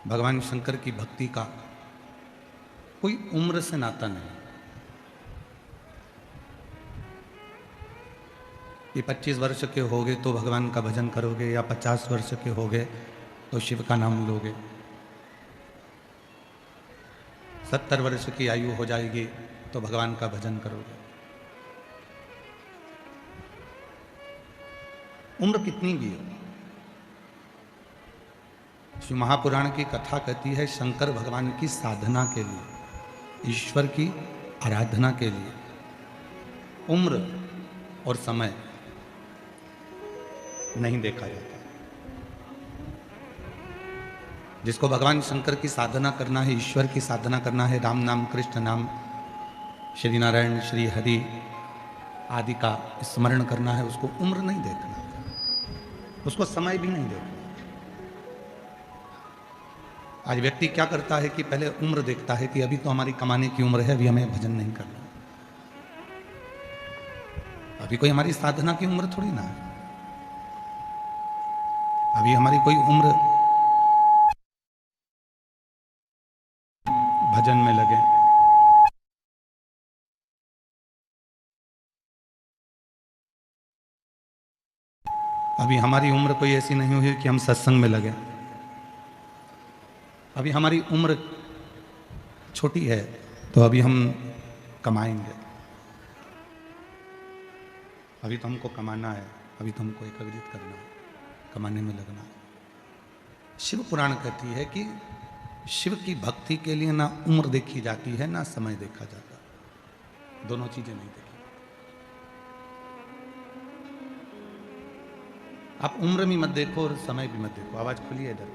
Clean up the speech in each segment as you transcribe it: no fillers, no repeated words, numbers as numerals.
भगवान शंकर की भक्ति का कोई उम्र से नाता नहीं कि 25 वर्ष के होगे तो भगवान का भजन करोगे या 50 वर्ष के होगे तो शिव का नाम लोगे। 70 वर्ष की आयु हो जाएगी तो भगवान का भजन करोगे। उम्र कितनी भी हो। श्री महापुराण की कथा कहती है शंकर भगवान की साधना के लिए, ईश्वर की आराधना के लिए उम्र और समय नहीं देखा जाता। जिसको भगवान शंकर की साधना करना है, ईश्वर की साधना करना है, राम नाम कृष्ण नाम श्री नारायण श्री हरि आदि का स्मरण करना है, उसको उम्र नहीं देखना, उसको समय भी नहीं देखना। आज व्यक्ति क्या करता है कि पहले उम्र देखता है कि अभी तो हमारी कमाने की उम्र है, अभी हमें भजन नहीं करना, अभी कोई हमारी साधना की उम्र थोड़ी ना है, अभी हमारी कोई उम्र भजन में लगे। अभी हमारी उम्र कोई ऐसी नहीं हुई कि हम सत्संग में लगे। अभी हमारी उम्र छोटी है तो अभी हम कमाएंगे, अभी तो हमको कमाना है, अभी तो हमको एकत्रित करना है, कमाने में लगना है। शिव पुराण कहती है कि शिव की भक्ति के लिए ना उम्र देखी जाती है ना समय देखा जाता, दोनों चीजें नहीं देखी। आप उम्र भी मत देखो और समय भी मत देखो। आवाज खुली है इधर,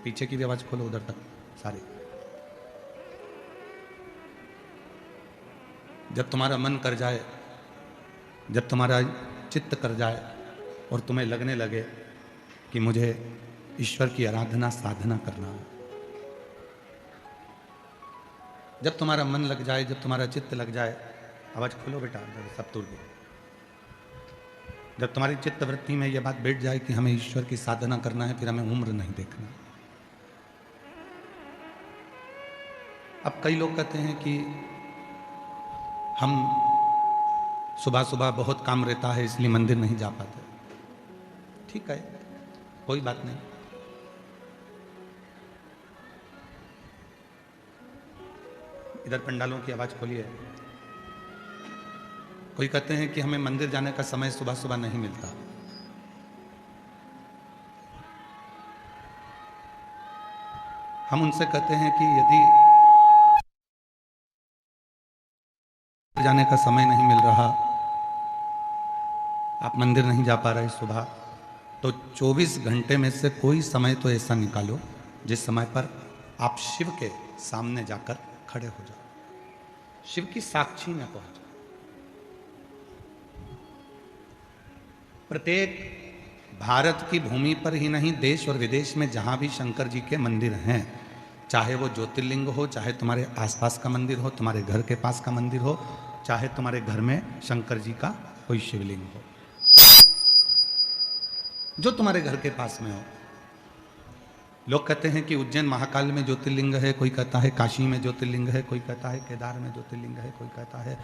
पीछे की भी आवाज खोलो उधर तक सारे। जब तुम्हारा मन कर जाए, जब तुम्हारा चित्त कर जाए और तुम्हें लगने लगे कि मुझे ईश्वर की आराधना साधना करना है, जब तुम्हारा मन लग जाए, जब तुम्हारा चित्त लग जाए, आवाज खोलो बेटा सब तुर गए, जब तुम्हारी चित्त वृत्ति में यह बात बैठ जाए कि हमें ईश्वर की साधना करना है, फिर हमें उम्र नहीं देखना। अब कई लोग कहते हैं कि हम सुबह सुबह बहुत काम रहता है इसलिए मंदिर नहीं जा पाते। ठीक है, कोई बात नहीं। इधर पंडालों की आवाज खोली है। कोई कहते हैं कि हमें मंदिर जाने का समय सुबह सुबह नहीं मिलता। हम उनसे कहते हैं कि यदि जाने का समय नहीं मिल रहा, आप मंदिर नहीं जा पा रहे सुबह, तो 24 घंटे में से कोई समय तो ऐसा निकालो जिस समय पर आप शिव के सामने जाकर खड़े हो जाओ, शिव की साक्षी में पहुंच जाओ। प्रत्येक भारत की भूमि पर ही नहीं, देश और विदेश में जहां भी शंकर जी के मंदिर हैं, चाहे वो ज्योतिर्लिंग हो, चाहे तुम्हारे आसपास का मंदिर हो, तुम्हारे घर के पास का मंदिर हो, चाहे तुम्हारे घर में शंकर जी का कोई शिवलिंग हो, जो तुम्हारे घर के पास में हो। लोग कहते हैं कि उज्जैन महाकाल में ज्योतिर्लिंग है, कोई कहता है काशी में ज्योतिर्लिंग है, कोई कहता है केदार में ज्योतिर्लिंग है, कोई कहता है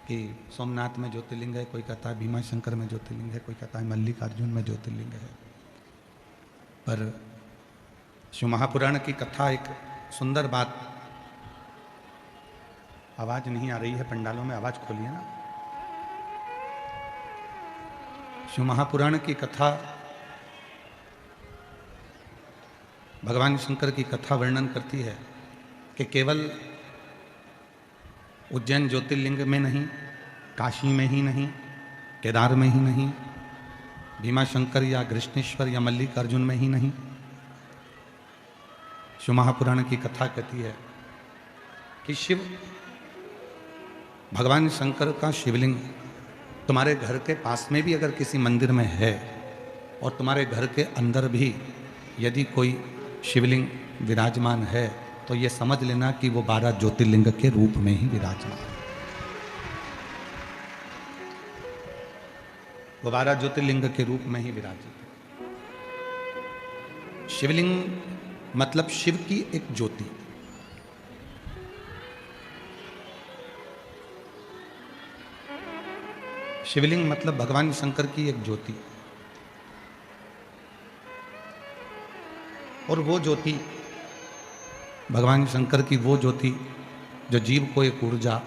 कि सोमनाथ में ज्योतिर्लिंग है, कोई कहता है भीमा शंकर में ज्योतिर्लिंग है, कोई कहता है मल्लिकार्जुन में ज्योतिर्लिंग है। पर शिव महापुराण की कथा एक सुंदर बात, आवाज नहीं आ रही है पंडालों में, आवाज खोलिए ना। शिव महापुराण की कथा, भगवान शंकर की कथा वर्णन करती है कि केवल उज्जैन ज्योतिर्लिंग में नहीं, काशी में ही नहीं, केदार में ही नहीं, भीमा शंकर या कृष्णेश्वर या मल्लिकार्जुन में ही नहीं, शिव महापुराण की कथा कहती है कि शिव भगवान शंकर का शिवलिंग तुम्हारे घर के पास में भी अगर किसी मंदिर में है और तुम्हारे घर के अंदर भी यदि कोई शिवलिंग विराजमान है, तो ये समझ लेना कि वो 12 ज्योतिर्लिंग के रूप में ही विराजमान है। वो 12 ज्योतिर्लिंग के रूप में ही विराजित है। शिवलिंग मतलब शिव की एक ज्योति। शिवलिंग मतलब भगवान शंकर की एक ज्योति। और वो ज्योति, भगवान शंकर की वो ज्योति जो जीव को एक ऊर्जा,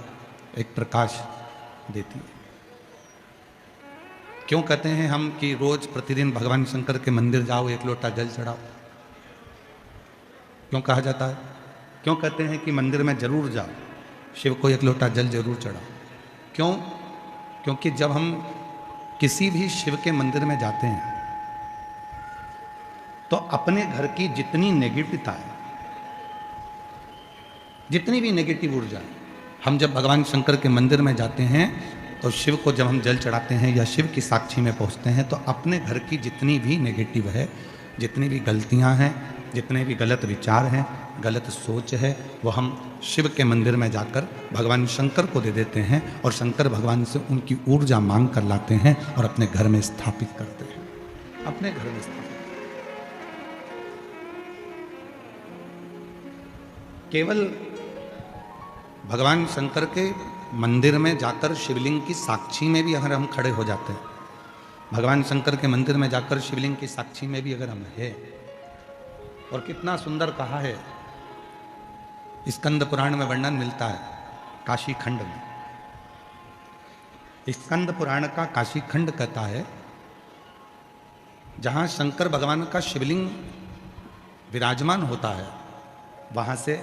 एक प्रकाश देती है। क्यों कहते हैं हम कि रोज प्रतिदिन भगवान शंकर के मंदिर जाओ, एक लोटा जल चढ़ाओ? क्यों कहा जाता है? क्यों कहते हैं कि मंदिर में जरूर जाओ, शिव को एक लोटा जल जरूर चढ़ाओ? क्यों? क्योंकि जब हम किसी भी शिव के मंदिर में जाते हैं तो अपने घर की जितनी नेगेटिविटी है, जितनी भी नेगेटिव ऊर्जा है, हम जब भगवान शंकर के मंदिर में जाते हैं तो शिव को जब हम जल चढ़ाते हैं या शिव की साक्षी में पहुंचते हैं तो अपने घर की जितनी भी नेगेटिव है, जितनी भी गलतियां हैं, जितने भी गलत विचार हैं, गलत सोच है, वो हम शिव के मंदिर में जाकर भगवान शंकर को दे देते हैं और शंकर भगवान से उनकी ऊर्जा मांग कर लाते हैं और अपने घर में स्थापित करते हैं। अपने घर में स्थापित। केवल भगवान शंकर के मंदिर में जाकर शिवलिंग की साक्षी में भी अगर हम खड़े हो जाते हैं, भगवान शंकर के मंदिर में जाकर शिवलिंग की साक्षी में भी अगर हम हैं, और कितना सुंदर कहा है, स्कंद पुराण में वर्णन मिलता है काशी खंड में। स्कंद पुराण का काशी खंड कहता है जहां शंकर भगवान का शिवलिंग विराजमान होता है, वहां से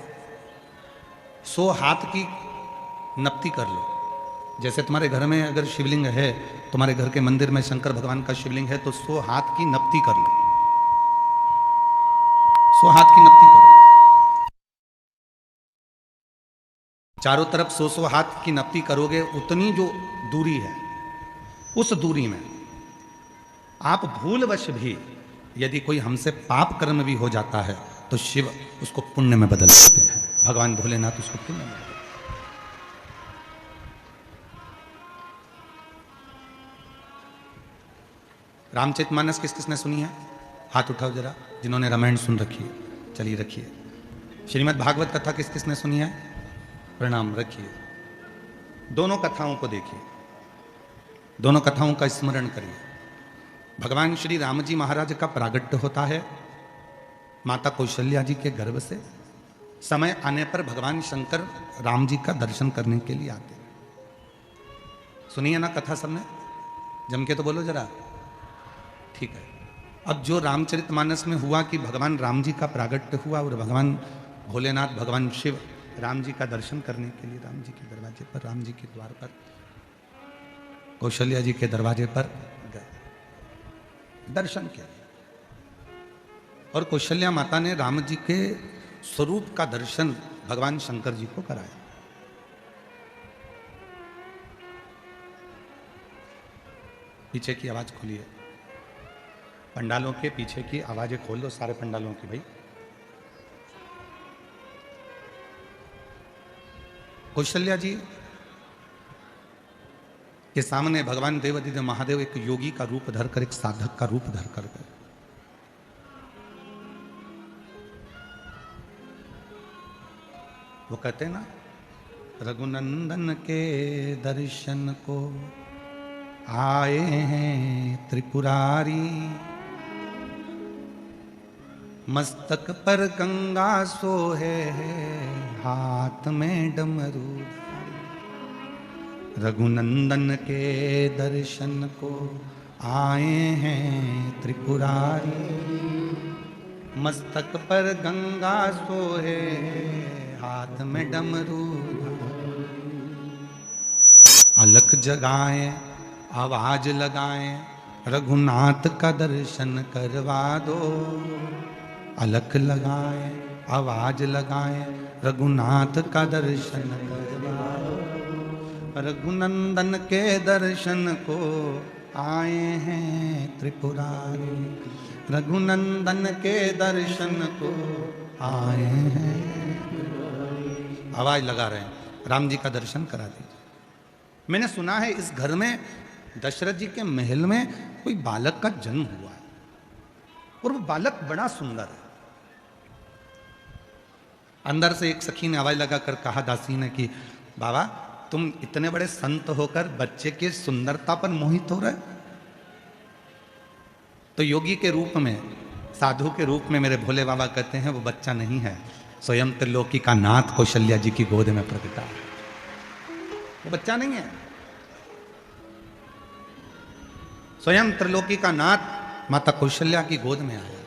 100 हाथ की नपती कर लो। जैसे तुम्हारे घर में अगर शिवलिंग है, तुम्हारे घर के मंदिर में शंकर भगवान का शिवलिंग है, तो 100 हाथ की नपती कर लो। 100 हाथ की नपती करो। चारों तरफ 100 हाथ की नपती करोगे, उतनी जो दूरी है, उस दूरी में आप भूलवश भी यदि कोई हमसे पाप कर्म भी हो जाता है तो शिव उसको पुण्य में बदल देते हैं। भगवान भोलेनाथ उसको पुण्य में बदल। रामचरितमानस किस किसने सुनी है? हाथ उठाओ जरा, जिन्होंने रामायण सुन रखी है। चलिए रखिए। श्रीमद् भागवत कथा किस किसने सुनी है? प्रणाम, रखिए। दोनों कथाओं को देखिए, दोनों कथाओं का स्मरण करिए। भगवान श्री राम जी महाराज का प्रागट्य होता है माता कौशल्या जी के गर्भ से। समय आने पर भगवान शंकर राम जी का दर्शन करने के लिए आते। सुनिए ना कथा सबने, जम के तो बोलो जरा, ठीक है। अब जो रामचरितमानस में हुआ कि भगवान राम जी का प्रागट्य हुआ और भगवान भोलेनाथ, भगवान शिव राम जी का दर्शन करने के लिए राम जी के दरवाजे पर, राम जी के द्वार पर, कौशल्या जी के दरवाजे पर गए, दर्शन किया। और कौशल्या माता ने राम जी के स्वरूप का दर्शन भगवान शंकर जी को कराया। पीछे की आवाज खोलिए, पंडालों के पीछे की आवाजें खोल दो, सारे पंडालों की भाई। कौशल्या जी के सामने भगवान देवादिदेव महादेव एक योगी का रूप धरकर, एक साधक का रूप धरकर गए। वो कहते हैं ना, रघुनंदन के दर्शन को आए हैं त्रिपुरारी, मस्तक पर गंगा सोहे हाथ में डमरू। रघुनंदन के दर्शन को आए हैं त्रिपुरारी, मस्तक पर गंगा सोहे हाथ में डमरू। अलख जगाएं, आवाज लगाएं, रघुनाथ का दर्शन करवा दो। अलख लगाएं, आवाज लगाएं, रघुनाथ का दर्शन करवा दो। रघुनंदन के दर्शन को आए हैं त्रिपुरारी, रघुनंदन के दर्शन को आए हैं। आवाज लगा रहे हैं, राम जी का दर्शन करा दीजिए। मैंने सुना है इस घर में, दशरथ जी के महल में कोई बालक का जन्म हुआ है और वो बालक बड़ा सुंदर है। अंदर से एक सखी ने आवाज लगाकर कहा दासी ने कि बाबा तुम इतने बड़े संत होकर बच्चे के सुंदरता पर मोहित हो रहे। तो योगी के रूप में, साधु के रूप में मेरे भोले बाबा कहते हैं वो बच्चा नहीं है, स्वयं त्रिलोकी का नाथ कौशल्या जी की गोद में प्रकटा है। वो बच्चा नहीं है, स्वयं त्रिलोकी का नाथ माता कौशल्या की गोद में आया।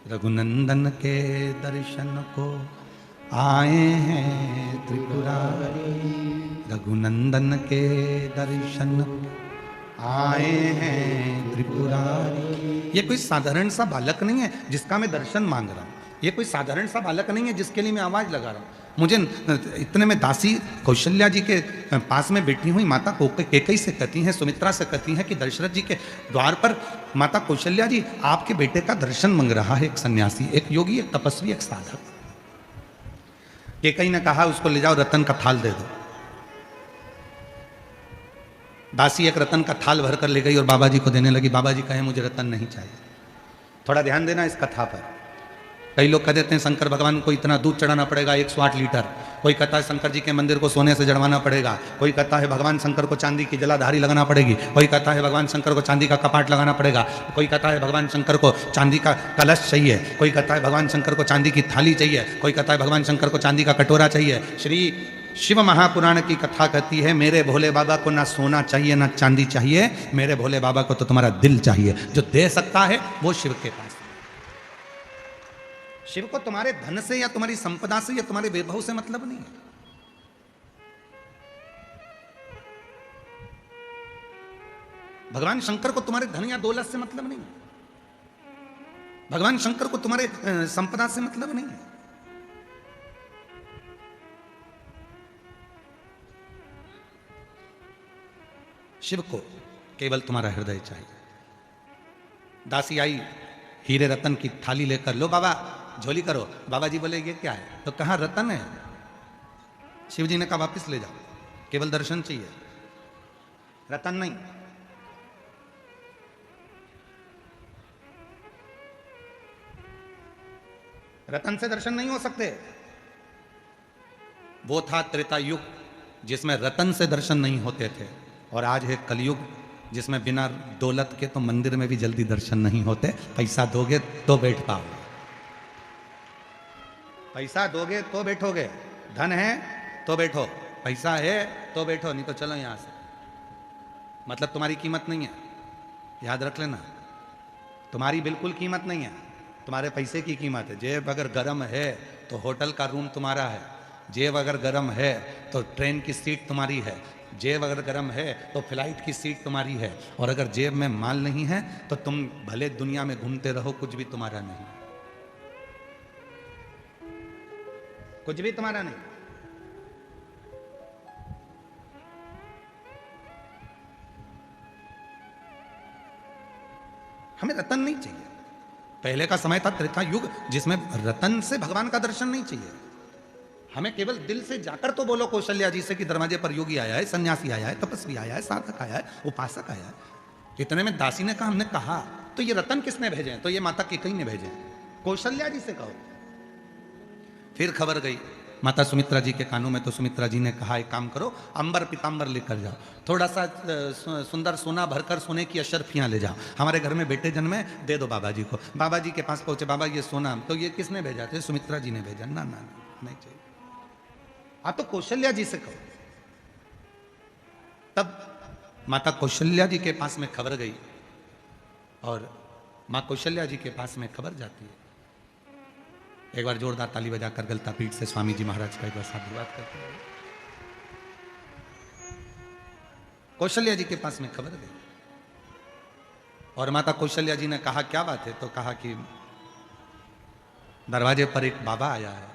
रघुनंदन के दर्शन को आए हैं त्रिपुरारी, रघुनंदन के दर्शन आए हैं त्रिपुरारी। ये कोई साधारण सा बालक नहीं है जिसका मैं दर्शन मांग रहा हूं, ये कोई साधारण सा बालक नहीं है जिसके लिए मैं आवाज लगा रहा हूं। मुझे इतने में दासी कौशल्या जी के पास में बैठी हुई माता कैकेयी से कहती हैं, सुमित्रा से कहती हैं कि दशरथ जी के द्वार पर माता कौशल्या जी आपके बेटे का दर्शन मांग रहा है एक सन्यासी, एक योगी, एक तपस्वी, एक साधक। कैकेयी ने कहा उसको ले जाओ, रतन का थाल दे दो। दासी एक रतन का थाल भरकर ले गई और बाबा जी को देने लगी। बाबा जी कहे मुझे रतन नहीं चाहिए। थोड़ा ध्यान देना इस कथा पर। कई लोग कह देते हैं शंकर भगवान को इतना दूध चढ़ाना पड़ेगा 108 लीटर, कोई कहता है शंकर जी के मंदिर को सोने से जड़वाना पड़ेगा, कोई कहता है भगवान शंकर को चांदी की जलाधारी लगाना पड़ेगी, कोई कहता है भगवान शंकर को चांदी का कपाट लगाना पड़ेगा, कोई कहता है भगवान शंकर को चांदी का कलश चाहिए, कोई कहता है भगवान शंकर को चांदी की थाली चाहिए, कोई कहता है भगवान शंकर को चांदी का कटोरा चाहिए। श्री शिव महापुराण की कथा कहती है मेरे भोले बाबा को ना सोना चाहिए ना चांदी चाहिए, मेरे भोले बाबा को तो तुम्हारा दिल चाहिए। जो दे सकता है वो शिव के पास। शिव को तुम्हारे धन से या तुम्हारी संपदा से या तुम्हारे वैभव से मतलब नहीं है। भगवान शंकर को तुम्हारे धन या दौलत से मतलब नहीं है। भगवान शंकर को तुम्हारे संपदा से मतलब नहीं है। शिव को केवल तुम्हारा हृदय चाहिए। दासी आई हीरे रतन की थाली लेकर, लो बाबा झोली करो। बाबा जी बोले ये क्या है? तो कहा रतन है। शिव जी ने कहा वापिस ले जाओ, केवल दर्शन चाहिए, रतन नहीं। रतन से दर्शन नहीं हो सकते। वो था त्रेता युग जिसमें रतन से दर्शन नहीं होते थे, और आज है कलयुग जिसमें बिना दौलत के तो मंदिर में भी जल्दी दर्शन नहीं होते। पैसा दोगे तो बैठ पाओगे, पैसा दोगे तो बैठोगे, धन है तो बैठो, पैसा है तो बैठो, नहीं तो चलो यहां से। मतलब तुम्हारी कीमत नहीं है, याद रख लेना, तुम्हारी बिल्कुल कीमत नहीं है, तुम्हारे पैसे की कीमत है। जेब अगर गर्म है तो होटल का रूम तुम्हारा है, जेब अगर गर्म है तो ट्रेन की सीट तुम्हारी है, जेब अगर गर्म है तो फ्लाइट की सीट तुम्हारी है, और अगर जेब में माल नहीं है तो तुम भले दुनिया में घूमते रहो, कुछ भी तुम्हारा नहीं, कुछ भी तुम्हारा नहीं। हमें रतन नहीं चाहिए। पहले का समय था त्रेता युग जिसमें रतन से भगवान का दर्शन नहीं चाहिए। हमें केवल दिल से जाकर तो बोलो कौशल्या जी से कि दरवाजे पर योगी आया है, सन्यासी आया है, तपस्वी आया है, साधक आया है, उपासक आया है। इतने में दासी ने कहा, हमने कहा तो ये रतन किसने भेजे? तो ये माता कैकेयी ने भेजे। कौशल्या जी से कहो। फिर खबर गई माता सुमित्रा जी के कानों में, तो सुमित्रा जी ने कहा एक काम करो, अंबर पीतांबर लेकर जाओ, थोड़ा सा सुंदर सोना भरकर सोने की अशर्फियां ले जाओ, हमारे घर में बेटे जन्मे, दे दो बाबा जी को। बाबा जी के पास पहुंचे, बाबा ये सोना, तो ये किसने भेजा? थे सुमित्रा जी ने भेजा। ना ना नहीं चाहिए, आप तो कौशल्या जी से कहो। तब माता कौशल्या जी के पास में खबर गई, और मां कौशल्या जी के पास में खबर जाती है। एक बार जोरदार ताली बजाकर गलता पीठ से स्वामी जी महाराज का एक बार साधुवाद करते हैं। कौशल्या जी के पास में खबर गई, और माता कौशल्या जी ने कहा क्या बात है? तो कहा कि दरवाजे पर एक बाबा आया है,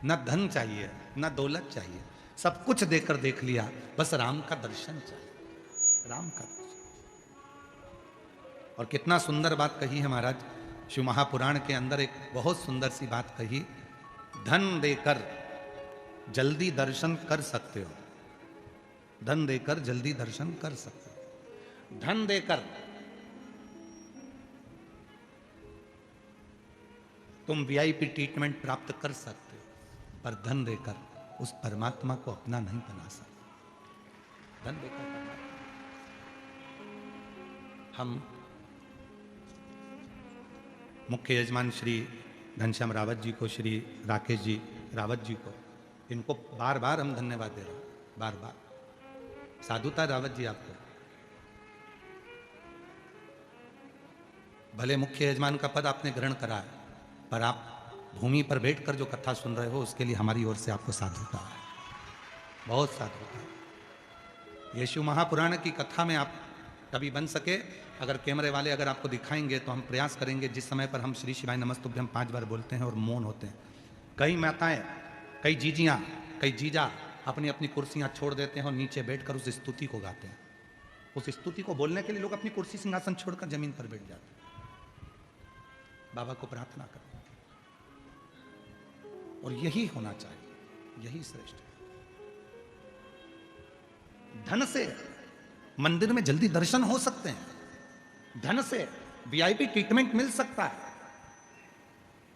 न धन चाहिए न दौलत चाहिए, सब कुछ देकर देख लिया, बस राम का दर्शन चाहिए, राम का दर्शन। और कितना सुंदर बात कही है महाराज शिव महापुराण के अंदर, एक बहुत सुंदर सी बात कही, धन देकर जल्दी दर्शन कर सकते हो, धन देकर जल्दी दर्शन कर सकते हो। धन देकर तुम वीआईपी ट्रीटमेंट प्राप्त कर सकते हो, पर धन देकर उस परमात्मा को अपना नहीं बना सकते। धन देकर परमात्मा। हम मुख्य यजमान श्री घनश्याम रावत जी को, श्री राकेश जी रावत जी को, इनको बार बार हम धन्यवाद दे रहे हैं, बार बार। साधुता रावत जी, आपको भले मुख्य यजमान का पद आपने ग्रहण करा है, पर आप भूमि पर बैठकर जो कथा सुन रहे हो, उसके लिए हमारी ओर से आपको साधुता है, बहुत साधुता है। यीशु महापुराण की कथा में आप कभी बन सके, अगर कैमरे वाले अगर आपको दिखाएंगे तो हम प्रयास करेंगे, जिस समय पर हम श्री शिवाय नमस्तुभ्यम 5 बार बोलते हैं और मौन होते हैं, कई माताएं, कई जीजियां, कई जीजा अपनी अपनी कुर्सियां छोड़ देते हैं और नीचे बैठकर उस स्तुति को गाते हैं। उस स्तुति को बोलने के लिए लोग अपनी कुर्सी सिंहासन छोड़कर जमीन पर बैठ जाते हैं, बाबा को प्रार्थना करते हैं। और यही होना चाहिए, यही श्रेष्ठ है। धन से मंदिर में जल्दी दर्शन हो सकते हैं, धन से वीआईपी ट्रीटमेंट मिल सकता है,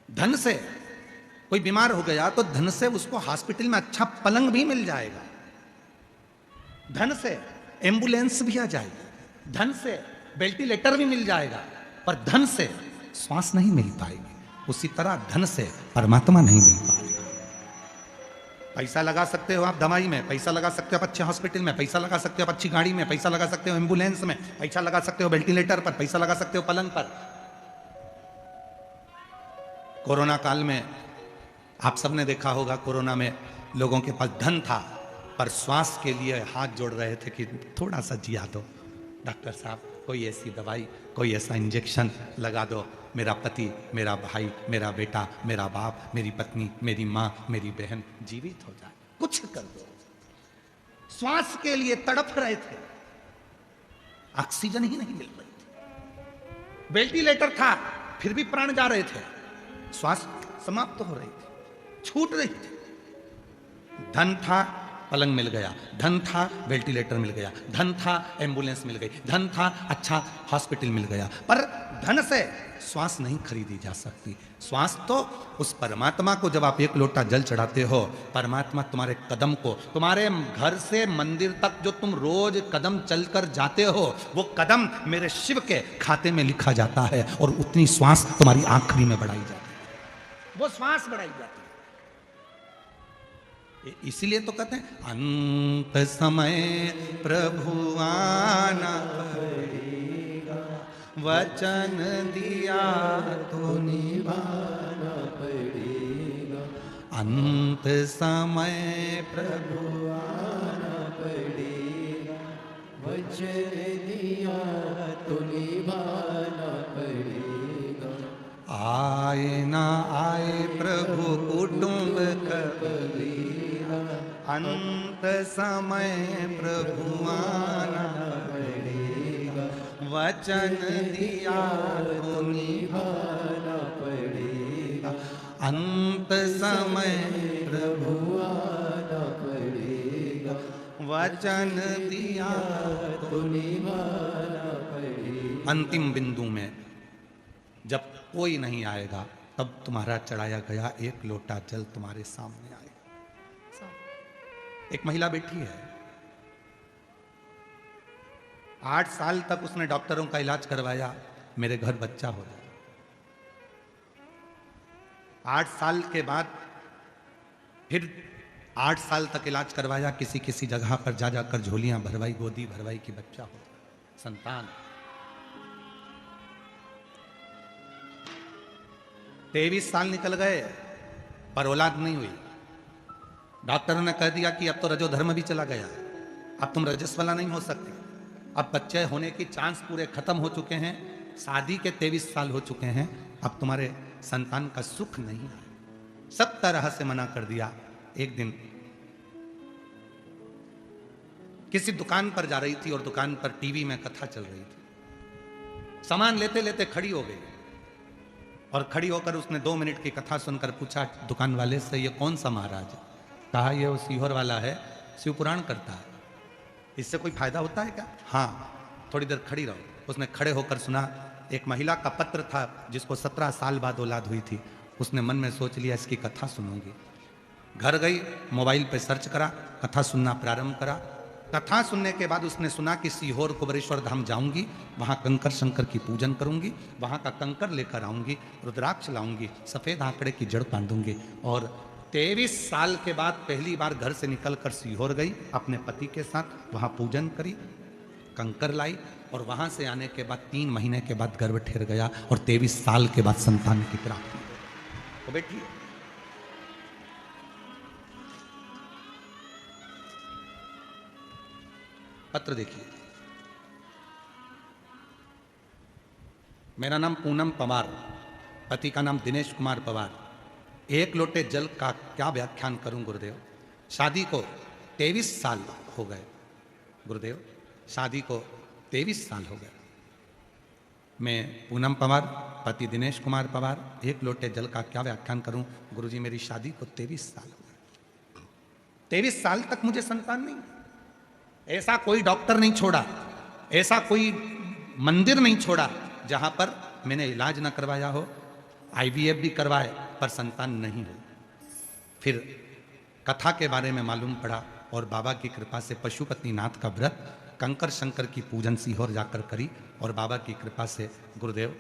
धन से कोई बीमार हो गया तो धन से उसको हॉस्पिटल में अच्छा पलंग भी मिल जाएगा, धन से एम्बुलेंस भी आ जाएगी, धन से वेंटिलेटर भी मिल जाएगा, पर धन से श्वास नहीं मिल पाएगी। उसी तरह धन से परमात्मा नहीं मिल पाएगा। पैसा लगा सकते हो आप दवाई में, पैसा लगा सकते हो आप अच्छे हॉस्पिटल में, पैसा लगा सकते हो आप अच्छी गाड़ी में, पैसा लगा सकते हो एम्बुलेंस में, पैसा लगा सकते हो वेंटिलेटर पर, पैसा लगा सकते हो पलंग पर। कोरोना काल में आप सबने देखा होगा, कोरोना में लोगों के पास धन था, पर श्वास के लिए हाथ जोड़ रहे थे कि थोड़ा सा जिया दो, डॉक्टर साहब कोई ऐसी दवाई, कोई ऐसा इंजेक्शन लगा दो, मेरा पति, मेरा भाई, मेरा बेटा, मेरा बाप, मेरी पत्नी, मेरी माँ, मेरी बहन जीवित हो जाए, कुछ कर दो। श्वास के लिए तड़प रहे थे, ऑक्सीजन ही नहीं मिल रही थी, वेंटिलेटर था फिर भी प्राण जा रहे थे, श्वास समाप्त हो रही थी, छूट रही थी। धन था, पलंग मिल गया, धन था, वेंटिलेटर मिल गया, धन था, एम्बुलेंस मिल गई, धन था, अच्छा हॉस्पिटल मिल गया, पर धन से श्वास नहीं खरीदी जा सकती। श्वास तो उस परमात्मा को, जब आप एक लोटा जल चढ़ाते हो, परमात्मा तुम्हारे कदम को, तुम्हारे घर से मंदिर तक जो तुम रोज कदम चलकर जाते हो, वो कदम मेरे शिव के खाते में लिखा जाता है, और उतनी श्वास तुम्हारी आखिरी में बढ़ाई जाती है, वो श्वास बढ़ाई जाती है। इसीलिए तो कहते हैं अंत समय प्रभु आना पड़ेगा, वचन दिया तो निभाना पड़ेगा। अंत समय प्रभु आना पड़ेगा, वचन दिया तो निभाना पड़ेगा। आए ना आए प्रभु कुटुंब कबीरा, अंत समय प्रभु आना पड़ेगा, वचन दिया तो निभाना पड़ेगा। अंत समय प्रभु आना पड़ेगा, वचन दिया तो निभाना पड़ेगा। अंतिम बिंदु में जब कोई नहीं आएगा, तब तुम्हारा चढ़ाया गया एक लोटा जल तुम्हारे सामने आएगा। एक महिला बैठी है, 8 साल तक उसने डॉक्टरों का इलाज करवाया, मेरे घर बच्चा हो जाए। 8 साल के बाद फिर 8 साल तक इलाज करवाया, किसी किसी जगह पर जा जाकर झोलियां भरवाई, गोदी भरवाई कि बच्चा हो, संतान। 23 साल निकल गए, पर औलाद नहीं हुई। डॉक्टरों ने कह दिया कि अब तो रजोधर्म भी चला गया, अब तुम रजस वाला नहीं हो सकती, अब बच्चे होने की चांस पूरे खत्म हो चुके हैं, शादी के 23 साल हो चुके हैं, अब तुम्हारे संतान का सुख नहीं है। सब तरह से मना कर दिया। एक दिन किसी दुकान पर जा रही थी और दुकान पर टीवी में कथा चल रही थी, सामान लेते लेते खड़ी हो गई, और खड़ी होकर उसने 2 मिनट की कथा सुनकर पूछा दुकान वाले से, ये कौन सा महाराज है? कहा ये वो सीहोर वाला है, शिव पुराण करता है, इससे कोई फायदा होता है क्या? हाँ, थोड़ी देर खड़ी रहो। उसने खड़े होकर सुना। एक महिला का पत्र था जिसको 17 साल बाद औलाद हुई थी, उसने मन में सोच लिया इसकी कथा सुनूंगी। घर गई, मोबाइल पे सर्च करा, कथा सुनना प्रारंभ करा। कथा सुनने के बाद उसने सुना कि सीहोर कुबेरेश्वर धाम जाऊंगी, वहां कंकर शंकर की पूजन करूंगी, वहां का कंकर लेकर आऊंगी, रुद्राक्ष लाऊंगी, सफेद आंकड़े की जड़ बांधूंगी। और 23 साल के बाद पहली बार घर से निकलकर सीहोर गई, अपने पति के साथ वहां पूजन करी, कंकर लाई, और वहां से आने के बाद 3 महीने के बाद गर्भ ठहर गया और 23 साल के बाद संतान की प्राप्ति। तो बैठिए, पत्र देखिए। मेरा नाम पूनम पवार, पति का नाम दिनेश कुमार पवार। 1 लोटे जल का क्या व्याख्यान करूं गुरुदेव। शादी को 23 साल हो गए गुरुदेव, शादी को 23 साल हो गए। मैं पूनम पवार, पति दिनेश कुमार पवार, 1 लोटे जल का क्या व्याख्यान करूं गुरुजी। मेरी शादी को 23 साल हो गए। 23 साल तक मुझे संतान नहीं। ऐसा कोई डॉक्टर नहीं छोड़ा, ऐसा कोई मंदिर नहीं छोड़ा जहां पर मैंने इलाज ना करवाया हो। IVF भी करवाए पर संतान नहीं हो। फिर कथा के बारे में मालूम पड़ा और बाबा की कृपा से पशुपतिनाथ का व्रत, कंकर शंकर की पूजन सीहोर जाकर करी और बाबा की कृपा से गुरुदेव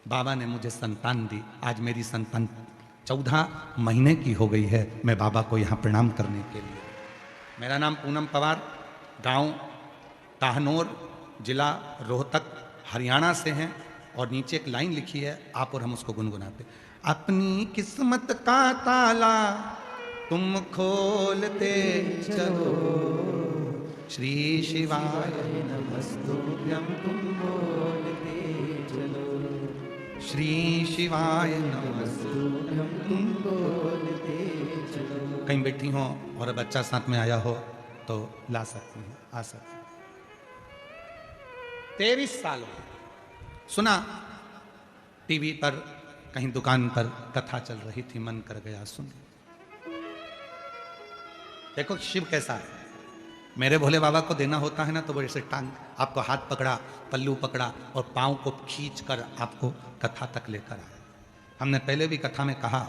बाबा ने मुझे संतान दी। आज मेरी संतान 14 महीने की हो गई है। मैं बाबा को यहाँ प्रणाम करने के लिए। मेरा नाम पूनम पवार, गांव ताहनौर, जिला रोहतक, हरियाणा से हैं। और नीचे एक लाइन लिखी है, आप और हम उसको गुनगुनाते। अपनी किस्मत का ताला तुम खोलते चलो, श्री शिवाय नमस्तुभ्यं तुम बोलते चलो, श्री शिवाय नमस्तुभ्यं तुम बोलते चलो। कहीं बैठी हो और बच्चा साथ में आया हो तो ला सकते हैं, आ सकते हैं। 23 साल हो। सुना टीवी पर, कहीं दुकान पर कथा चल रही थी, मन कर गया सुन। देखो शिव कैसा है। मेरे भोले बाबा को देना होता है ना तो वो ऐसे टांग, आपको हाथ पकड़ा, पल्लू पकड़ा और पांव को खींच कर आपको कथा तक लेकर आए। हमने पहले भी कथा में कहा,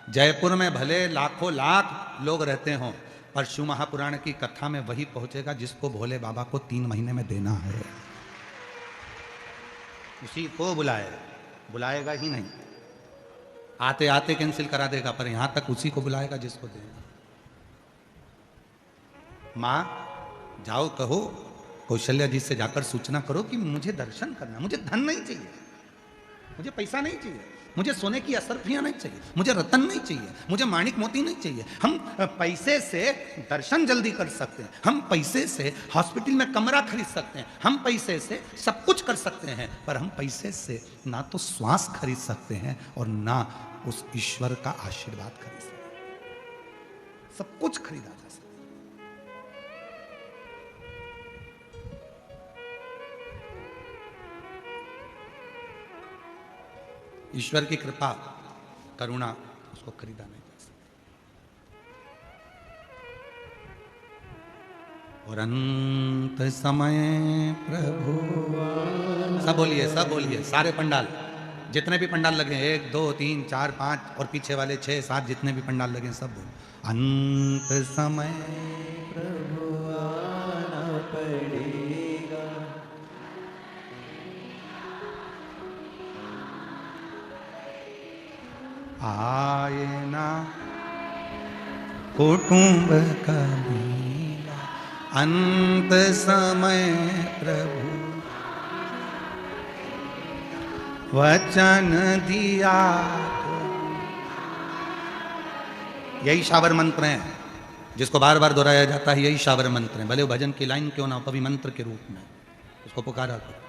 जयपुर में भले लाखों लाख लोग रहते हों, पर शिव महापुराण की कथा में वही पहुंचेगा जिसको भोले बाबा को 3 महीने में देना है। उसी को बुलाएगा ही नहीं, आते आते कैंसिल करा देगा, पर यहां तक उसी को बुलाएगा जिसको देगा। मां जाओ कहो कौशल्या जी से जाकर सूचना करो कि मुझे दर्शन करना, मुझे धन नहीं चाहिए, मुझे पैसा नहीं चाहिए, मुझे सोने की असरफियां नहीं चाहिए, मुझे रतन नहीं चाहिए, मुझे माणिक मोती नहीं चाहिए। हम पैसे से दर्शन जल्दी कर सकते हैं, हम पैसे से हॉस्पिटल में कमरा खरीद सकते हैं, हम पैसे से सब कुछ कर सकते हैं, पर हम पैसे से ना तो श्वास खरीद सकते हैं और ना उस ईश्वर का आशीर्वाद खरीद सकते हैं। सब कुछ खरीदा जा सकता है। ईश्वर की कृपा करुणा उसको खरीदा नहीं जा सकता। और अंत समय प्रभु, सब बोलिए सारे पंडाल, जितने भी पंडाल लगे, 1 2 3 4 5 और पीछे वाले 6 7 जितने भी पंडाल लगे सब बोल। अंत समय प्रभु आना पड़ेगा, आए ना कुटुंब कबीला, अंत समय प्रभु वचन दिया। यही शावर मंत्र है जिसको बार बार दोहराया जाता है, यही शावर मंत्र है। भले वो भजन की लाइन क्यों ना हो, कवि मंत्र के रूप में उसको पुकारा करो।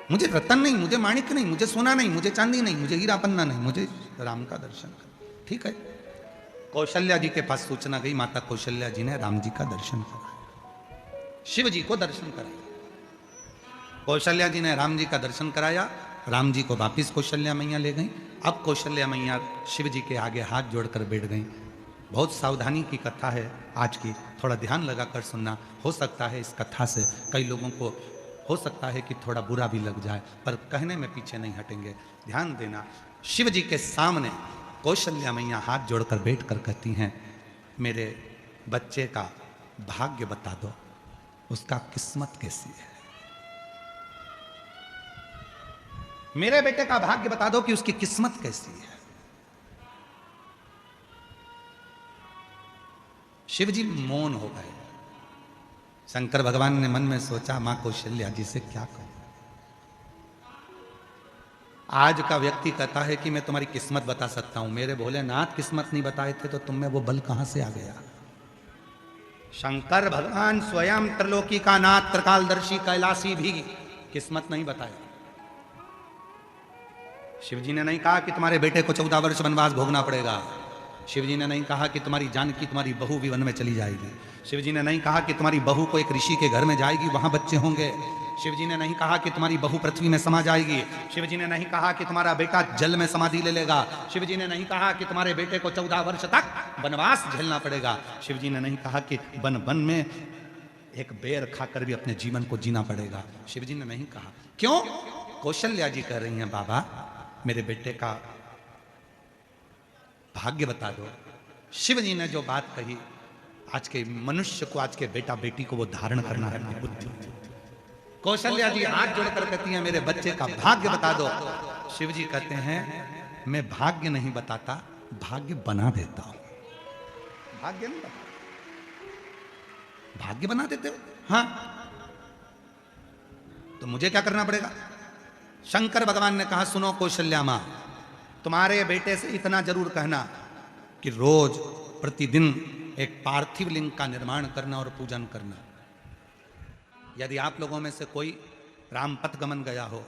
मुझे रतन नहीं, मुझे माणिक नहीं, मुझे सोना नहीं, मुझे चांदी नहीं, मुझे हीरा पन्ना नहीं, मुझे राम का दर्शन कर। ठीक है। कौशल्या जी के पास सूचना गई, माता कौशल्या जी ने राम जी का दर्शन कराया, शिव जी को दर्शन कराया। कौशल्या जी ने राम जी का दर्शन कराया, राम जी को वापिस कौशल्या मैया ले गई। अब कौशल्या मैया शिव जी के आगे हाथ जोड़कर बैठ गई। बहुत सावधानी की कथा है आज की, थोड़ा ध्यान लगाकर सुनना। हो सकता है इस कथा से कई लोगों को हो सकता है कि थोड़ा बुरा भी लग जाए, पर कहने में पीछे नहीं हटेंगे। ध्यान देना, शिव जी के सामने कौशल्या मैया हाथ जोड़कर बैठकर कहती हैं, मेरे बच्चे का भाग्य बता दो, उसका किस्मत कैसी है। मेरे बेटे का भाग्य बता दो कि उसकी किस्मत कैसी है। शिव जी मौन हो गए। शंकर भगवान ने मन में सोचा, मां कौशल्या जी से क्या कहूं। आज का व्यक्ति कहता है कि मैं तुम्हारी किस्मत बता सकता हूं, मेरे भोलेनाथ किस्मत नहीं बताए थे तो तुम में वो बल कहां से आ गया। शंकर भगवान स्वयं त्रिलोकी का नाथ, त्रिकालदर्शी कैलाशी भी किस्मत नहीं बताए। शिव जी ने नहीं कहा कि तुम्हारे बेटे को 14 वर्ष वनवास भोगना पड़ेगा। शिव जी ने नहीं कहा कि तुम्हारी जानकी, तुम्हारी बहू भी वन में चली जाएगी। शिव जी ने नहीं कहा कि तुम्हारी बहू को एक ऋषि के घर में जाएगी, वहां बच्चे होंगे। शिव जी ने नहीं कहा कि तुम्हारी बहू पृथ्वी में समा जाएगी। शिव जी ने नहीं कहा कि तुम्हारा बेटा जल में समाधि ले लेगा। शिव जी ने नहीं कहा कि तुम्हारे बेटे को 14 वर्ष तक वनवास झेलना पड़ेगा। शिव जी ने नहीं कहा कि वन वन में एक बेर खाकर भी अपने जीवन को जीना पड़ेगा। शिव जी ने नहीं कहा। क्यों? कौशल्या जी कह रही हैं, बाबा मेरे बेटे का भाग्य बता दो। शिव जी ने जो बात कही, आज के मनुष्य को, आज के बेटा बेटी को वो धारण करना है बुद्धि। कौशल्या जी हाथ जोड़कर कहती हैं, मेरे बच्चे का भाग्य बता दो। शिव जी कहते हैं, मैं भाग्य नहीं बताता, भाग्य बना देता हूं। भाग्य नहीं बता, भाग्य बना देते हो? हाँ, तो मुझे क्या करना पड़ेगा? शंकर भगवान ने कहा, सुनो कौशल्या मां, तुम्हारे बेटे से इतना जरूर कहना कि रोज प्रतिदिन एक पार्थिव लिंग का निर्माण करना और पूजन करना। यदि आप लोगों में से कोई राम पथ गमन गया हो,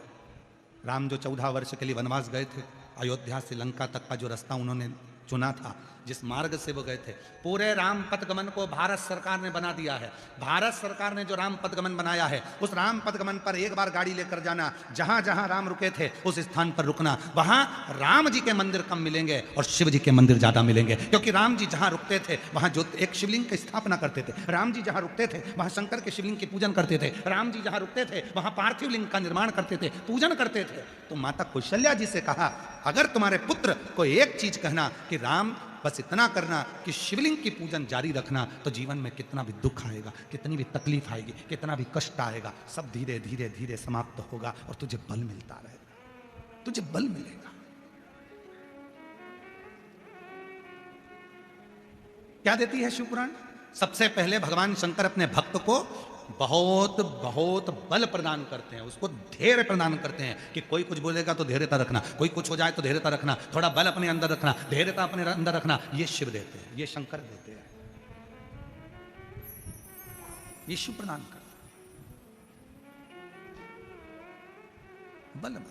राम जो 14 वर्ष के लिए वनवास गए थे, अयोध्या से लंका तक का जो रास्ता उन्होंने चुना था, जिस मार्ग से वो गए थे, पूरे राम पथगमन को भारत सरकार ने बना दिया है। भारत सरकार ने जो राम पथगमन बनाया है, उस राम पथगमन पर एक बार गाड़ी लेकर जाना, जहां जहां राम रुके थे उस स्थान पर रुकना। वहां राम जी के मंदिर कम मिलेंगे और शिव जी के मंदिर ज्यादा मिलेंगे, क्योंकि राम जी जहां रुकते थे वहां जो एक शिवलिंग की स्थापना करते थे, राम जी जहां रुकते थे वहां शंकर के शिवलिंग की पूजन करते थे, राम जी जहां रुकते थे वहां पार्थिव लिंग का निर्माण करते थे, पूजन करते थे। तो माता कौशल्या जी से कहा, अगर तुम्हारे पुत्र को एक चीज कहना कि राम बस इतना करना कि शिवलिंग की पूजन जारी रखना, तो जीवन में कितना भी दुख आएगा, कितनी भी तकलीफ आएगी, कितना भी कष्ट आएगा, सब धीरे धीरे धीरे समाप्त होगा और तुझे बल मिलता रहेगा, तुझे बल मिलेगा। क्या देती है शिवपुराण? सबसे पहले भगवान शंकर अपने भक्त को बहुत बहुत बल प्रदान करते हैं, उसको धैर्य प्रदान करते हैं कि कोई कुछ बोलेगा तो धैर्यता रखना, कोई कुछ हो जाए तो धैर्यता रखना, थोड़ा बल अपने अंदर रखना, धैर्यता अपने अंदर रखना। ये शिव देते हैं, ये शंकर देते हैं, ये शिव प्रदान करते बल।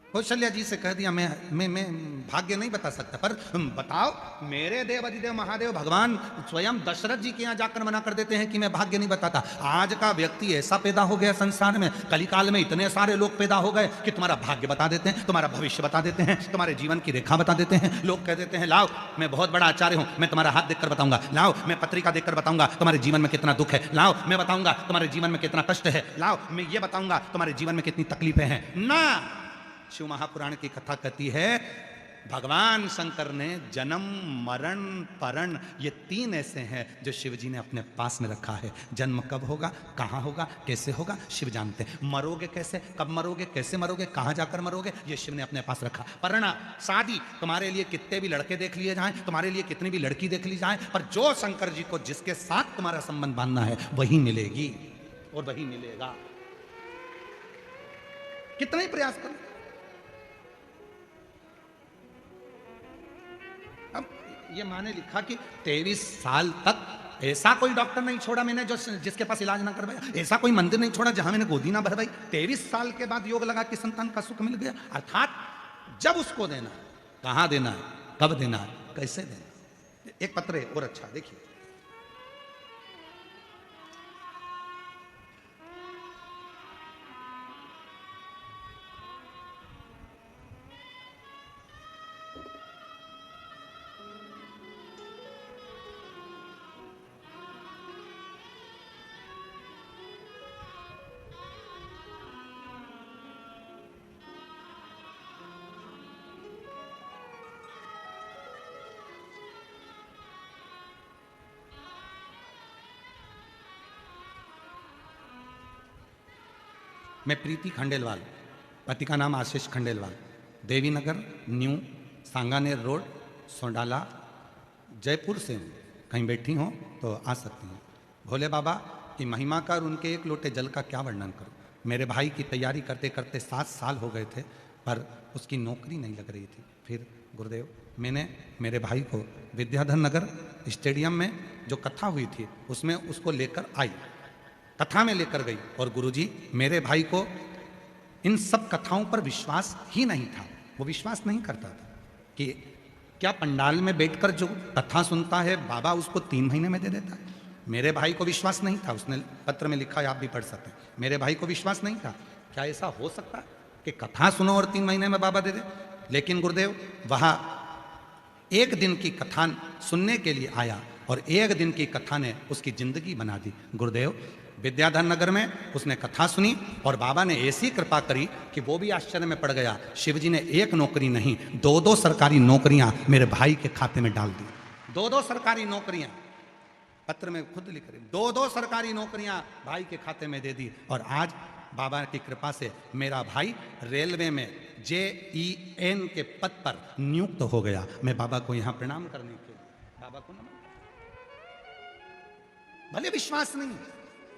कौशल्या जी से कह दिया, मैं भाग्य नहीं बता सकता, पर बताओ, मेरे देव अधिदेव महादेव भगवान स्वयं दशरथ जी के यहाँ जाकर मना कर देते हैं कि मैं भाग्य नहीं बताता। आज का व्यक्ति ऐसा पैदा हो गया संसार में, कलिकाल में इतने सारे लोग पैदा हो गए कि तुम्हारा भाग्य बता देते हैं, तुम्हारा भविष्य बता देते हैं, तुम्हारे जीवन की रेखा बता देते हैं। लोग कह देते हैं, लाओ मैं बहुत बड़ा आचार्य हूं, मैं तुम्हारा हाथ देखकर बताऊंगा, लाओ मैं पत्रिका देखकर बताऊंगा तुम्हारे जीवन में कितना दुख है, लाओ मैं बताऊंगा तुम्हारे जीवन में कितना कष्ट है, लाओ मैं ये बताऊंगा तुम्हारे जीवन में कितनी तकलीफें हैं ना। शिव महापुराण की कथा कहती है, भगवान शंकर ने जन्म मरण परण ये 3 ऐसे हैं जो शिव जी ने अपने पास में रखा है। जन्म कब होगा, कहां होगा, कैसे होगा, शिव जानते हैं। मरोगे कैसे, कब मरोगे, कैसे मरोगे, कहां जाकर मरोगे, ये शिव ने अपने पास रखा। परणा, शादी, तुम्हारे लिए कितने भी लड़के देख लिए जाएं, तुम्हारे लिए कितनी भी लड़की देख ली जाए, पर जो शंकर जी को जिसके साथ तुम्हारा संबंध बांधना है वही मिलेगी और वही मिलेगा। कितना ही प्रयास करो। अब ये माँ ने लिखा कि 23 साल तक ऐसा कोई डॉक्टर नहीं छोड़ा मैंने जो जिसके पास इलाज ना करवाया, ऐसा कोई मंदिर नहीं छोड़ा जहां मैंने गोदी ना भरवाई। 23 साल के बाद योग लगा कि संतान का सुख मिल गया। अर्थात जब उसको देना, कहां देना है, कब देना है, कैसे देना। एक पत्र है और अच्छा, देखिए, मैं प्रीति खंडेलवाल, पति का नाम आशीष खंडेलवाल, देवी नगर न्यू सांगानेर रोड सोंडाला जयपुर से हूँ। कहीं बैठी हो तो आ सकती हैं। भोले बाबा की महिमा का और उनके एक लोटे जल का क्या वर्णन करूँ। मेरे भाई की तैयारी करते करते 7 साल हो गए थे, पर उसकी नौकरी नहीं लग रही थी। फिर गुरुदेव, मैंने मेरे भाई को विद्याधर नगर स्टेडियम में जो कथा हुई थी उसमें उसको लेकर आई, कथा में लेकर गई। और गुरुजी, मेरे भाई को इन सब कथाओं पर विश्वास ही नहीं था। वो विश्वास नहीं करता था कि क्या पंडाल में बैठकर जो कथा सुनता है बाबा उसको 3 महीने में दे देता है। मेरे भाई को विश्वास नहीं था। उसने पत्र में लिखा है, आप भी पढ़ सकते हैं। मेरे भाई को विश्वास नहीं था, क्या ऐसा हो सकता है कि कथा सुनो और 3 महीने में बाबा दे दे। लेकिन गुरुदेव वहाँ 1 दिन की कथा सुनने के लिए आया और 1 दिन की कथा ने उसकी जिंदगी बना दी। गुरुदेव, विद्याधर नगर में उसने कथा सुनी और बाबा ने ऐसी कृपा करी कि वो भी आश्चर्य में पड़ गया। शिवजी ने 1 नौकरी नहीं 2-2 सरकारी नौकरियां मेरे भाई के खाते में डाल दी। 2-2 सरकारी नौकरियां, पत्र में खुद लिख रही, 2-2 सरकारी नौकरियां भाई के खाते में दे दी। और आज बाबा की कृपा से मेरा भाई रेलवे में JEN के पद पर नियुक्त हो गया। मैं बाबा को यहां प्रणाम करने के लिए बाबा को नमन। भले विश्वास नहीं,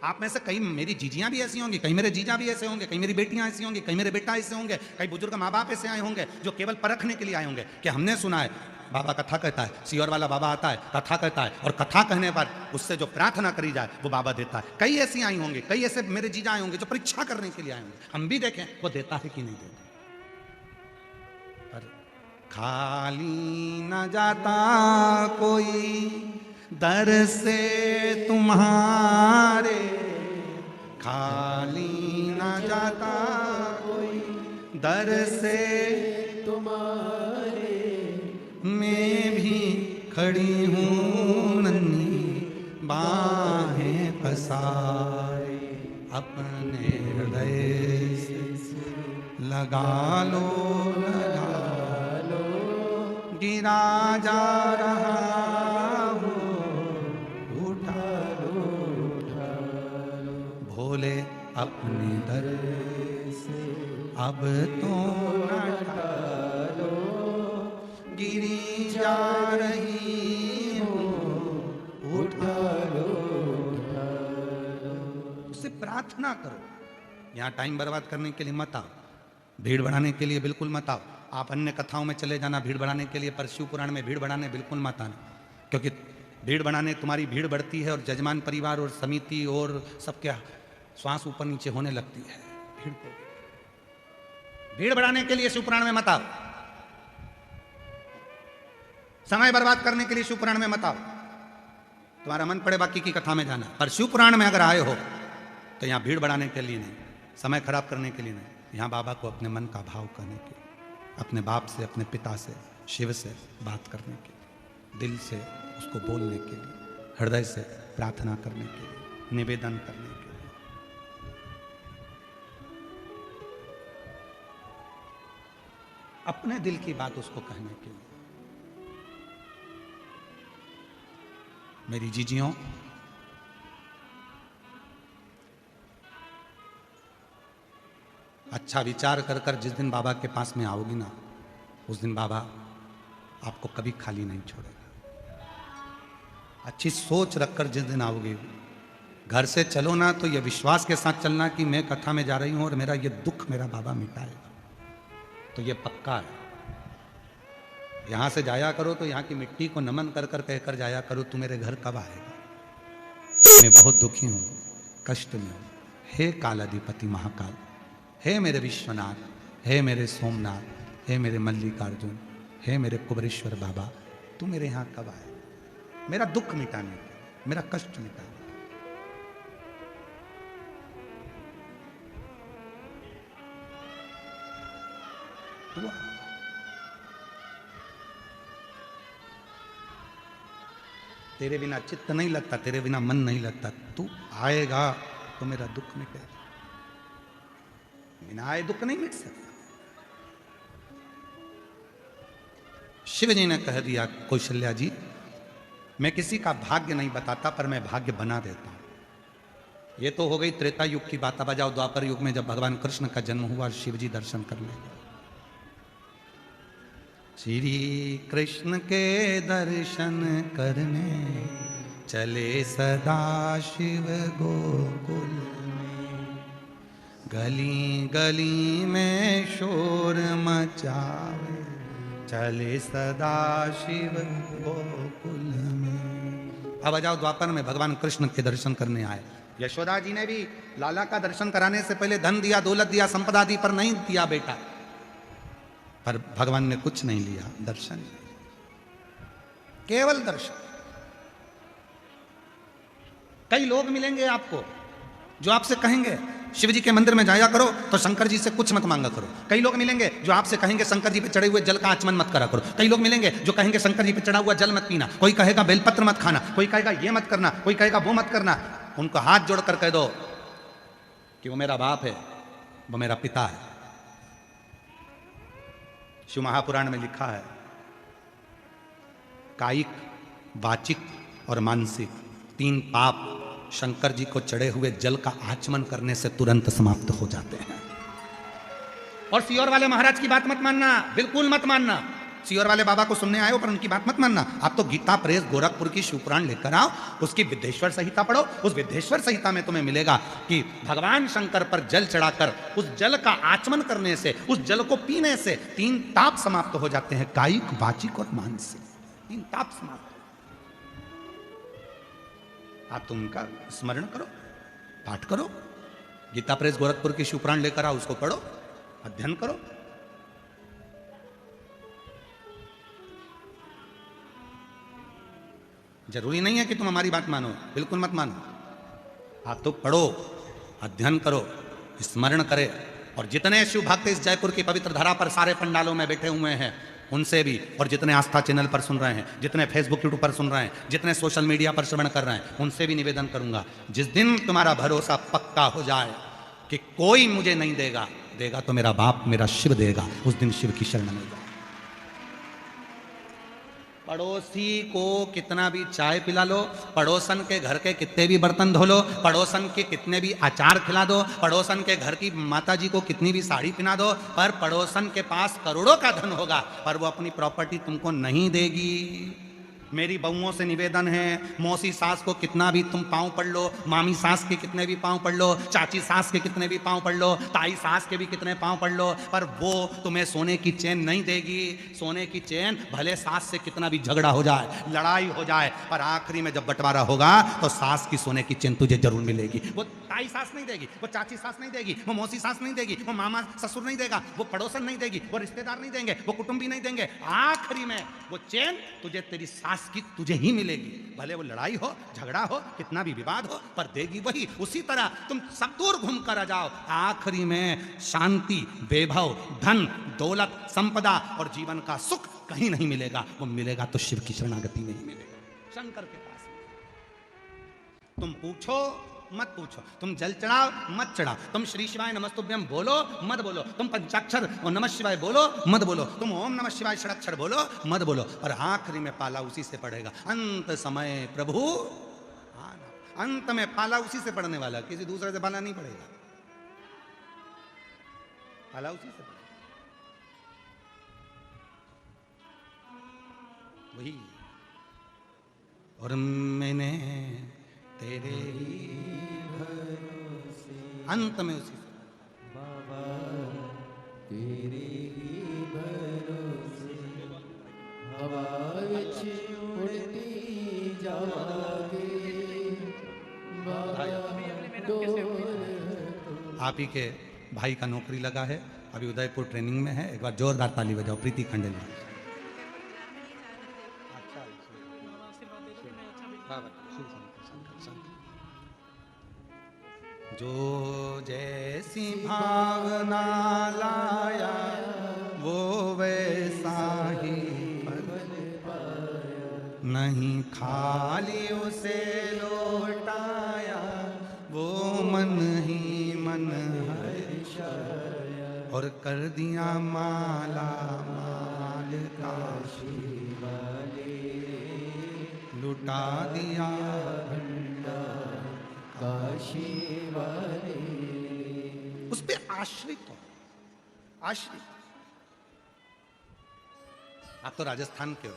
आप में से कई मेरी जीजियां भी ऐसी होंगी, कई मेरे जीजा भी ऐसे होंगे, कई मेरी बेटियां ऐसी होंगी, कई मेरे बेटा ऐसे होंगे, कई बुजुर्ग माँ बाप ऐसे आए होंगे जो केवल परखने के लिए आए होंगे कि हमने सुना है बाबा कथा कहता है, सियोर वाला बाबा आता है कथा कहता है, और कथा कहने पर उससे जो प्रार्थना करी जाए वो बाबा देता है। कई ऐसी आई होंगे, कई ऐसे मेरे जीजा आए होंगे जो परीक्षा करने के लिए आए होंगे। हम भी देखें वो देता है कि नहीं देता। पर खाली न जाता कोई दर से तुम्हारे, खाली न जाता कोई दर से तुम्हारे। मैं भी खड़ी हूँ नन्ही बाहें पसारे, अपने हृदय से लगा लो गिरा जा रहा भोले अपने दर से अब तो गिरी जा रही हो, उठा लो। उससे प्रार्थना करो। यहाँ टाइम बर्बाद करने के लिए मत आओ, भीड़ बढ़ाने के लिए बिल्कुल मत आओ। आप अन्य कथाओं में चले जाना भीड़ बढ़ाने के लिए, पर शिव पुराण में भीड़ बढ़ाने बिल्कुल मत आना, क्योंकि भीड़ बढ़ाने तुम्हारी भीड़ बढ़ती है और जजमान परिवार और समिति और सबके श्वास ऊपर नीचे होने लगती है। भीड़ बढ़ाने के लिए शिवपुराण में मत आओ, समय बर्बाद करने के लिए शिवपुराण में मत आओ। तुम्हारा मन पड़े बाकी की कथा में जाना, पर शिवपुराण में अगर आए हो तो यहां भीड़ बढ़ाने के लिए नहीं, समय खराब करने के लिए नहीं, यहां बाबा को अपने मन का भाव करने के लिए, अपने बाप से, अपने पिता से, शिव से बात करने के लिए, दिल से उसको बोलने के लिए, हृदय से प्रार्थना करने के लिए, निवेदन करने के लिए, अपने दिल की बात उसको कहने के लिए। मेरी जीजियों, अच्छा विचार कर कर जिस दिन बाबा के पास में आओगी ना, उस दिन बाबा आपको कभी खाली नहीं छोड़ेगा। अच्छी सोच रखकर जिस दिन आओगे, घर से चलो ना तो ये विश्वास के साथ चलना कि मैं कथा में जा रही हूं और मेरा ये दुख मेरा बाबा मिटाएगा। तो ये पक्का है। यहां से जाया करो तो यहां की मिट्टी को नमन कर कर कहकर जाया करो, तू मेरे घर कब आएगा, मैं बहुत दुखी हूं, कष्ट में हूं। हे कालाधिपति महाकाल, हे मेरे विश्वनाथ, हे मेरे सोमनाथ, हे मेरे मल्लिकार्जुन, हे मेरे कुबरेश्वर बाबा, तू मेरे यहाँ कब आए, मेरा दुख मिटाने के, मेरा कष्ट मिटाने के। तू तेरे बिना चित्त नहीं लगता, तेरे बिना मन नहीं लगता। तू आएगा तो मेरा दुख मिटेगा, बिना आए दुख नहीं मिट सकता। शिव जी ने कह दिया, कौशल्या जी, मैं किसी का भाग्य नहीं बताता पर मैं भाग्य बना देता हूं। ये तो हो गई त्रेता युग की बात। अब आ जाओ द्वापर युग में, जब भगवान कृष्ण का जन्म हुआ, शिव जी दर्शन करने गए। श्री कृष्ण के दर्शन करने चले सदा शिव गोकुल में, गली गली में शोर मचावे चले सदा शिव गोकुल में। अब आ जाओ द्वापर में, भगवान कृष्ण के दर्शन करने आए। यशोदा जी ने भी लाला का दर्शन कराने से पहले धन दिया, दौलत दिया, संपदा दी, पर नहीं दिया बेटा। पर भगवान ने कुछ नहीं लिया, दर्शन, केवल दर्शन। कई लोग मिलेंगे आपको जो आपसे कहेंगे शिव जी के मंदिर में जाया करो तो शंकर जी से कुछ मत मांगा करो। कई लोग मिलेंगे जो आपसे कहेंगे शंकर जी पे चढ़े हुए जल का आचमन मत करा करो। कई लोग मिलेंगे जो कहेंगे शंकर जी पे चढ़ा हुआ जल मत पीना। कोई कहेगा बेलपत्र मत खाना, कोई कहेगा ये मत करना, कोई कहेगा वो मत करना। उनको हाथ जोड़कर कह दो कि वो मेरा बाप है, वो मेरा पिता है। शिव महापुराण में लिखा है, कायिक, वाचिक और मानसिक 3 पाप शंकर जी को चढ़े हुए जल का आचमन करने से तुरंत समाप्त हो जाते हैं। और सियोर वाले महाराज की बात मत मानना, बिल्कुल मत मानना। सियोर वाले बाबा को सुनने आए हो पर उनकी बात मत मानना। आप तो गीता प्रेस गोरखपुर की शिवपुराण लेकर आओ, उसकी विद्येश्वर संहिता पढ़ो। उस विद्येश्वर संहिता में तुम्हें मिलेगा कि भगवान शंकर पर जल चढ़ाकर उस जल का आचमन करने से, उस जल को पीने से 3 ताप समाप्त हो जाते हैं, कायिक, वाचिक और मानसिक। 3 ताप समाप्त। आप तुमका स्मरण करो, पाठ करो, गीता प्रेस गोरखपुर की शिवपुराण लेकर आओ, उसको पढ़ो, अध्ययन करो। जरूरी नहीं है कि तुम हमारी बात मानो, बिल्कुल मत मानो। आप तो पढ़ो, अध्ययन करो, स्मरण करे। और जितने शिव भक्त इस जयपुर की पवित्र धरा पर सारे पंडालों में बैठे हुए हैं उनसे भी, और जितने आस्था चैनल पर सुन रहे हैं, जितने फेसबुक यूट्यूब पर सुन रहे हैं, जितने सोशल मीडिया पर श्रवण कर रहे हैं, उनसे भी निवेदन करूंगा, जिस दिन तुम्हारा भरोसा पक्का हो जाए कि कोई मुझे नहीं देगा, देगा तो मेरा बाप, मेरा शिव देगा, उस दिन शिव की शरण में जाओ। पड़ोसी को कितना भी चाय पिला लो, पड़ोसन के घर के कितने भी बर्तन धो लो, पड़ोसन के कितने भी अचार खिला दो, पड़ोसन के घर की माता जी को कितनी भी साड़ी पहना दो, पर पड़ोसन के पास करोड़ों का धन होगा पर वो अपनी प्रॉपर्टी तुमको नहीं देगी। मेरी बहुओं से निवेदन है, मौसी सास को कितना भी तुम पांव पढ़ लो, मामी सास के कितने भी पांव पढ़ लो, चाची सास के कितने भी पांव पढ़ लो, ताई सास के भी कितने पांव पढ़ लो, पर वो तुम्हें सोने की चेन नहीं देगी। सोने की चेन भले सास से कितना भी झगड़ा हो जाए, लड़ाई हो जाए, पर आखिरी में जब बंटवारा होगा तो सास की सोने की चेन तुझे जरूर मिलेगी। वो ताई सास नहीं देगी, वो चाची सास नहीं देगी, वो मौसी सास नहीं देगी, वो मामा ससुर नहीं देगा, वो पड़ोसन नहीं देगी, वो रिश्तेदार नहीं देंगे, वो कुटुंबी नहीं देंगे। आखिरी में वो चेन तुझे तेरी सास की तुझे ही मिलेगी। भले वो लड़ाई हो, झगड़ा हो, कितना भी विवाद हो, पर देगी वही। उसी तरह तुम सब दूर घूम कर आ जाओ, आखिरी में शांति, वैभव, धन, दौलत, संपदा और जीवन का सुख कहीं नहीं मिलेगा। वो मिलेगा तो शिव की शरणागति में ही मिलेगा, शंकर के पास। तुम पूछो मत पूछो, तुम जल चढ़ाओ मत चढ़ाओ, तुम श्री शिवाय नमस्तुभ्यम बोलो मत बोलो, तुम पंचाक्षर और नमः शिवाय बोलो मत बोलो, तुम ओम नमः शिवाय षडाक्षर बोलो मत बोलो, और आखिरी में पाला उसी से पड़ेगा। अंत समय प्रभु आना। अंत में पाला उसी से पड़ने वाला, किसी दूसरे से पाला नहीं पड़ेगा, पाला उसी से पड़ेगा। वही और मैंने तेरे ही भरोसे, अंत में उसी बाबा तेरे ही भरोसे हवा विच उड़ती जागे बाबा डोर। आप ही के भाई का नौकरी लगा है, अभी उदयपुर ट्रेनिंग में है। एक बार जोरदार ताली बजाओ प्रीति खंडेल। जो जैसी भावना लाया वो वैसा ही फल पाया, नहीं खाली उसे लौटाया वो मन ही मन हर्षाया, और कर दिया माला माल काशी वाले, लुटा दिया भंडार काशी वाले उस पे आश्रित हो, आश्रित। आप तो राजस्थान के हो,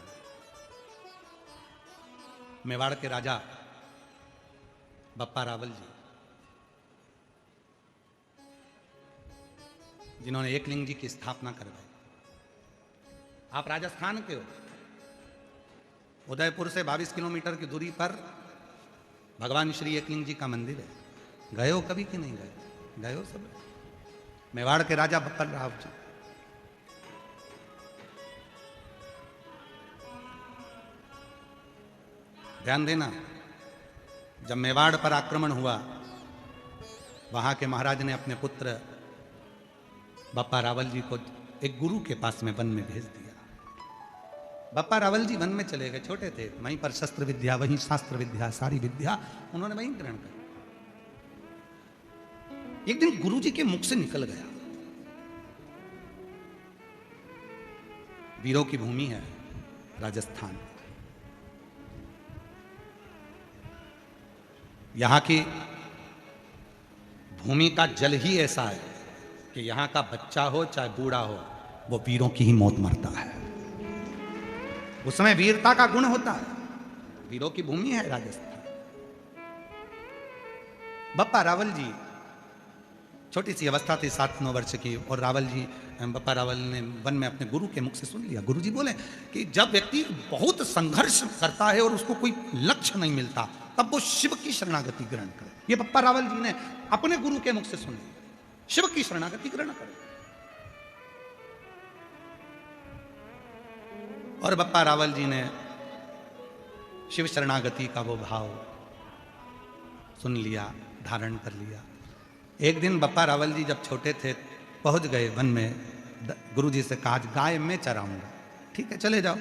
मेवाड़ के राजा बप्पा रावल जी, जिन्होंने एकलिंग जी की स्थापना करवाई। आप राजस्थान के हो, उदयपुर से 22 किलोमीटर की दूरी पर भगवान श्री एकलिंग जी का मंदिर है। गए हो कभी कि नहीं गए? गए हो सब? मेवाड़ के राजा बप्पा राव जी। ध्यान देना, जब मेवाड़ पर आक्रमण हुआ, वहां के महाराज ने अपने पुत्र बप्पा रावल जी को एक गुरु के पास में वन में भेज दिया। बप्पा रावल जी वन में चले गए, छोटे थे, वहीं पर शस्त्र विद्या, वहीं शास्त्र विद्या, सारी विद्या उन्होंने वहीं ग्रहण कर। एक दिन गुरु जी के मुख से निकल गया, वीरों की भूमि है राजस्थान, यहां की भूमि का जल ही ऐसा है कि यहां का बच्चा हो चाहे बूढ़ा हो, वो वीरों की ही मौत मरता है। उसमें वीरता का गुण होता है। वीरों की भूमि है राजस्थान। बप्पा रावल जी, छोटी सी अवस्था थी 7-9 वर्ष की, और रावल जी, बप्पा रावल ने वन में अपने गुरु के मुख से सुन लिया। गुरु जी बोले कि जब व्यक्ति बहुत संघर्ष करता है और उसको कोई लक्ष्य नहीं मिलता, तब वो शिव की शरणागति ग्रहण करे। ये बप्पा रावल जी ने अपने गुरु के मुख से सुन लिया, शिव की शरणागति ग्रहण करे। और बप्पा रावल जी ने शिव शरणागति का वो भाव सुन लिया, धारण कर लिया। एक दिन बप्पा रावल जी जब छोटे थे, पहुंच गए वन में, गुरु जी से कहा गाय मैं चराऊंगा। ठीक है, चले जाओ।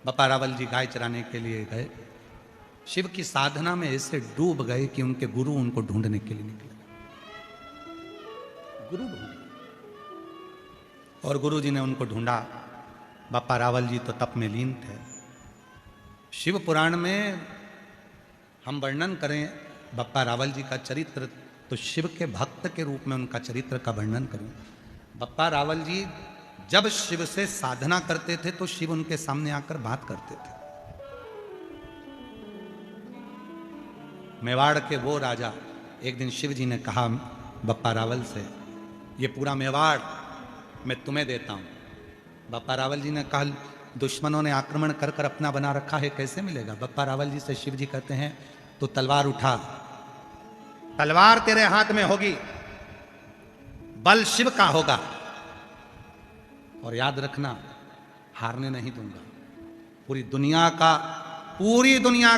बप्पा रावल जी गाय चराने के लिए गए। शिव की साधना में ऐसे डूब गए कि उनके गुरु उनको ढूंढने के लिए निकले। गुरु ढूंढे, और गुरु जी ने उनको ढूंढा। बप्पा रावल जी तो तप में लीन थे। शिव पुराण में हम वर्णन करें बप्पा रावल जी का चरित्र, तो शिव के भक्त के रूप में उनका चरित्र का वर्णन करूं। बप्पा रावल जी जब शिव से साधना करते थे तो शिव उनके सामने आकर बात करते थे। मेवाड़ के वो राजा, एक दिन शिव जी ने कहा बप्पा रावल से, ये पूरा मेवाड़ मैं तुम्हें देता हूं। बप्पा रावल जी ने कहा दुश्मनों ने आक्रमण कर कर अपना बना रखा है, कैसे मिलेगा? बप्पा रावल जी से शिव जी कहते हैं तो तलवार उठा, तलवार तेरे हाथ में होगी, बल शिव का होगा, और याद रखना हारने नहीं दूंगा। पूरी दुनिया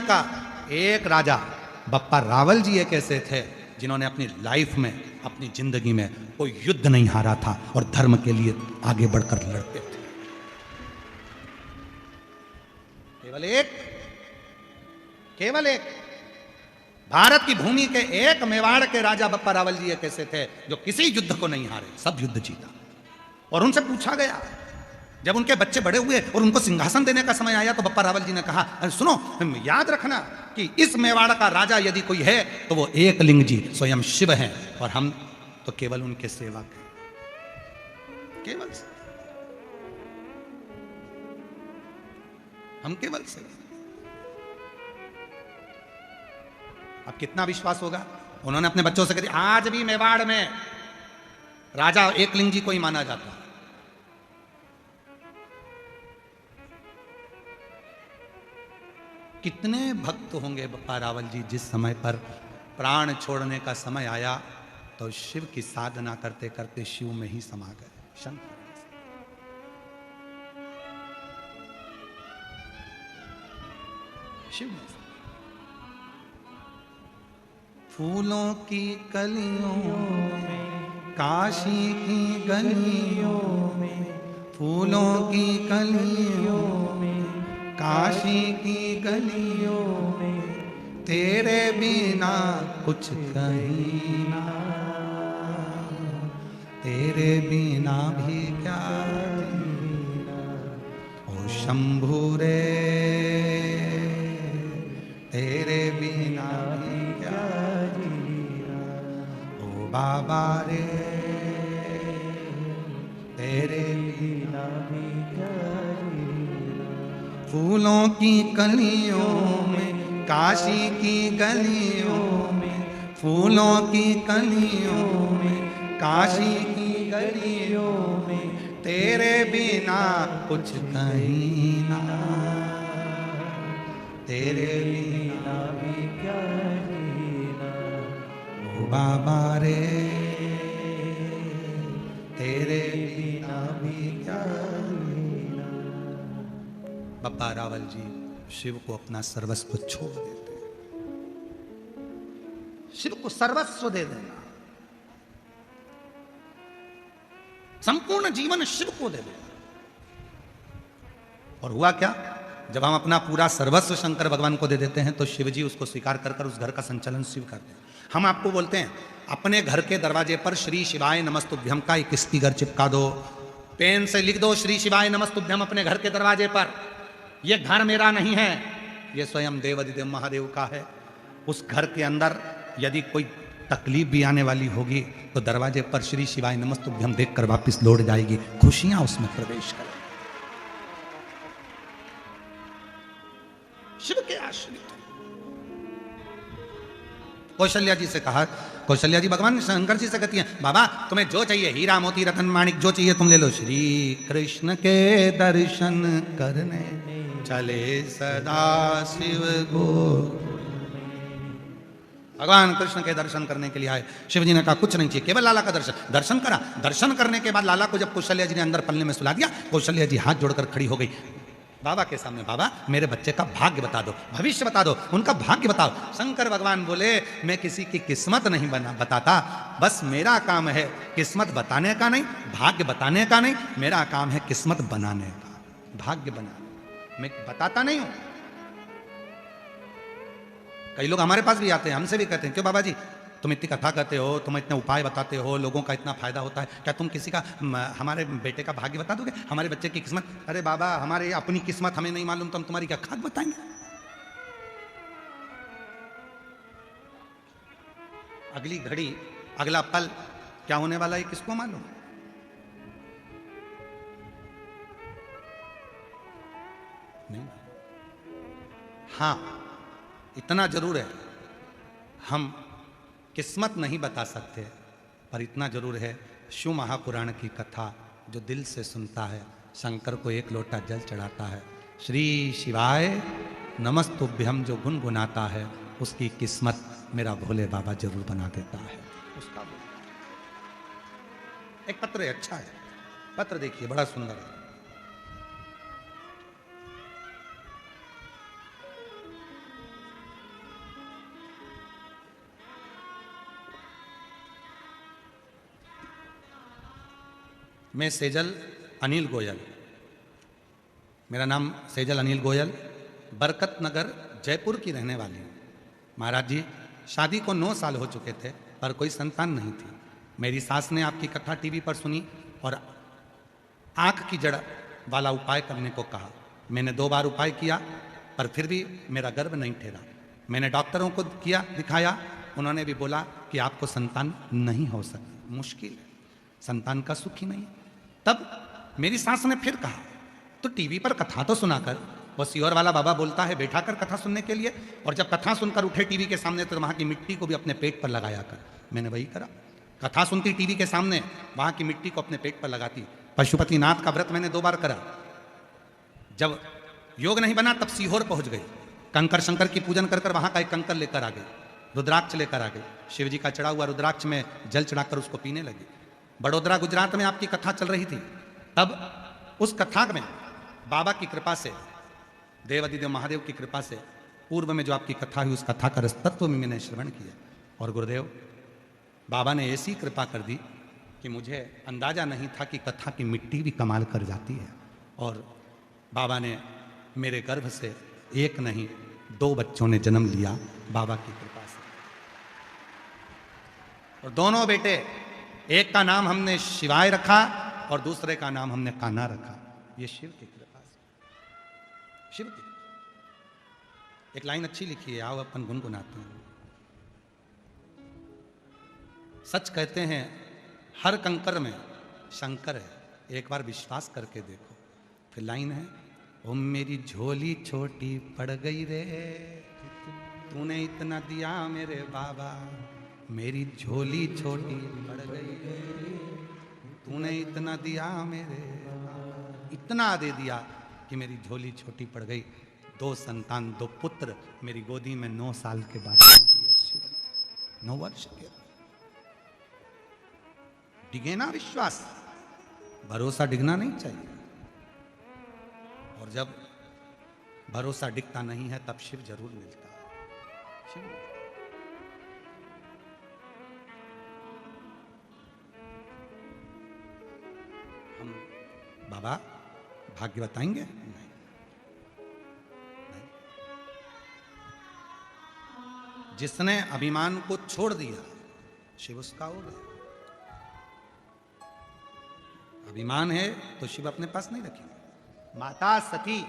का एक राजा बप्पा रावल जी एक ऐसे थे जिन्होंने अपनी लाइफ में, अपनी जिंदगी में कोई युद्ध नहीं हारा था और धर्म के लिए आगे बढ़कर लड़ते थे। केवल एक भारत की भूमि के एक मेवाड़ के राजा बप्पा रावल जी एक ऐसे थे जो किसी युद्ध को नहीं हारे, सब युद्ध जीता। और उनसे पूछा गया, जब उनके बच्चे बड़े हुए और उनको सिंहासन देने का समय आया, तो बप्पा रावल जी ने कहा सुनो, याद रखना कि इस मेवाड़ का राजा यदि कोई है तो वो एकलिंग जी स्वयं शिव हैं, और हम तो केवल उनके सेवक हैं। हम केवल सेवक। अब कितना विश्वास होगा? उन्होंने अपने बच्चों से कहा आज भी मेवाड़ में राजा एकलिंग जी को ही माना जाता है। कितने भक्त होंगे बप्पा रावल जी, जिस समय पर प्राण छोड़ने का समय आया तो शिव की साधना करते करते शिव में ही समा गए। शंकर शिव में। फूलों की कलियों में, काशी की गलियों में, फूलों की कलियों में, काशी की गलियों में, तेरे बिना कुछ कहीं ना, तेरे बिना भी क्या जीना, ओ शंभू रे तेरे बिना भी क्या बाबा रे तेरे बिना भी क्या जीना। फूलों की कलियों में काशी की गलियों में, फूलों की कलियों में काशी की गलियों में, तेरे बिना कुछ कहीं ना, तेरे बिना भी क्या जीना। ओ बाबा रे तेरे बिना भी क्या। बाबा रावल जी शिव को अपना सर्वस्व छोड़ देते हैं, शिव को सर्वस्व दे देना, संपूर्ण जीवन शिव को दे देना। और हुआ क्या, जब हम अपना पूरा सर्वस्व शंकर भगवान को दे देते हैं तो शिव जी उसको स्वीकार कर कर उस घर का संचालन शिव करते हैं। हम आपको बोलते हैं अपने घर के दरवाजे पर श्री शिवाय नमस्तुभ्यम का एक स्टिकर चिपका दो, पेन से लिख दो श्री शिवाय नमस्तुभ्यम अपने घर के दरवाजे पर। यह घर मेरा नहीं है, यह स्वयं देवादिदेव महादेव का है। उस घर के अंदर यदि कोई तकलीफ भी आने वाली होगी तो दरवाजे पर श्री शिवाय नमस्तुभ्यम देखकर वापस लौट जाएगी, खुशियां उसमें प्रवेश करें। शिव के आश्रित। कौशल्या जी से कहा, कौशल्या जी भगवान शंकर जी से कहती हैं बाबा तुम्हें जो चाहिए हीरा मोती रतन माणिक जो चाहिए तुम ले लो। श्री कृष्ण के दर्शन करने चले सदा शिव गो। भगवान कृष्ण के दर्शन करने के लिए आए। शिव जी ने कहा कुछ नहीं चाहिए, केवल लाला का दर्शन। दर्शन करा, दर्शन करने के बाद लाला को जब कौशल्या जी ने अंदर पलने में सुला दिया, कौशल्या जी हाथ जोड़कर खड़ी हो गई बाबा के सामने। बाबा मेरे बच्चे का भाग्य बता दो, भविष्य बता दो, उनका भाग्य बताओ। शंकर भगवान बोले मैं किसी की किस्मत नहीं बताता, बस मेरा काम है किस्मत बताने का नहीं, भाग्य बताने का नहीं, मेरा काम है किस्मत बनाने का, भाग्य बनाने। मैं बताता नहीं हूं। कई लोग हमारे पास भी आते हैं, हमसे भी कहते हैं क्यों बाबा जी तुम इतनी कथा करते हो, तुम इतने उपाय बताते हो, लोगों का इतना फायदा होता है, क्या तुम किसी का हमारे बेटे का भाग्य बता दोगे, हमारे बच्चे की किस्मत? अरे बाबा हमारे अपनी किस्मत हमें नहीं मालूम तो हम तुम्हारी क्या खाक बताएंगे? अगली घड़ी अगला पल क्या होने वाला है किसको मालूम? नहीं। हाँ इतना जरूर है, हम किस्मत नहीं बता सकते, पर इतना जरूर है शिव महापुराण की कथा जो दिल से सुनता है, शंकर को एक लोटा जल चढ़ाता है, श्री शिवाय नमस्तुभ्यम जो गुनगुनाता है, उसकी किस्मत मेरा भोले बाबा जरूर बना देता है। उसका एक पत्र है, अच्छा है पत्र, देखिए बड़ा सुंदर है। मैं सेजल अनिल गोयल, मेरा नाम सेजल अनिल गोयल, बरकत नगर जयपुर की रहने वाली हूँ। महाराज जी शादी को 9 साल हो चुके थे पर कोई संतान नहीं थी। मेरी सास ने आपकी कथा टीवी पर सुनी और आंख की जड़ वाला उपाय करने को कहा। मैंने 2 बार उपाय किया पर फिर भी मेरा गर्भ नहीं ठहरा। मैंने डॉक्टरों को किया, दिखाया, उन्होंने भी बोला कि आपको संतान नहीं हो सकती, मुश्किल है, संतान का सुख ही नहीं। तब मेरी सास ने फिर कहा तो टीवी पर कथा तो सुनाकर, वो सियोर वाला बाबा बोलता है बैठा कर कथा सुनने के लिए, और जब कथा सुनकर उठे टीवी के सामने तो वहां की मिट्टी को भी अपने पेट पर लगाया कर। मैंने वही करा, कथा सुनती टीवी के सामने, वहां की मिट्टी को अपने पेट पर लगाती। पशुपतिनाथ का व्रत मैंने 2 बार करा। जब योग नहीं बना तब सीहोर पहुंच गई, कंकर शंकर की पूजन कर कर वहां का एक कंकर लेकर आ गई, रुद्राक्ष लेकर आ गई, शिव जी का चढ़ा हुआ रुद्राक्ष में जल चढ़ाकर उसको पीने लगी। बड़ोदरा गुजरात में आपकी कथा चल रही थी, तब उस कथा में बाबा की कृपा से, देवादिदेव महादेव की कृपा से, पूर्व में जो आपकी कथा हुई उस कथा का रसतत्व में मैंने श्रवण किया, और गुरुदेव बाबा ने ऐसी कृपा कर दी कि मुझे अंदाजा नहीं था कि कथा की मिट्टी भी कमाल कर जाती है। और बाबा ने मेरे गर्भ से 1 नहीं 2 बच्चों ने जन्म लिया बाबा की कृपा से, और दोनों बेटे, एक का नाम हमने शिवाय रखा और दूसरे का नाम हमने कान्हा रखा। ये शिव की कृपा से, शिव की। एक लाइन अच्छी लिखी है, आओ अपन गुनगुनाते हैं। सच कहते हैं हर कंकर में शंकर है, एक बार विश्वास करके देखो। फिर लाइन है, ओ मेरी झोली छोटी पड़ गई रे, तूने इतना दिया मेरे बाबा, मेरी झोली छोटी पड़ गई रे, तूने इतना दिया मेरे बाबा। इतना दे दिया कि मेरी झोली छोटी पड़ गई। 2 संतान 2 पुत्र मेरी गोदी में 9 साल के बाद मिलती है शिव, 9 वर्ष के। डिगे ना विश्वास, भरोसा डिगना नहीं चाहिए। और जब भरोसा डिगता नहीं है तब शिव जरूर मिलता है। शिव हम बाबा भाग्य बताएंगे? नहीं, नहीं। जिसने अभिमान को छोड़ दिया शिव उसका हो गया। अभिमान है तो शिव अपने पास नहीं रखेंगे। माता सती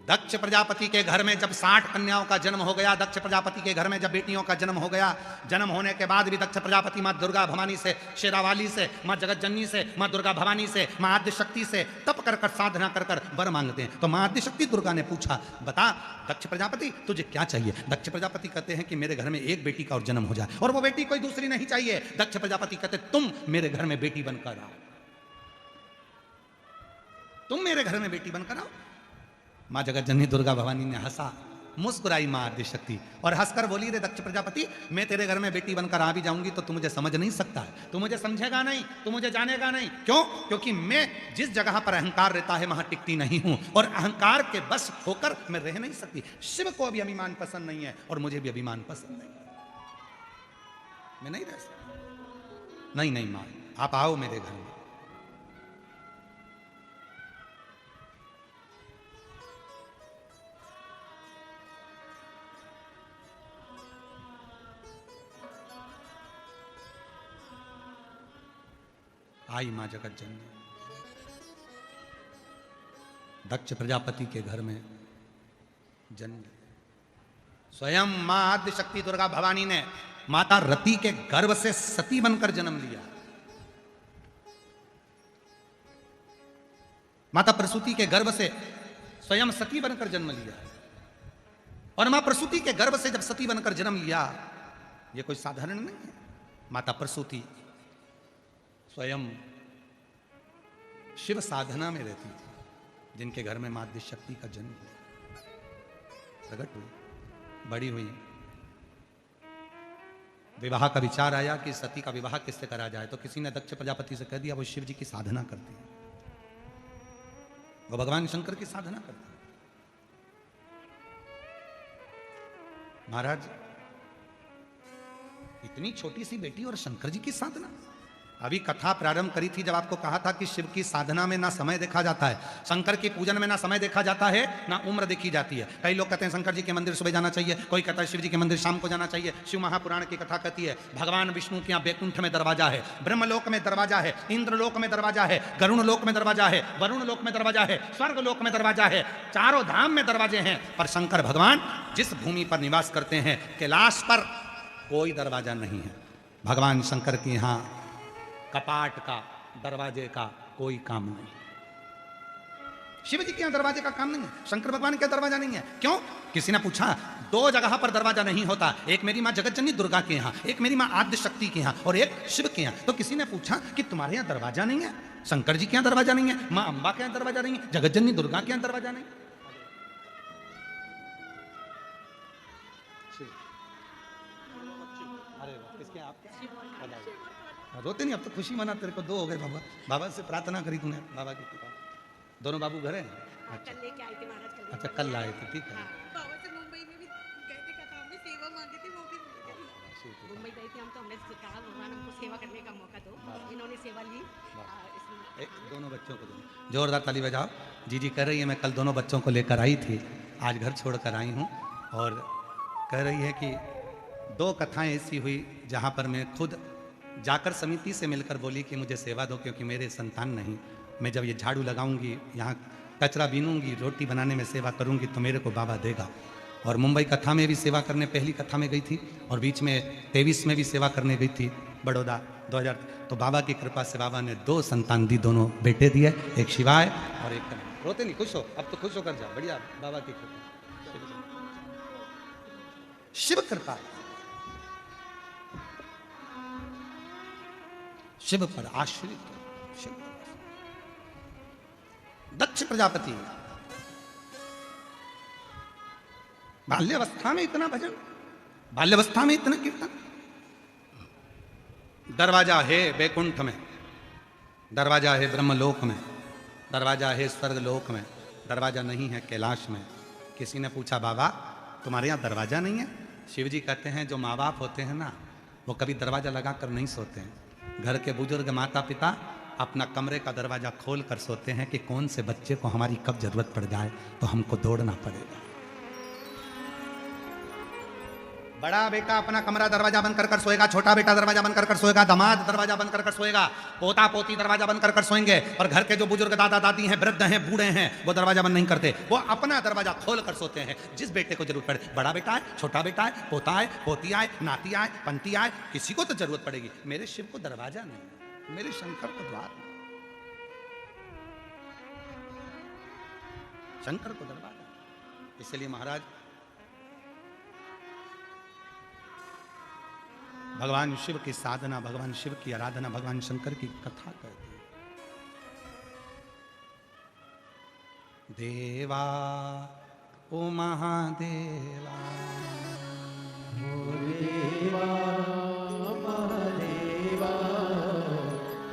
दक्ष प्रजापति के घर में जब 60 कन्याओं का जन्म हो गया, दक्ष प्रजापति के घर में जब बेटियों का जन्म हो गया, जन्म होने के बाद भी दक्ष प्रजापति माँ दुर्गा भवानी से, शेरावाली से, माँ जगत जननी से, माँ दुर्गा भवानी से, माँ आद्य शक्ति से तप कर कर साधना कर कर वर मांगते हैं। तो माँ आद्य शक्ति दुर्गा ने पूछा, बता दक्ष प्रजापति तुझे क्या चाहिए? दक्ष प्रजापति कहते हैं कि मेरे घर में एक बेटी का और जन्म हो जाए, और वो बेटी कोई दूसरी नहीं चाहिए। दक्ष प्रजापति कहते तुम मेरे घर में बेटी बनकर आओ, तुम मेरे घर में बेटी बनकर आओ। मां जगत जननी दुर्गा भवानी ने हंसा, मुस्कुराई मां आद्य शक्ति और हंसकर बोली, रे दक्ष प्रजापति मैं तेरे घर में बेटी बनकर आ भी जाऊंगी तो तू मुझे समझ नहीं सकता है, तू मुझे समझेगा नहीं, तू मुझे जानेगा नहीं। क्यों? क्योंकि मैं जिस जगह पर अहंकार रहता है वहां टिकती नहीं हूं, और अहंकार के बस होकर मैं रह नहीं सकती। शिव को भी अभिमान पसंद नहीं है और मुझे भी अभिमान पसंद नहीं है, मैं नहीं रह सकती। नहीं नहीं मां, आप आओ मेरे घर में। आई मां जगत जननी दक्ष प्रजापति के घर में जन्म। स्वयं मां आद्य शक्ति दुर्गा भवानी ने माता रति के गर्भ से सती बनकर जन्म लिया। माता प्रसूति के गर्भ से स्वयं सती बनकर जन्म लिया। और मां प्रसूति के गर्भ से जब सती बनकर जन्म लिया, यह कोई साधारण नहीं है। माता प्रसूति स्वयं शिव साधना में रहती थी, जिनके घर में मां आद्य शक्ति का जन्म हुआ, प्रकट हुई, बड़ी हुई। विवाह का विचार आया कि सती का विवाह किससे करा जाए, तो किसी ने दक्ष प्रजापति से कह दिया वो शिव जी की साधना करती है, वो भगवान शंकर की साधना करती है। महाराज इतनी छोटी सी बेटी और शंकर जी की साधना। अभी कथा प्रारंभ करी थी जब आपको कहा था कि शिव की साधना में ना समय देखा जाता है, शंकर के पूजन में ना समय देखा जाता है, ना उम्र देखी जाती है। कई लोग कहते हैं शंकर जी के मंदिर सुबह जाना चाहिए, कोई कहता है शिव जी के मंदिर शाम को जाना चाहिए। शिव महापुराण की कथा कहती है भगवान विष्णु के यहाँ बैकुंठ में दरवाजा है, ब्रह्मलोक में दरवाजा है, इंद्रलोक में दरवाजा है, गरुण लोक में दरवाजा है, वरुण लोक में दरवाजा है, स्वर्ग लोक में दरवाजा है, चारों धाम में दरवाजे हैं। पर शंकर भगवान जिस भूमि पर निवास करते हैं कैलाश पर कोई दरवाजा नहीं है। भगवान शंकर के यहाँ कपाट का, दरवाजे का कोई काम नहीं। शिव जी के यहां दरवाजे का काम नहीं है, शंकर भगवान का दरवाजा नहीं है। क्यों? किसी ने पूछा 2 जगह पर दरवाजा नहीं होता, एक मेरी मां जगत जननी दुर्गा के यहां, एक मेरी मां आद्य शक्ति के यहां, और एक शिव के यहां। तो किसी ने पूछा कि तुम्हारे यहां दरवाजा नहीं है, शंकर जी के यहां दरवाजा नहीं है, मां अंबा के यहां दरवाजा नहीं है, जगत जननी दुर्गा के यहां दरवाजा नहीं। अरे किसके? आपके? रोते नहीं, अब तो खुशी मना, तेरे को 2 हो गए बाबा। बाबा से प्रार्थना करी तूने, बाबा की कृपा। दोनों बाबू घर हैं? अच्छा, लेके आए थे महाराज। अच्छा कल लाए थे, ठीक है। बाबा से मुंबई में भी गए थे, कथा हमने सेवा मांगी थी, वो भी मुंबई गए थे हम, तो हमने कहा भगवान हमको सेवा करने का मौका दो। इन्होंने सेवा ली। दोनों बच्चों को जोरदार ताली बजाओ। जी जी कह रही है मैं कल दोनों बच्चों को लेकर आई थी, आज घर छोड़ कर आई हूँ। और कह रही है कि 2 कथाएं ऐसी हुई जहाँ पर मैं खुद जाकर समिति से मिलकर बोली कि मुझे सेवा दो, क्योंकि मेरे संतान नहीं। मैं जब ये झाड़ू लगाऊंगी, यहाँ कचरा बीनूंगी, रोटी बनाने में सेवा करूंगी तो मेरे को बाबा देगा। और मुंबई कथा में भी सेवा करने पहली कथा में गई थी, और बीच में 23 में भी सेवा करने गई थी बड़ौदा 2000। तो बाबा की कृपा से बाबा ने 2 संतान दी, दोनों बेटे दिए, एक शिवाय और एक कन्हैया। रोते नहीं, खुश हो, अब तो खुश होकर जा, बढ़िया बाबा की कृपा, शिव कृपा, शिव पर आश्रित, शिव पर। दक्ष प्रजापति बाल्यावस्था में इतना भजन, बाल्यावस्था में इतना कीर्तन। दरवाजा है बैकुंठ में, दरवाजा है ब्रह्मलोक में, दरवाजा है स्वर्गलोक में, दरवाजा नहीं है कैलाश में। किसी ने पूछा बाबा तुम्हारे यहाँ दरवाजा नहीं है? शिव जी कहते हैं जो माँ बाप होते हैं ना, वो कभी दरवाजा लगा कर नहीं सोते हैं। घर के बुजुर्ग माता पिता अपना कमरे का दरवाजा खोल कर सोते हैं कि कौन से बच्चे को हमारी कब जरूरत पड़ जाए तो हमको दौड़ना पड़ेगा। बड़ा बेटा अपना कमरा दरवाजा बंद कर सोएगा, छोटा बेटा दरवाजा बंद कर सोएगा, दामाद दरवाजा बंद कर सोएगा, पोता पोती दरवाजा बंद कर सोएंगे। और घर के जो बुजुर्ग दादा दादी हैं, वृद्ध हैं, बूढ़े हैं, वो दरवाजा बंद नहीं करते, वो अपना दरवाजा खोल कर सोते हैं। जिस बेटे को जरूरत पड़े, बड़ा बेटा है, छोटा बेटा है, पोता है, पोती आए, नाती आए, पंती आए, किसी को तो जरूरत पड़ेगी। मेरे शिव को दरवाजा नहीं, मेरे शंकर को द्वार, शंकर को दरवाजा। इसलिए महाराज भगवान शिव की साधना, भगवान शिव की आराधना, भगवान शंकर की कथा करते हैं। देवा ओ महादेवा, ओ देवा महादेवा,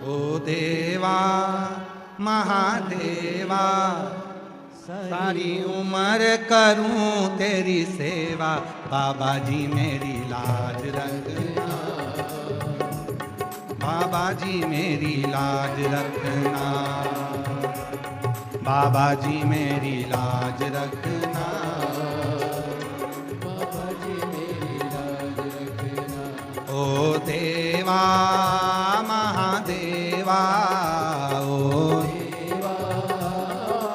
ओ देवा महादेवा, सारी उम्र करूं तेरी सेवा, बाबा जी मेरी लाज रखना, बाबा जी मेरी लाज रखना, बाबा जी मेरी लाज रखना, बाबा जी मेरी लाज रखना। ओ देवा महादेवा, ओ देवा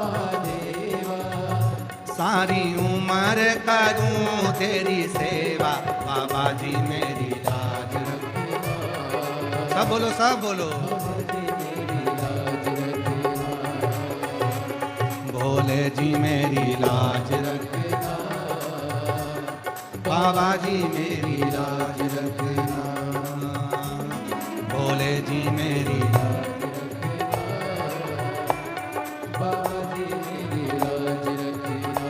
महादेवा, सारी उम्र करूं तेरी सेवा, बाबा जी मेरी लाज रखना। सब बोलो, सब बोलो, भोले जी मेरी लाज रखना, बाबा जी मेरी लाज रखना, भोले जी मेरी लाज रखना, बाबा जी मेरी लाज रखना।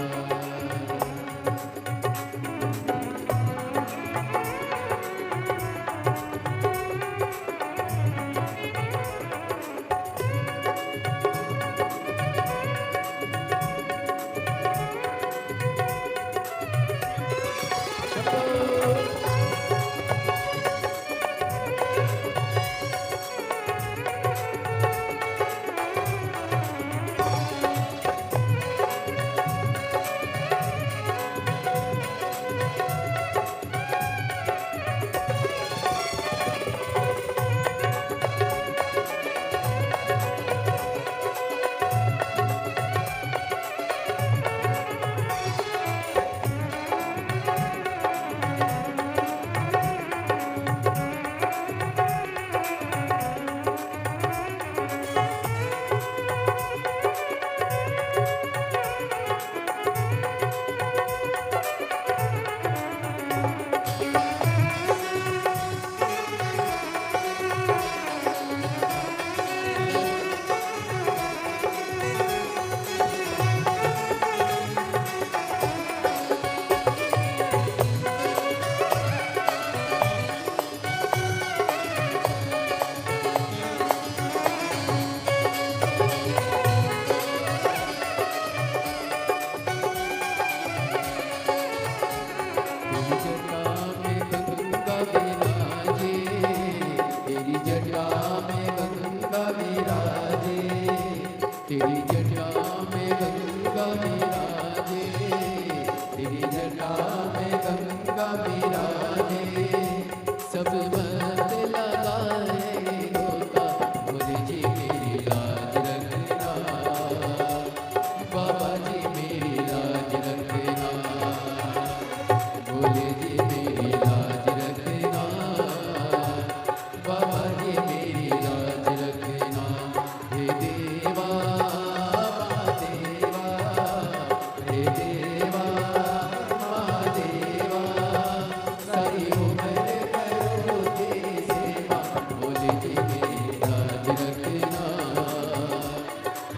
मेरी लाज रखना,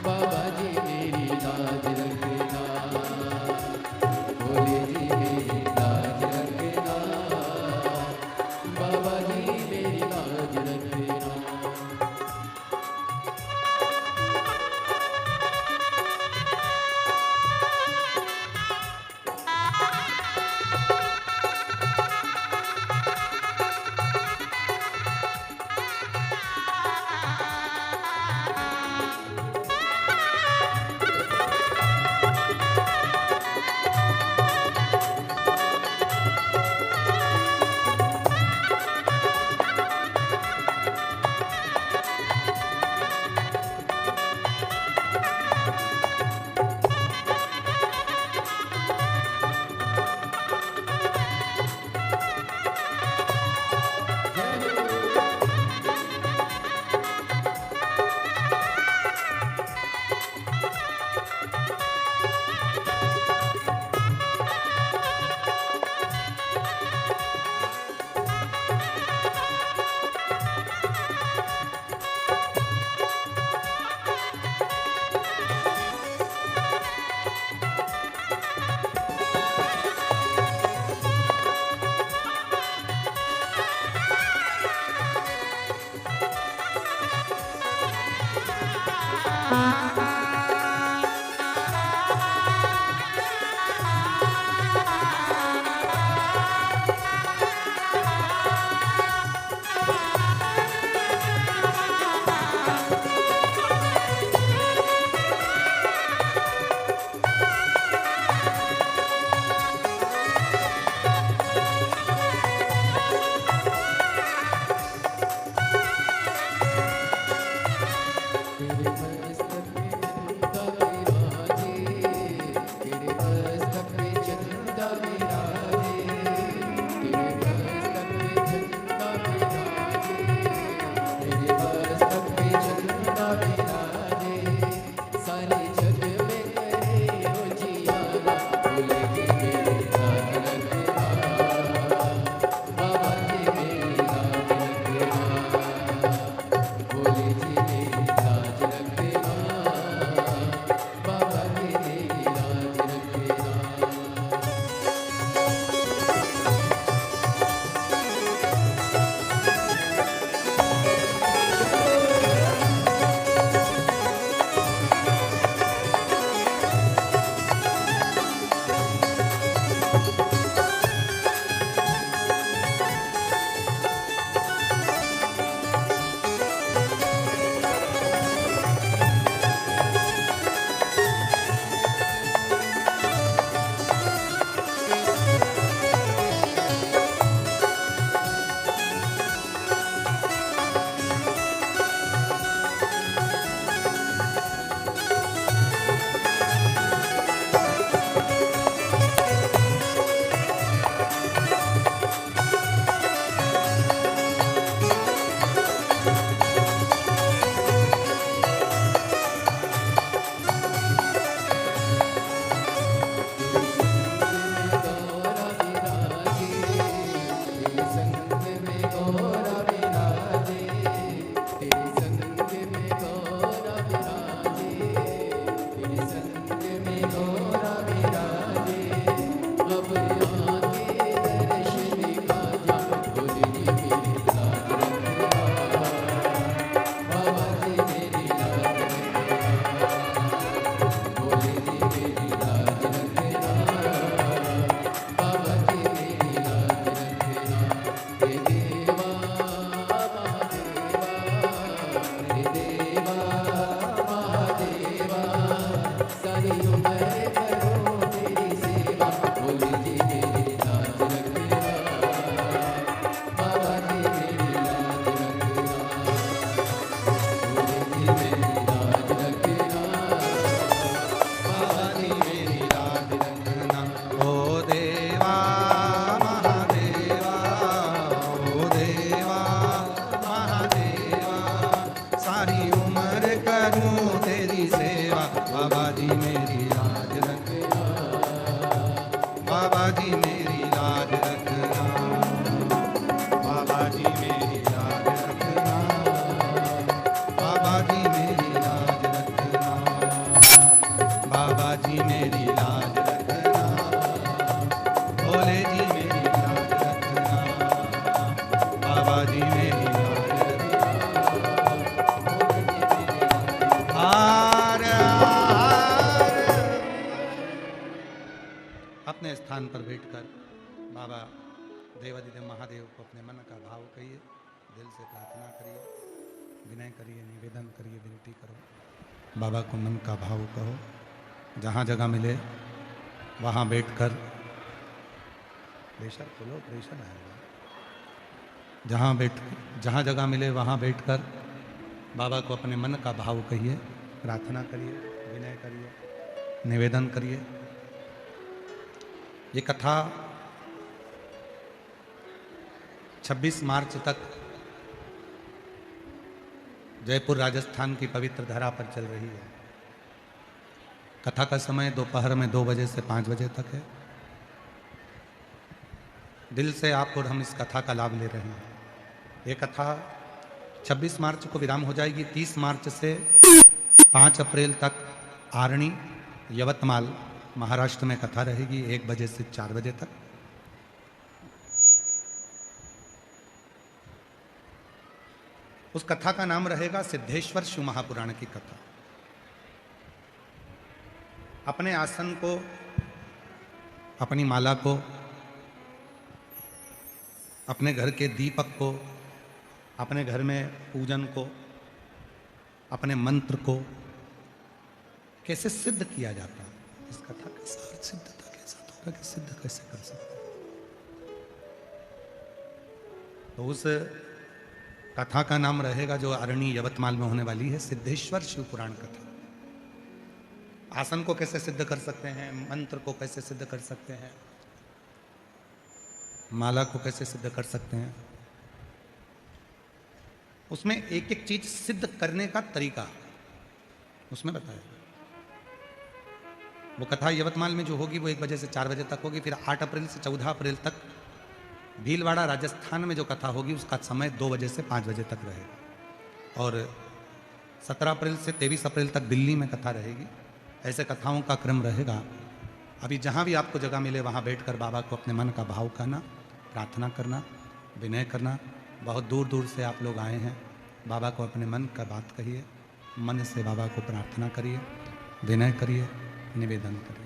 बाबा जी मेरी लाज रखना, भोले जी मेरी लाज रखना, बाबा जी मेरी लाज रखना। बाबा देवादिदेव महादेव को अपने मन का भाव कहिए, दिल से प्रार्थना करिए, विनय करिए, निवेदन करिए, विनती करो। बाबा को मन का भाव कहो। जहाँ जगह मिले वहाँ बैठकर, प्रेशर खोलो, प्रेशर आएगा। जहाँ जगह मिले वहाँ बैठकर बाबा को अपने मन का भाव कहिए, प्रार्थना करिए, विनय करिए, निवेदन करिए। ये कथा 26 मार्च तक जयपुर राजस्थान की पवित्र धरा पर चल रही है। कथा का समय दोपहर में 2 बजे से 5 बजे तक है। दिल से आप और हम इस कथा का लाभ ले रहे हैं। ये कथा 26 मार्च को विराम हो जाएगी। 30 मार्च से 5 अप्रैल तक आरणी यवतमाल महाराष्ट्र में कथा रहेगी 1 बजे से 4 बजे तक। उस कथा का नाम रहेगा सिद्धेश्वर शिव महापुराण की कथा। अपने आसन को, अपनी माला को, अपने घर के दीपक को, अपने घर में पूजन को, अपने मंत्र को कैसे सिद्ध किया जाता है, इस कथा का सार सिद्धता कैसा होगा कि सिद्ध कैसे कर सकते हैं। तो उस कथा का नाम रहेगा, जो अरणी यवतमाल में होने वाली है, सिद्धेश्वर शिव पुराण कथा। आसन को कैसे सिद्ध कर सकते हैं, मंत्र को कैसे सिद्ध कर सकते हैं, माला को कैसे सिद्ध कर सकते हैं, उसमें एक एक चीज सिद्ध करने का तरीका उसमें बताया। वो कथा यवतमाल में जो होगी वो 1 बजे से 4 बजे तक होगी। फिर 8 अप्रैल से 14 अप्रैल तक भीलवाड़ा राजस्थान में जो कथा होगी उसका समय 2 बजे से 5 बजे तक रहेगा। और 17 अप्रैल से 23 अप्रैल तक दिल्ली में कथा रहेगी। ऐसे कथाओं का क्रम रहेगा। अभी जहाँ भी आपको जगह मिले वहाँ बैठकर बाबा को अपने मन का भाव कहना, प्रार्थना करना, विनय करना। बहुत दूर दूर से आप लोग आए हैं। बाबा को अपने मन का बात कहिए, मन से बाबा को प्रार्थना करिए, विनय करिए, निवेदन करिए।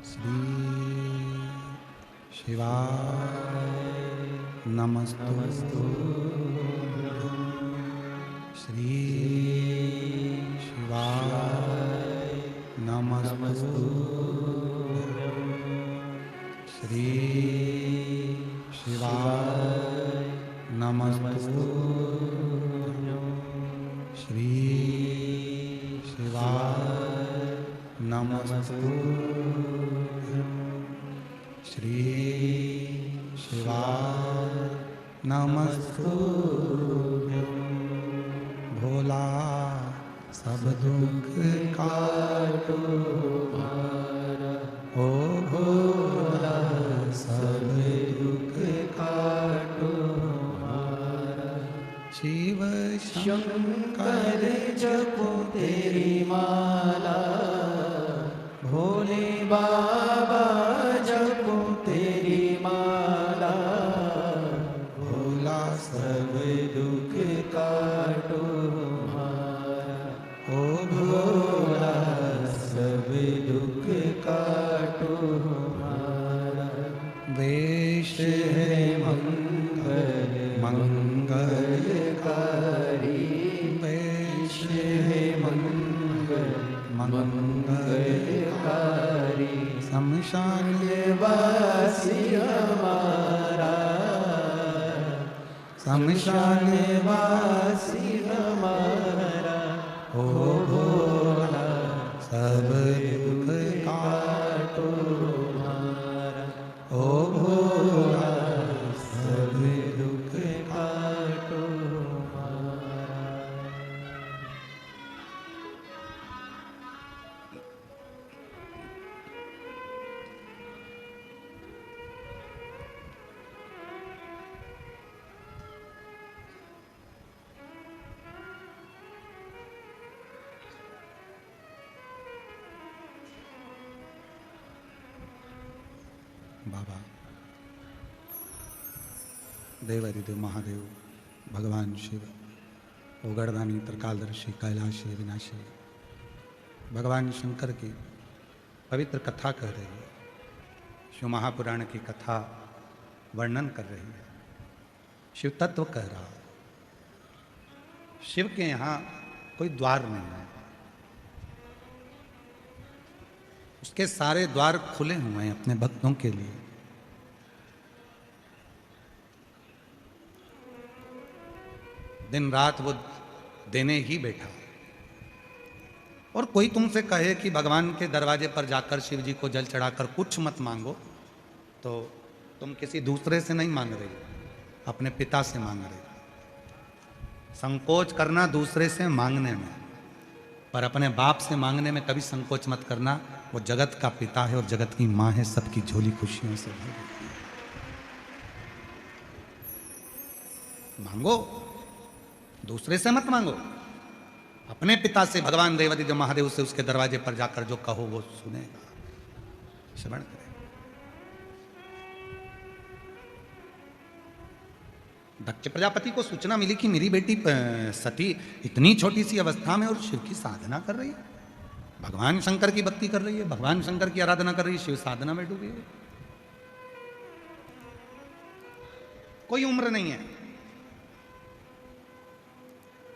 श्री शिवाय नमस्तु। श्री शिवाय नमस्तु। श्री शिवाय नमस्तु। श्री शिवाय नमस्तु। श्री शिवाय नमस्तु। भोला सब दुख काटो हमारा, ओ भोला सब दुख काटो हमारा। शिव शंकर जपो तेरी माला, भोले बाबा जपो तेरी माला। भोला सब दुख काटो हमारा, ओ भोला सब दुख काटो हमारा। वेश है मंगल मंगलकारी, वेश है मंगल मंगलकारी। शमशान वासी हमारा, शमशान वासी हमारा। ओ भोला सब दुख काटो हमारा, ओ भोला सब दुख काटो हमारा। बाबा, देवादिदेव महादेव, भगवान शिव, ओगड़दानी, त्रिकालदर्शी, कैलाशी, विनाशी, भगवान शंकर की पवित्र कथा कह रही है, शिव महापुराण की कथा वर्णन कर रही है, शिव तत्व कह रहा है। शिव के यहाँ कोई द्वार नहीं है, उसके सारे द्वार खुले हुए हैं अपने भक्तों के लिए। दिन रात वो देने ही बैठा। और कोई तुमसे कहे कि भगवान के दरवाजे पर जाकर शिव जी को जल चढ़ाकर कुछ मत मांगो, तो तुम किसी दूसरे से नहीं मांग रही, अपने पिता से मांग रही। संकोच करना दूसरे से मांगने में, पर अपने बाप से मांगने में कभी संकोच मत करना। वो जगत का पिता है और जगत की माँ है, सबकी झोली खुशियों से भर देती है। मांगो, दूसरे से मत मांगो, अपने पिता से, भगवान देवादिदेव महादेव से, उसके दरवाजे पर जाकर जो कहो वो सुनेगा, श्रवण करेगा। दक्ष प्रजापति को सूचना मिली कि मेरी बेटी सती इतनी छोटी सी अवस्था में और शिव की साधना कर रही है, भगवान शंकर की भक्ति कर रही है, भगवान शंकर की आराधना कर रही है, शिव साधना में डूबी है। कोई उम्र नहीं है,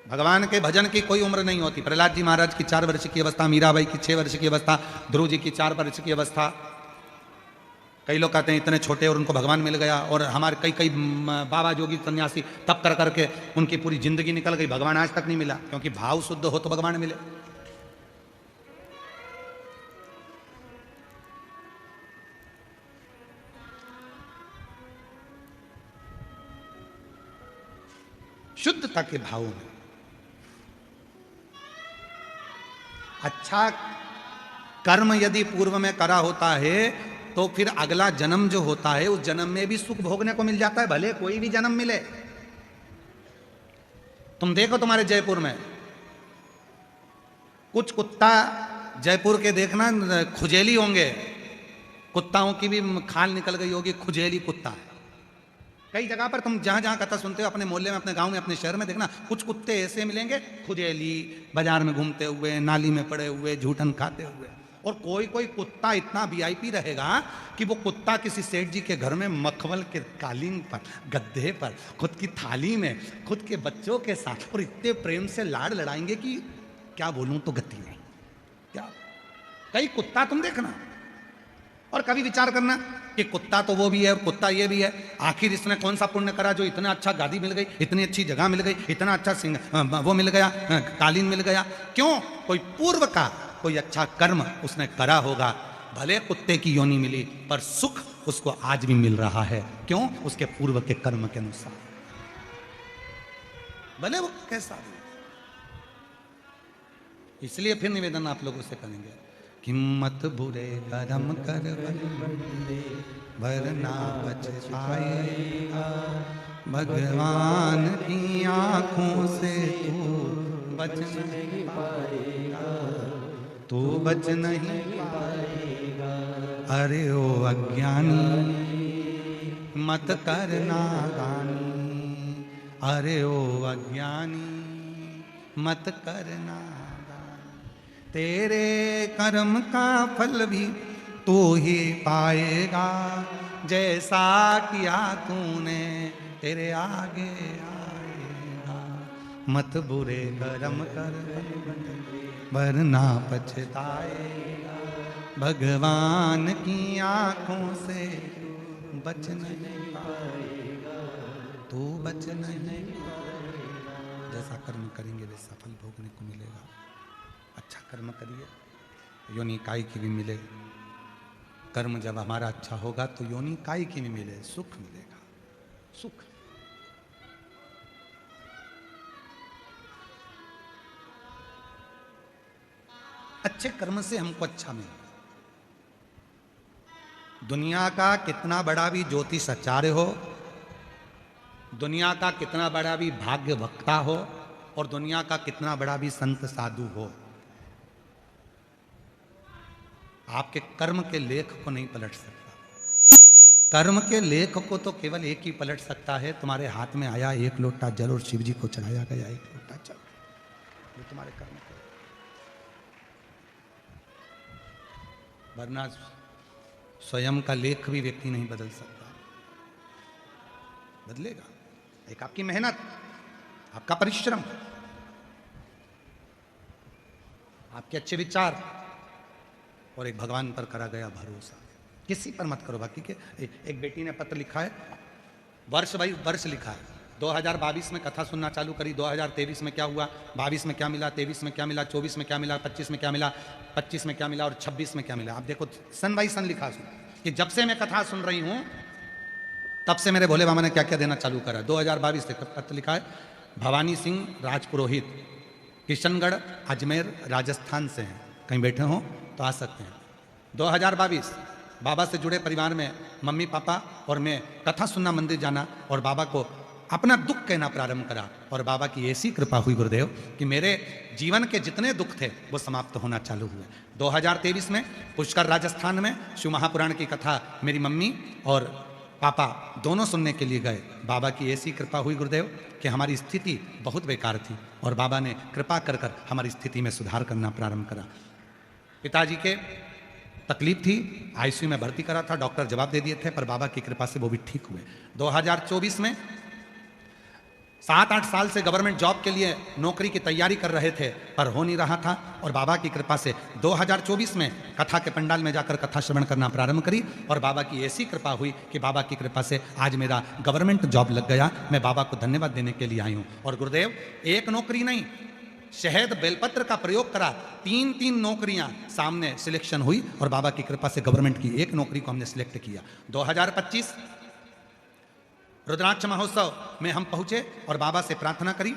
भगवान के भजन की कोई उम्र नहीं होती। प्रहलाद जी महाराज की 4 वर्ष की अवस्था, मीराबाई की 6 वर्ष की अवस्था, ध्रुव जी की 4 वर्ष की अवस्था। कई लोग कहते हैं इतने छोटे और उनको भगवान मिल गया, और हमारे कई कई बाबा जोगी सन्यासी तप कर करके उनकी पूरी जिंदगी निकल गई, भगवान आज तक नहीं मिला। क्योंकि भाव शुद्ध हो तो भगवान मिले। शुद्धता के भाव में अच्छा कर्म यदि पूर्व में करा होता है तो फिर अगला जन्म जो होता है उस जन्म में भी सुख भोगने को मिल जाता है, भले कोई भी जन्म मिले। तुम देखो तुम्हारे जयपुर में कुछ कुत्ता, जयपुर के देखना खुजेली होंगे, कुत्ताओं की भी खाल निकल गई होगी, खुजेली कुत्ता है। कई जगह पर तुम जहां जहां कथा सुनते हो, अपने मोहल्ले में, अपने गांव में, अपने शहर में देखना, कुछ कुत्ते ऐसे मिलेंगे, खुजेली, बाजार में घूमते हुए, नाली में पड़े हुए, झूठन खाते हुए। और कोई कोई कुत्ता इतना वीआईपी रहेगा कि वो कुत्ता किसी सेठ जी के घर में मखमल के कालीन पर, गद्दे पर, खुद की थाली में, खुद के बच्चों के साथ, और इतने प्रेम से लाड़ लड़ाएंगे कि क्या बोलूं तो गति नहीं। क्या कई कुत्ता तुम देखना, और कभी विचार करना कि कुत्ता तो वो भी है और कुत्ता ये भी है, आखिर इसने कौन सा पुण्य करा जो इतना अच्छा गादी मिल गई, इतनी अच्छी जगह मिल गई, इतना अच्छा सिंह वो मिल गया, कालीन मिल गया। क्यों? कोई पूर्व का कोई अच्छा कर्म उसने करा होगा। भले कुत्ते की योनि मिली, पर सुख उसको आज भी मिल रहा है। क्यों? उसके पूर्व के कर्म के अनुसार, भले वो कैसा भी। इसलिए फिर निवेदन आप लोगों से करेंगे, हिम्मत बुरे कर्म कर वरना पछताएगा, भगवान की आंखों से तू बच नहीं पाएगा, तू बच नहीं पाएगा। अरे ओ अज्ञानी मत करना दानी, अरे ओ अज्ञानी मत करना, तेरे कर्म का फल भी तू ही पाएगा, जैसा किया तूने तेरे आगे आएगा। मत बुरे कर्म कर वरना पछताएगा, भगवान की आंखों से बच नहीं पाएगा, तू बच नहीं पाएगा। जैसा कर्म करेंगे वैसा फल भोगने को मिलेगा। अच्छा कर्म करिए, योनि काय की भी मिले। कर्म जब हमारा अच्छा होगा तो योनि काय की भी मिले, सुख मिलेगा, सुख। अच्छे कर्म से हमको अच्छा मिले। दुनिया का कितना बड़ा भी ज्योतिषाचार्य हो, दुनिया का कितना बड़ा भी भाग्य वक्ता हो, और दुनिया का कितना बड़ा भी संत साधु हो, आपके कर्म के लेख को नहीं पलट सकता। कर्म के लेख को तो केवल एक ही पलट सकता है। तुम्हारे हाथ में आया एक लोटा जल और शिव जी को चढ़ाया गया एक लोटा जल, ये तुम्हारे कर्म के, वरना स्वयं का लेख भी व्यक्ति नहीं बदल सकता। बदलेगा एक आपकी मेहनत, आपका परिश्रम, आपके अच्छे विचार और एक भगवान पर करा गया भरोसा। किसी पर मत करो। बाकी के एक बेटी ने पत्र लिखा है, वर्ष भाई वर्ष लिखा है, 2022 में कथा सुनना चालू करी, 2023 में क्या हुआ, 22 में क्या मिला, 23 में क्या मिला, 24 में क्या मिला, 25 में क्या मिला, 25 में क्या मिला और 26 में क्या मिला। आप देखो सन बाई सन लिखा सुन कि जब से मैं कथा सुन रही हूं तब से मेरे भोले बाबा ने क्या क्या देना चालू करा। 2022 से पत्र लिखा है, भवानी सिंह राजपुरोहित, किशनगढ़ अजमेर राजस्थान से हैं, कहीं बैठे हो तो आ सकते हैं। 2022 बाबा से जुड़े परिवार में मम्मी पापा और मैं कथा सुनना, मंदिर जाना और बाबा को अपना दुख कहना प्रारंभ करा। और बाबा की ऐसी कृपा हुई गुरुदेव कि मेरे जीवन के जितने दुख थे वो समाप्त होना चालू हुए। 2023 में पुष्कर राजस्थान में शिव महापुराण की कथा मेरी मम्मी और पापा दोनों सुनने के लिए गए। बाबा की ऐसी कृपा हुई गुरुदेव कि हमारी स्थिति बहुत बेकार थी और बाबा ने कृपा कर कर हमारी स्थिति में सुधार करना प्रारंभ करा। पिताजी के तकलीफ थी, आईसीयू में भर्ती करा था, डॉक्टर जवाब दे दिए थे, पर बाबा की कृपा से वो भी ठीक हुए। 2024 में 7-8 साल से गवर्नमेंट जॉब के लिए नौकरी की तैयारी कर रहे थे पर हो नहीं रहा था और बाबा की कृपा से 2024 में कथा के पंडाल में जाकर कथा श्रवण करना प्रारंभ करी और बाबा की ऐसी कृपा हुई कि बाबा की कृपा से आज मेरा गवर्नमेंट जॉब लग गया। मैं बाबा को धन्यवाद देने के लिए आई हूँ। और गुरुदेव एक नौकरी नहीं, शहद बेलपत्र का प्रयोग करा, 3-3 नौकरियां सामने सिलेक्शन हुई और बाबा की कृपा से गवर्नमेंट की एक नौकरी को हमने सिलेक्ट किया। 2025 रुद्राक्ष महोत्सव में हम पहुंचे और बाबा से प्रार्थना करी।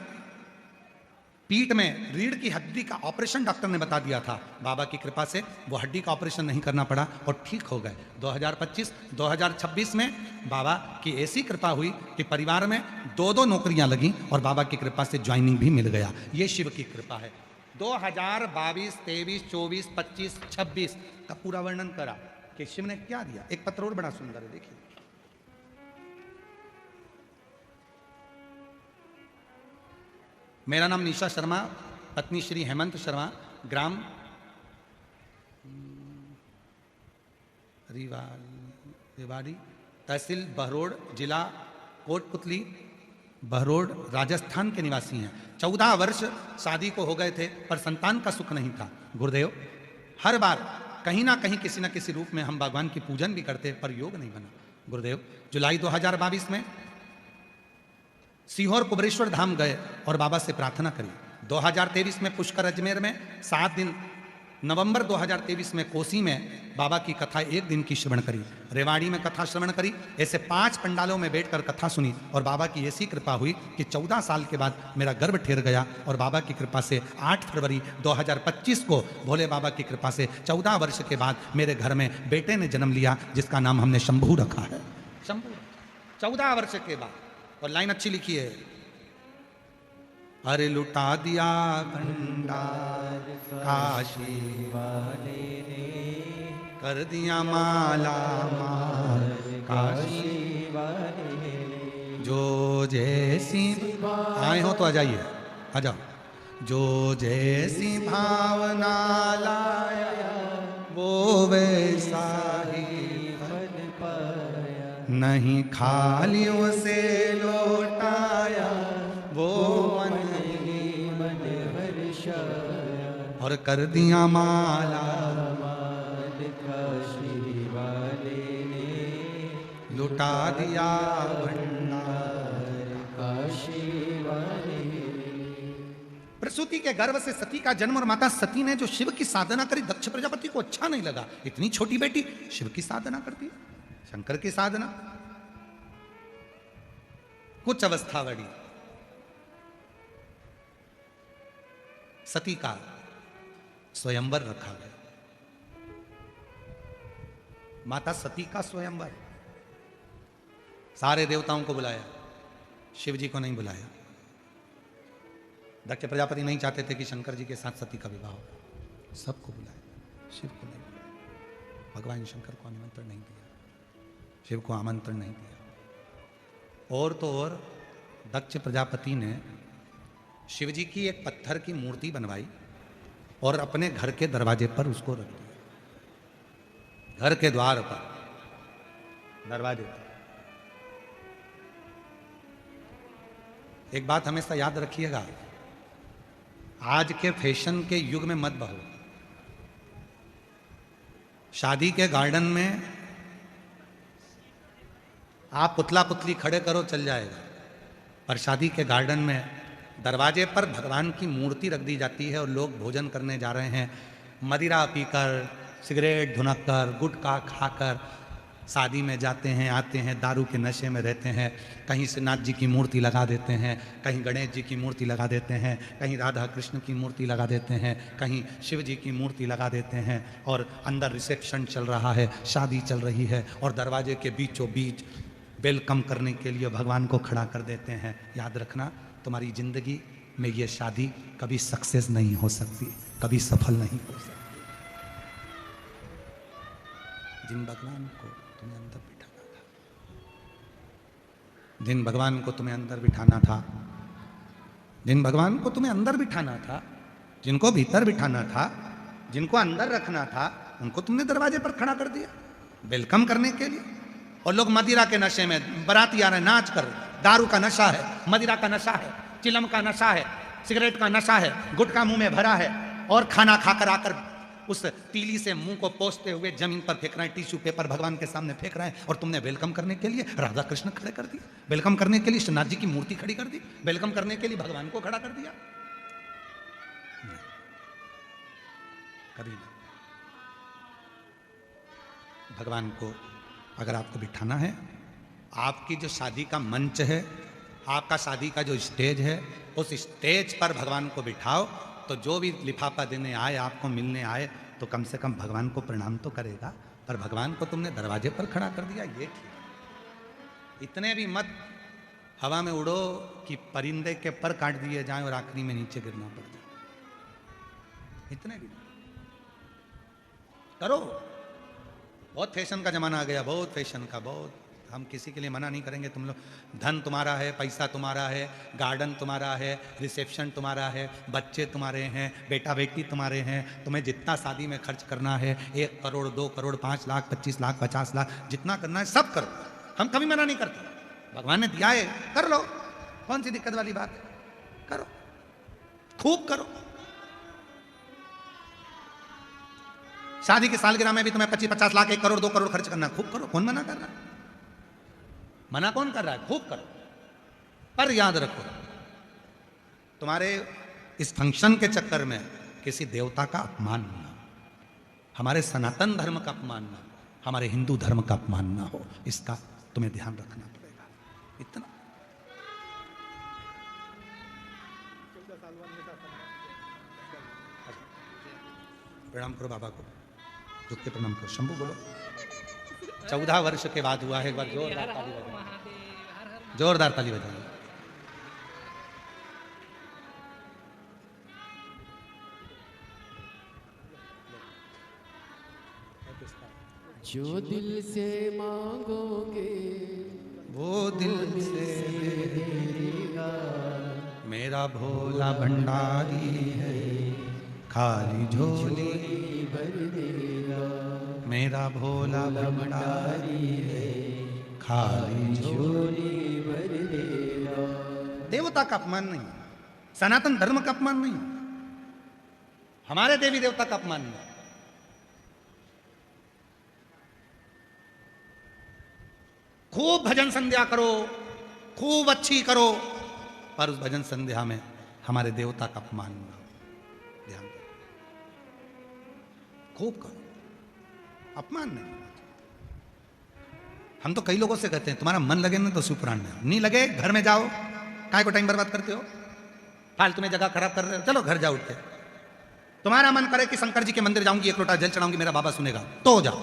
पीठ में रीढ़ की हड्डी का ऑपरेशन डॉक्टर ने बता दिया था, बाबा की कृपा से वो हड्डी का ऑपरेशन नहीं करना पड़ा और ठीक हो गए। 2025-2026 में बाबा की ऐसी कृपा हुई कि परिवार में 2-2 नौकरियां लगी और बाबा की कृपा से ज्वाइनिंग भी मिल गया। ये शिव की कृपा है। 2022, 23, 24, 25, 26 का पूरा वर्णन करा कि शिव ने क्या दिया। एक पत्र और बड़ा सुंदर है, देखिए। मेरा नाम निशा शर्मा, पत्नी श्री हेमंत शर्मा, ग्राम रेवाड़ी, तहसील बहरोड़, जिला कोटपुतली, बहरोड़, राजस्थान के निवासी हैं। 14 वर्ष शादी को हो गए थे पर संतान का सुख नहीं था। गुरुदेव हर बार कहीं ना कहीं किसी न किसी रूप में हम भगवान की पूजन भी करते पर योग नहीं बना। गुरुदेव जुलाई 2022 में सीहोर कुबरेश्वर धाम गए और बाबा से प्रार्थना करी। 2023 में पुष्कर अजमेर में 7 दिन, नवंबर 2023 में कोसी में बाबा की कथा 1 दिन की श्रवण करी, रेवाड़ी में कथा श्रवण करी। ऐसे 5 पंडालों में बैठकर कथा सुनी और बाबा की ऐसी कृपा हुई कि 14 साल के बाद मेरा गर्भ ठहर गया और बाबा की कृपा से 8 फरवरी 2025 को भोले बाबा की कृपा से 14 वर्ष के बाद मेरे घर में बेटे ने जन्म लिया जिसका नाम हमने शंभू रखा है। शंभू 14 वर्ष के बाद। और लाइन अच्छी लिखी है, अरे लुटा दिया भंडार काशी वाले ने, कर दिया माला माल काशी वाले ने, जो जैसी आए हो तो आ जाइए, आ जाओ। जो जैसी भावना लाया वो वैसा ही फल पाया, नहीं खाली उसे लौटाया वो मन हर्षाया, और कर दिया माला माल काशी वाले ने, लुटा दिया भंडार काशी वाले ने। प्रसूति के गर्भ से सती का जन्म और माता सती ने जो शिव की साधना करी, दक्ष प्रजापति को अच्छा नहीं लगा, इतनी छोटी बेटी शिव की साधना करती, शंकर की साधना। कुछ अवस्था बढ़ी, सती का स्वयंवर रखा गया। माता सती का स्वयंवर, सारे देवताओं को बुलाया, शिव जी को नहीं बुलाया। दक्ष प्रजापति नहीं चाहते थे कि शंकर जी के साथ सती का विवाह हो, सबको बुलाया, शिव को नहीं बुलाया, भगवान शंकर को निमंत्रण नहीं दिया। शिव को आमंत्रण नहीं दिया। और तो और दक्ष प्रजापति ने शिव जी की एक पत्थर की मूर्ति बनवाई और अपने घर के दरवाजे पर उसको रख दिया, घर के द्वार पर, दरवाजे पर। एक बात हमेशा याद रखिएगा, आज के फैशन के युग में मत बहो। शादी के गार्डन में आप पुतला पुतली खड़े करो चल जाएगा, पर शादी के गार्डन में दरवाजे पर भगवान की मूर्ति रख दी जाती है और लोग भोजन करने जा रहे हैं, मदिरा पीकर, सिगरेट धुनककर, गुटखा खाकर शादी में जाते हैं, आते हैं, दारू के नशे में रहते हैं, कहीं श्रीनाथ जी की मूर्ति लगा देते हैं, कहीं गणेश जी की मूर्ति लगा देते हैं, कहीं राधा कृष्ण की मूर्ति लगा देते हैं, कहीं शिव जी की मूर्ति लगा देते हैं, और अंदर रिसेप्शन चल रहा है, शादी चल रही है, और दरवाजे के बीचों बीच वेलकम करने के लिए भगवान को खड़ा कर देते हैं। याद रखना, तुम्हारी जिंदगी में ये शादी कभी सक्सेस नहीं हो सकती, कभी सफल नहीं हो सकती। जिन भगवान को तुम्हें अंदर बिठाना था, जिन भगवान को तुम्हें अंदर बिठाना था, जिन भगवान को तुम्हें अंदर बिठाना था, जिनको भीतर बिठाना था, जिनको अंदर रखना था, उनको तुमने दरवाजे पर खड़ा कर दिया वेलकम करने के लिए। और लोग मदिरा के नशे में, बाराती आ रहे हैं नाच कर, दारू का नशा है, मदिरा का नशा है, चिलम का नशा है, सिगरेट का नशा है, गुटखा मुंह में भरा है, और खाना खाकर आकर उस तीली से मुंह को पोंछते हुए जमीन पर फेंक रहे हैं, टिश्यू पेपर भगवान के सामने फेंक रहे हैं, और तुमने वेलकम करने के लिए राधा कृष्ण खड़े कर दिए, वेलकम करने के लिए श्रीनाथ जी की मूर्ति खड़ी कर दी, वेलकम करने के लिए भगवान को खड़ा कर दिया। कभी नहीं। भगवान को अगर आपको बिठाना है, आपकी जो शादी का मंच है, आपका शादी का जो स्टेज है, उस स्टेज पर भगवान को बिठाओ, तो जो भी लिफाफा देने आए, आपको मिलने आए, तो कम से कम भगवान को प्रणाम तो करेगा। पर भगवान को तुमने दरवाजे पर खड़ा कर दिया, ये ठीक। इतने भी मत हवा में उड़ो कि परिंदे के पर काट दिए जाएं और आखिरी में नीचे गिरना पड़ जाए। इतने भी करो। बहुत फैशन का जमाना आ गया, बहुत फैशन का, बहुत। हम किसी के लिए मना नहीं करेंगे। तुम लोग, धन तुम्हारा है, पैसा तुम्हारा है, गार्डन तुम्हारा है, रिसेप्शन तुम्हारा है, बच्चे तुम्हारे हैं, बेटा बेटी तुम्हारे हैं, तुम्हें जितना शादी में खर्च करना है, 1 करोड़ 2 करोड़ 5 लाख 25 लाख 50 लाख जितना करना है सब करो। हम कभी मना नहीं करते। भगवान ने दिया है, कर लो, कौन सी दिक्कत वाली बात है, करो, खूब करो। शादी की सालगिरह में भी तुम्हें 25-50 लाख 1 करोड़ 2 करोड़ खर्च करना, खूब करो, कौन मना कर रहा है? मना कौन कर रहा है? खूब करो। पर याद रखो, तुम्हारे इस फंक्शन के चक्कर में किसी देवता का अपमान ना हो, हमारे सनातन धर्म का अपमान ना हो, हमारे हिंदू धर्म का अपमान ना हो, इसका तुम्हें ध्यान रखना पड़ेगा। इतना प्रणाम करो बाबा को, झुक के प्रणाम करो। शंभू बोलो। 14 वर्ष के बाद हुआ है। एक बार जोरदार ताली बजाइए, जोरदार ताली बजाइए। जो दिल से मांगोगे वो दिल से देगा, मेरा भोला भंडारी है, खाली झोली भर देगा। मेरा भोला भंडारी है, खाली झोली भर देगा। देवता का अपमान नहीं, सनातन धर्म का अपमान नहीं, हमारे देवी देवता का अपमान नहीं। खूब भजन संध्या करो, खूब अच्छी करो, पर उस भजन संध्या में हमारे देवता का अपमान ना हो। ध्यान दो, खूब करो, अपमान नहीं। हम तो कई लोगों से कहते हैं तुम्हारा मन लगे ना तो शिवपुराण में, नहीं लगे घर में जाओ, काहे को टाइम बर्बाद करते हो, फालतू में जगह खराब कर रहे हो, चलो घर जाओ उठ के। तुम्हारा मन करे कि शंकर जी के मंदिर जाऊंगी, 1 लोटा जल चढ़ाऊंगी, मेरा बाबा सुनेगा, तो जाओ।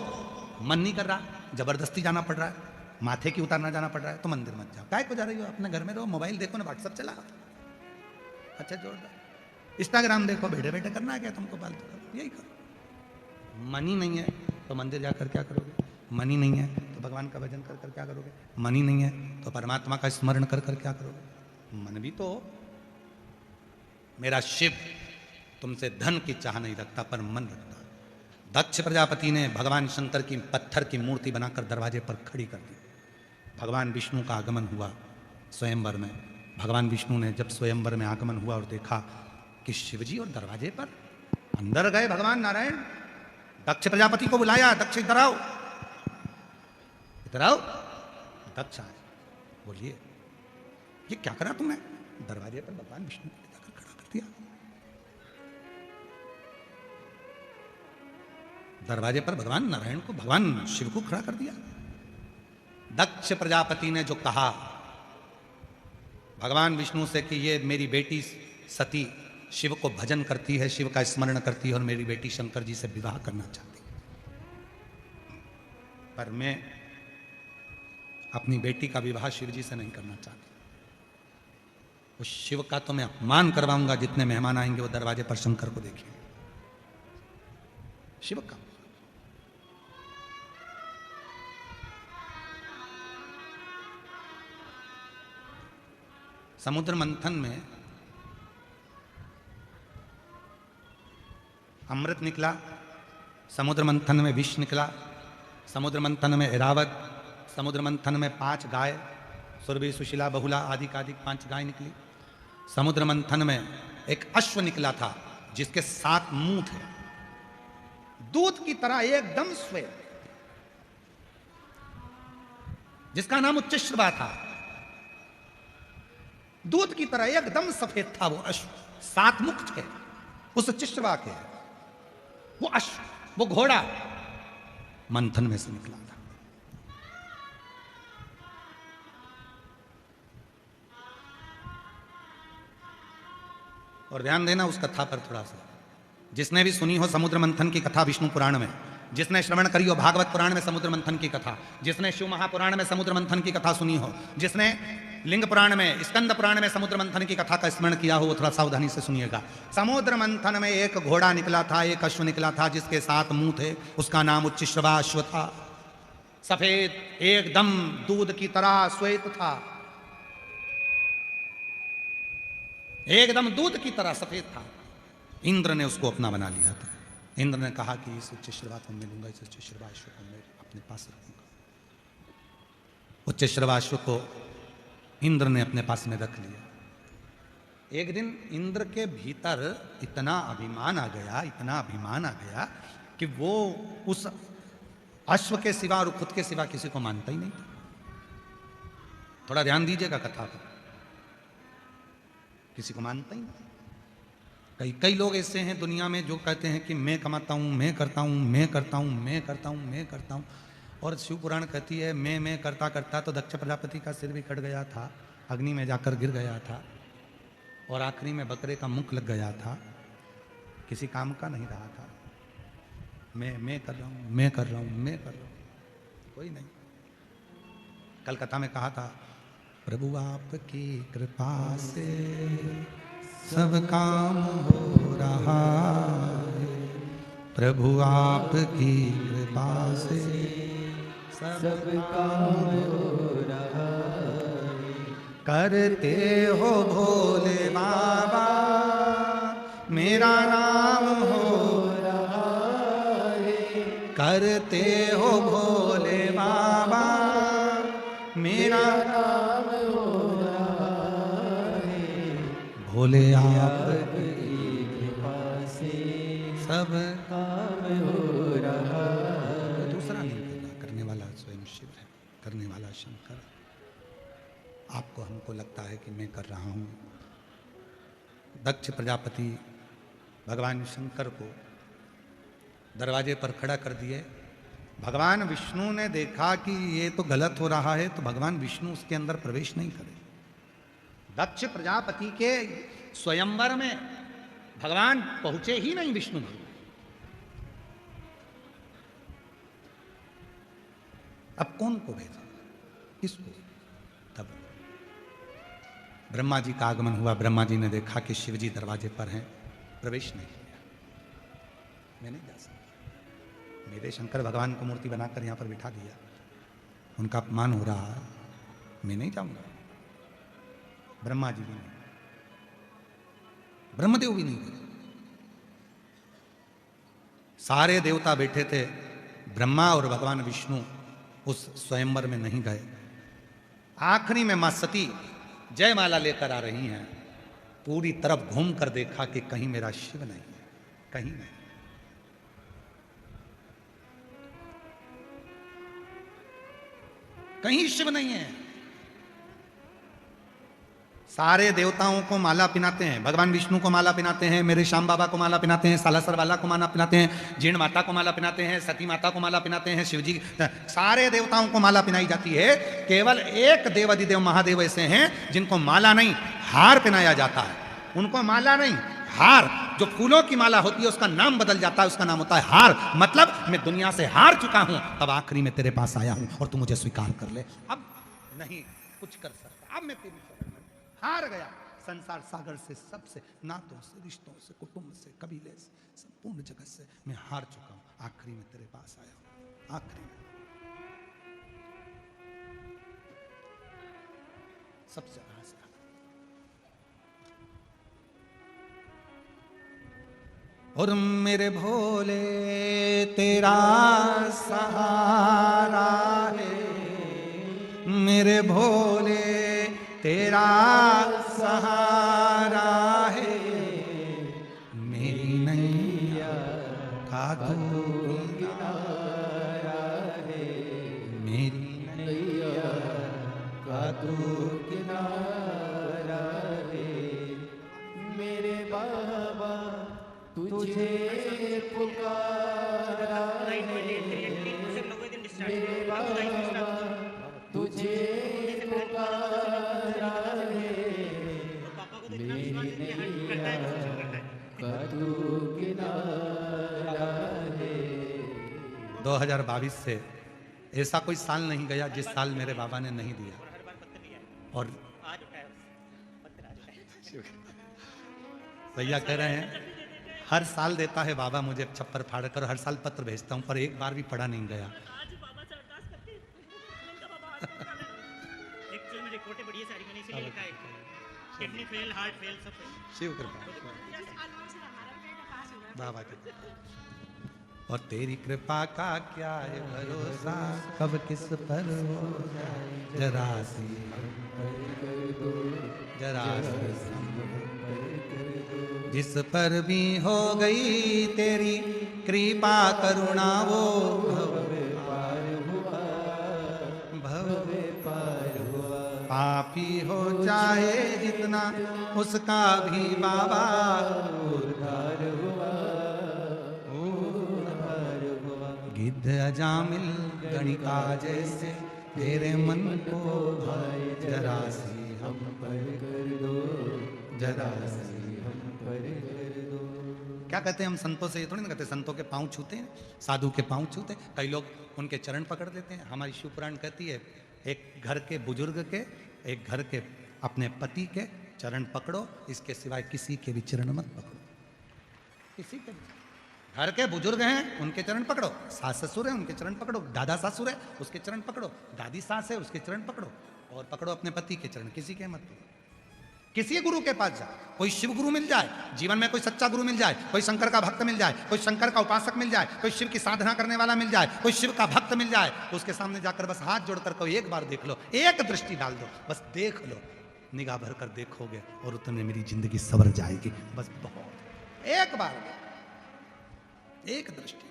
मन नहीं कर रहा, जबरदस्ती जाना पड़ रहा है, माथे की उतारना जाना पड़ रहा है, तो मंदिर मत जाओ। काहे को जा रही हो, अपने घर में रहो, मोबाइल देखो ना, व्हाट्सएप चला, अच्छा जोरदार, इंस्टाग्राम देखो, बैठे बैठे करना है क्या तुमको, फालतू यही करो। मनी नहीं है तो मंदिर जाकर क्या करोगे, मनी नहीं है तो तो भगवान का भजन कर कर क्या करोगे? मन ही नहीं है तो परमात्मा का स्मरण कर कर क्या करोगे? मन भी तो हो। मेरा शिव तुमसे धन की चाह नहीं रखता पर मन रखता। दक्ष प्रजापति ने भगवान शंकर की पत्थर की मूर्ति बनाकर दरवाजे पर खड़ी कर दी। भगवान विष्णु का आगमन हुआ स्वयंवर में। भगवान विष्णु ने जब स्वयंवर में आगमन हुआ और देखा कि शिवजी और दरवाजे पर, अंदर गए भगवान नारायण, दक्ष प्रजापति को बुलाया, दक्ष इधर आओ, इधर आओ। दक्ष आए, बोलिए ये क्या करा तुमने? दरवाजे पर भगवान विष्णु को जाकर खड़ा कर दिया। दरवाजे पर भगवान नारायण को, भगवान शिव को खड़ा कर दिया। दक्ष प्रजापति ने जो कहा भगवान विष्णु से कि ये मेरी बेटी सती शिव को भजन करती है, शिव का स्मरण करती है और मेरी बेटी शंकर जी से विवाह करना चाहती है, पर मैं अपनी बेटी का विवाह शिव जी से नहीं करना चाहती। उस शिव का तो मैं अपमान करवाऊंगा, जितने मेहमान आएंगे वो दरवाजे पर शंकर को देखेंगे। शिव का समुद्र मंथन में अमृत निकला, समुद्र मंथन में विष निकला, समुद्र मंथन में ऐरावत, समुद्र मंथन में 5 गाय, सुरभि सुशीला बहुला आदि का 5 गाय निकली। समुद्र मंथन में एक अश्व निकला था जिसके 7 मुंह थे, दूध की तरह एकदम श्वेत, जिसका नाम उच्चश्रवा था। दूध की तरह एकदम सफेद था वो अश्व, 7 मुख थे उस उच्चश्रवा के। वो अश्व, वो घोड़ा मंथन में से निकला था। और ध्यान देना उस कथा पर थोड़ा सा, जिसने भी सुनी हो समुद्र मंथन की कथा विष्णु पुराण में, जिसने श्रवण करी हो भागवत पुराण में समुद्र मंथन की कथा, जिसने शिव महापुराण में समुद्र मंथन की कथा सुनी हो, जिसने लिंग पुराण में, स्कंद पुराण में समुद्र मंथन की कथा का स्मरण किया हो, वो थोड़ा सावधानी से सुनिएगा। समुद्र मंथन में एक घोड़ा निकला था, एक अश्व निकला था जिसके 7 मुंह थे। उसका नाम उच्चश्रवा अश्व था। सफेद, एकदम दूध की तरह श्वेत था, एकदम दूध की तरह सफेद था। इंद्र ने उसको अपना बना लिया था। इंद्र ने कहा कि इस उच्चश्रवा को मिलूंगा, इस उच्चश्रवा अश्व को मैं अपने पास रखूंगा। उच्चश्रवा अश्व को इंद्र ने अपने पास में रख लिया। एक दिन इंद्र के भीतर इतना अभिमान आ गया, इतना अभिमान आ गया कि वो उस अश्व के सिवा और खुद के सिवा किसी को मानता ही नहीं था। थोड़ा ध्यान दीजिएगा कथा पर, किसी को मानता ही नहीं। कई लोग ऐसे हैं दुनिया में जो कहते हैं कि मैं कमाता हूं, मैं करता हूं, मैं करता हूं, मैं करता हूं, मैं करता हूं। और शिव पुराण कहती है मैं करता करता तो दक्ष प्रजापति का सिर भी कट गया था, अग्नि में जाकर गिर गया था, और आखिरी में बकरे का मुख लग गया था, किसी काम का नहीं रहा था। मैं कर रहा हूं, मैं कर रहा हूं, मैं कर रहा हूं, कोई नहीं। कल कथा में कहा था प्रभु आपकी कृपा से सब काम हो रहा है, प्रभु आपकी कृपा से सब काम हो रहा है। करते हो भोले बाबा मेरा नाम हो रहा है। करते हो भोले बाबा मेरा नाम हो रहा है। भोले आपकी कृपा से सब काम हो रहा है। दूसरा नहीं करने वाला स्वयं शिव है, करने वाला शंकर है। आपको हमको लगता है कि मैं कर रहा हूँ। दक्ष प्रजापति भगवान शंकर को दरवाजे पर खड़ा कर दिए। भगवान विष्णु ने देखा कि ये तो गलत हो रहा है, तो भगवान विष्णु उसके अंदर प्रवेश नहीं करे। दक्ष प्रजापति के स्वयंवर में भगवान पहुंचे ही नहीं विष्णु भगवान। अब कौन को भेजा, किसको? तब ब्रह्मा जी का आगमन हुआ। ब्रह्मा जी ने देखा कि शिव जी दरवाजे पर हैं, प्रवेश नहीं किया। मैं नहीं जा सकता, मेरे शंकर भगवान को मूर्ति बनाकर यहां पर बिठा दिया, उनका अपमान हो रहा है, मैं नहीं जाऊंगा। ब्रह्मा जी भी नहीं, ब्रह्मदेव भी नहीं गए। सारे देवता बैठे थे, ब्रह्मा और भगवान विष्णु उस स्वयंवर में नहीं गए। आखिरी में मां सती जयमाला लेकर आ रही हैं, पूरी तरफ घूम कर देखा कि कहीं मेरा शिव नहीं है, कहीं नहीं। कहीं शिव नहीं है। सारे देवताओं को माला पिनाते हैं, भगवान विष्णु को माला पिनाते हैं, मेरे श्याम बाबा को माला पिनाते हैं, सालासर वाला को माला पिनाते हैं, जीण माता को माला पिनाते हैं, सती माता को माला पिनाते हैं, शिवजी, सारे देवताओं को माला पिनाई जाती है। केवल एक देवाधिदेव महादेव ऐसे हैं जिनको माला नहीं हार पहनाया जाता है। उनको माला नहीं हार, जो फूलों की माला होती है उसका नाम बदल जाता है, उसका नाम होता है हार। मतलब मैं दुनिया से हार चुका हूं, तब आखिरी में तेरे पास आया हूं और तू मुझे स्वीकार कर ले। अब नहीं कुछ कर सकता, अब मैं तेरी शरण में हार गया। संसार सागर से, सबसे, नातों से, रिश्तों से, कुटुंब से, कबीले से, संपूर्ण जगत से मैं हार चुका हूं। आखिरी में तेरे पास आया हूं, आखिरी में सबसे आस का। और मेरे भोले तेरा सहारा है, मेरे भोले तेरा सहारा है, मेरी नैया का तू किनारा है, मेरी नैया का तू किनारा है। मेरे बाबा तुझे पुकारा है, मेरे बाबा तुझे पुकारा है, मेरी नैया का तू किनारा है। 2022 से ऐसा कोई साल नहीं गया जिस साल मेरे बाबा ने नहीं दिया। और भैया कह रहे हैं हर साल देता है बाबा मुझे छप्पर फाड़ कर, हर साल पत्र भेजता हूं, पर एक बार भी पढ़ा नहीं गया। रिपोर्टें बड़ी सारी मैंने इसीलिए लिखा है, किडनी फेल, हार्ट फेल, सब फेल। शिव कृपा बाबा की। और तेरी कृपा का क्या है भरोसा, कब किस पर हो जाए जरा सी, जरा सी जिस पर भी हो गई तेरी कृपा करुणा वो भव पार हुआ। पापी हो चाहे जितना उसका भी बाबा उद्धार हुआ, उद्धार हुआ। गिद्ध अजामिल गणिका जैसे तेरे मन को भाए, जरा सी हम पर कर दो, जरा सी क्या कहते हैं हम संतों से, ये थोड़ी ना कहते संतों के पांव छूते हैं, साधु के पांव छूते हैं, कई लोग उनके चरण पकड़ लेते हैं। हमारी शिव पुराण कहती है एक घर के बुजुर्ग के, एक घर के अपने पति के चरण पकड़ो, इसके सिवाय किसी के भी चरण मत पकड़ो। किसी के भी, घर के बुजुर्ग हैं उनके चरण पकड़ो, सास ससुर है उनके चरण पकड़ो, दादा सासुर है उसके चरण पकड़ो, दादी सास है उसके चरण पकड़ो, और पकड़ो अपने पति के चरण, किसी के मत पकड़ो। किसी गुरु के पास जा, कोई शिव गुरु मिल जाए, जीवन में कोई सच्चा गुरु मिल जाए, कोई शंकर का भक्त मिल जाए, कोई शंकर का उपासक मिल जाए, कोई शिव की साधना करने वाला मिल जाए, कोई शिव का भक्त मिल जाए, उसके सामने जाकर बस हाथ जोड़कर कोई एक बार देख लो, एक दृष्टि डाल दो, बस देख लो, निगाह भर कर देखोगे और उतने मेरी जिंदगी सवर जाएगी। बस बहुत, एक बार, एक दृष्टि।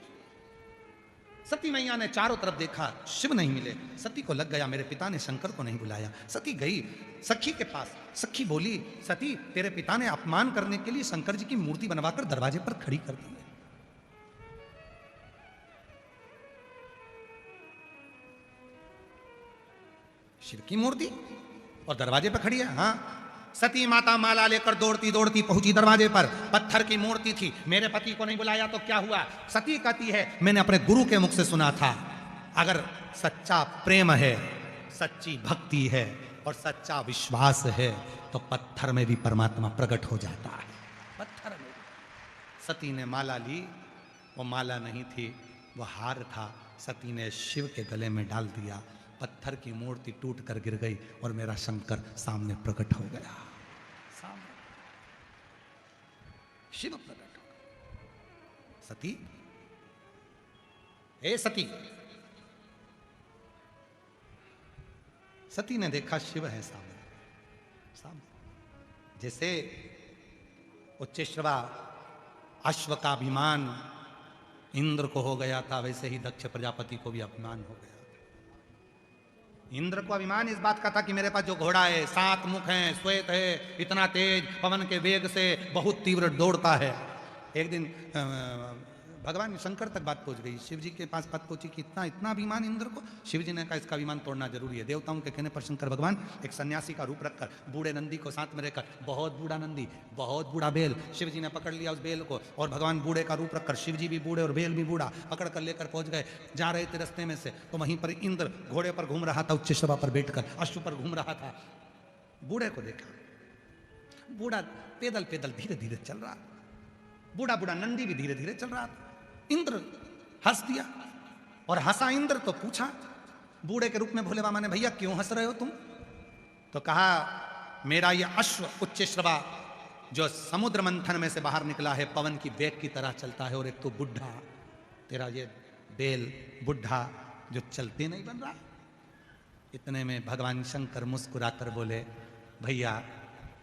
सती मैया ने चारों तरफ देखा, शिव नहीं मिले। सती को लग गया मेरे पिता ने शंकर को नहीं बुलाया। सती गई सखी के पास, सखी बोली सती तेरे पिता ने अपमान करने के लिए शंकर जी की मूर्ति बनवाकर दरवाजे पर खड़ी कर दी है। शिव की मूर्ति और दरवाजे पर खड़ी है। हाँ, सती माता माला लेकर दौड़ती दौड़ती पहुंची दरवाजे पर, पत्थर की मूर्ति थी। मेरे पति को नहीं बुलाया तो क्या हुआ? सती कहती है मैंने अपने गुरु के मुख से सुना था, अगर सच्चा प्रेम है, सच्ची भक्ति है और सच्चा विश्वास है तो पत्थर में भी परमात्मा प्रकट हो जाता है। पत्थर में। सती ने माला ली, वो माला नहीं थी, वो हार था। सती ने शिव के गले में डाल दिया पत्थर की मूर्ति टूट कर गिर गई और मेरा शंकर सामने प्रकट हो गया। सामने शिव प्रकट हो गया। सती, हे सती। सती ने देखा शिव है सामने। जैसे उच्चश्रवा अश्व का अभिमान इंद्र को हो गया था, वैसे ही दक्ष प्रजापति को भी अभिमान हो गया। इंद्र को अभिमान इस बात का था कि मेरे पास जो घोड़ा है 7 मुख हैं, श्वेत है, इतना तेज, पवन के वेग से बहुत तीव्र दौड़ता है। एक दिन भगवान शंकर तक बात पहुंच गई, शिव जी के पास बात पहुंची कि इतना इतना अभिमान इंद्र को। शिव जी ने कहा इसका अभिमान तोड़ना जरूरी है। देवताओं के कहने पर शंकर भगवान एक सन्यासी का रूप रखकर बूढ़े नंदी को साथ में रहकर, बहुत बूढ़ा नंदी, बहुत बूढ़ा बेल, शिव जी ने पकड़ लिया उस बेल को और भगवान बूढ़े का रूप रखकर, शिव जी भी बूढ़े और बेल भी बूढ़ा, पकड़ कर लेकर पहुंच गए। जा रहे थे रस्ते में से तो वहीं पर इंद्र घोड़े पर घूम रहा था, उच्चश्रवा पर बैठकर अश्व पर घूम रहा था। बूढ़े को देखा, बूढ़ा पैदल पैदल धीरे धीरे चल रहा, बूढ़ा बूढ़ा नंदी भी धीरे धीरे चल रहा था। इंद्र हंस दिया और हंसा इंद्र तो पूछा बूढ़े के रूप में भोले बाबा ने, भैया क्यों हंस रहे हो तुम? तो कहा मेरा ये अश्व उच्चश्रवा जो समुद्र मंथन में से बाहर निकला है, पवन की वेग की तरह चलता है, और एक तो बुढ़ा तेरा ये बेल बुढ़ा जो चलते नहीं बन रहा। इतने में भगवान शंकर मुस्कुराकर बोले, भैया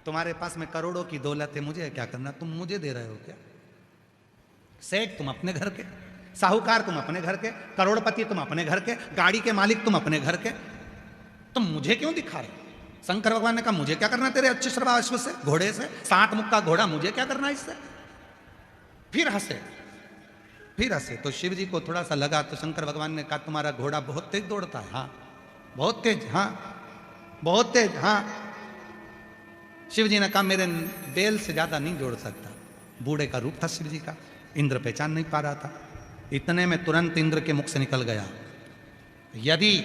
तुम्हारे पास में करोड़ों की दौलत है, मुझे क्या करना, तुम मुझे दे रहे हो क्या? सेठ तुम अपने घर के, साहूकार तुम अपने घर के, करोड़पति तुम अपने घर के, गाड़ी के मालिक तुम अपने घर के, तुम मुझे क्यों दिखा रहे? शंकर भगवान ने कहा मुझे क्या करना तेरे उच्चश्रवा अश्व से, घोड़े से, 7 मुख का घोड़ा, मुझे क्या करना इससे? फिर हंसे तो शिव जी को थोड़ा सा लगा, तो शंकर भगवान ने कहा तुम्हारा घोड़ा बहुत तेज दौड़ता है। हाँ बहुत तेज, हाँ बहुत तेज, हाँ। शिव जी ने कहा मेरे बेल से ज्यादा नहीं दौड़ सकता। बूढ़े का रूप था शिव जी का, इंद्र पहचान नहीं पा रहा था। इतने में तुरंत इंद्र के मुख से निकल गया, यदि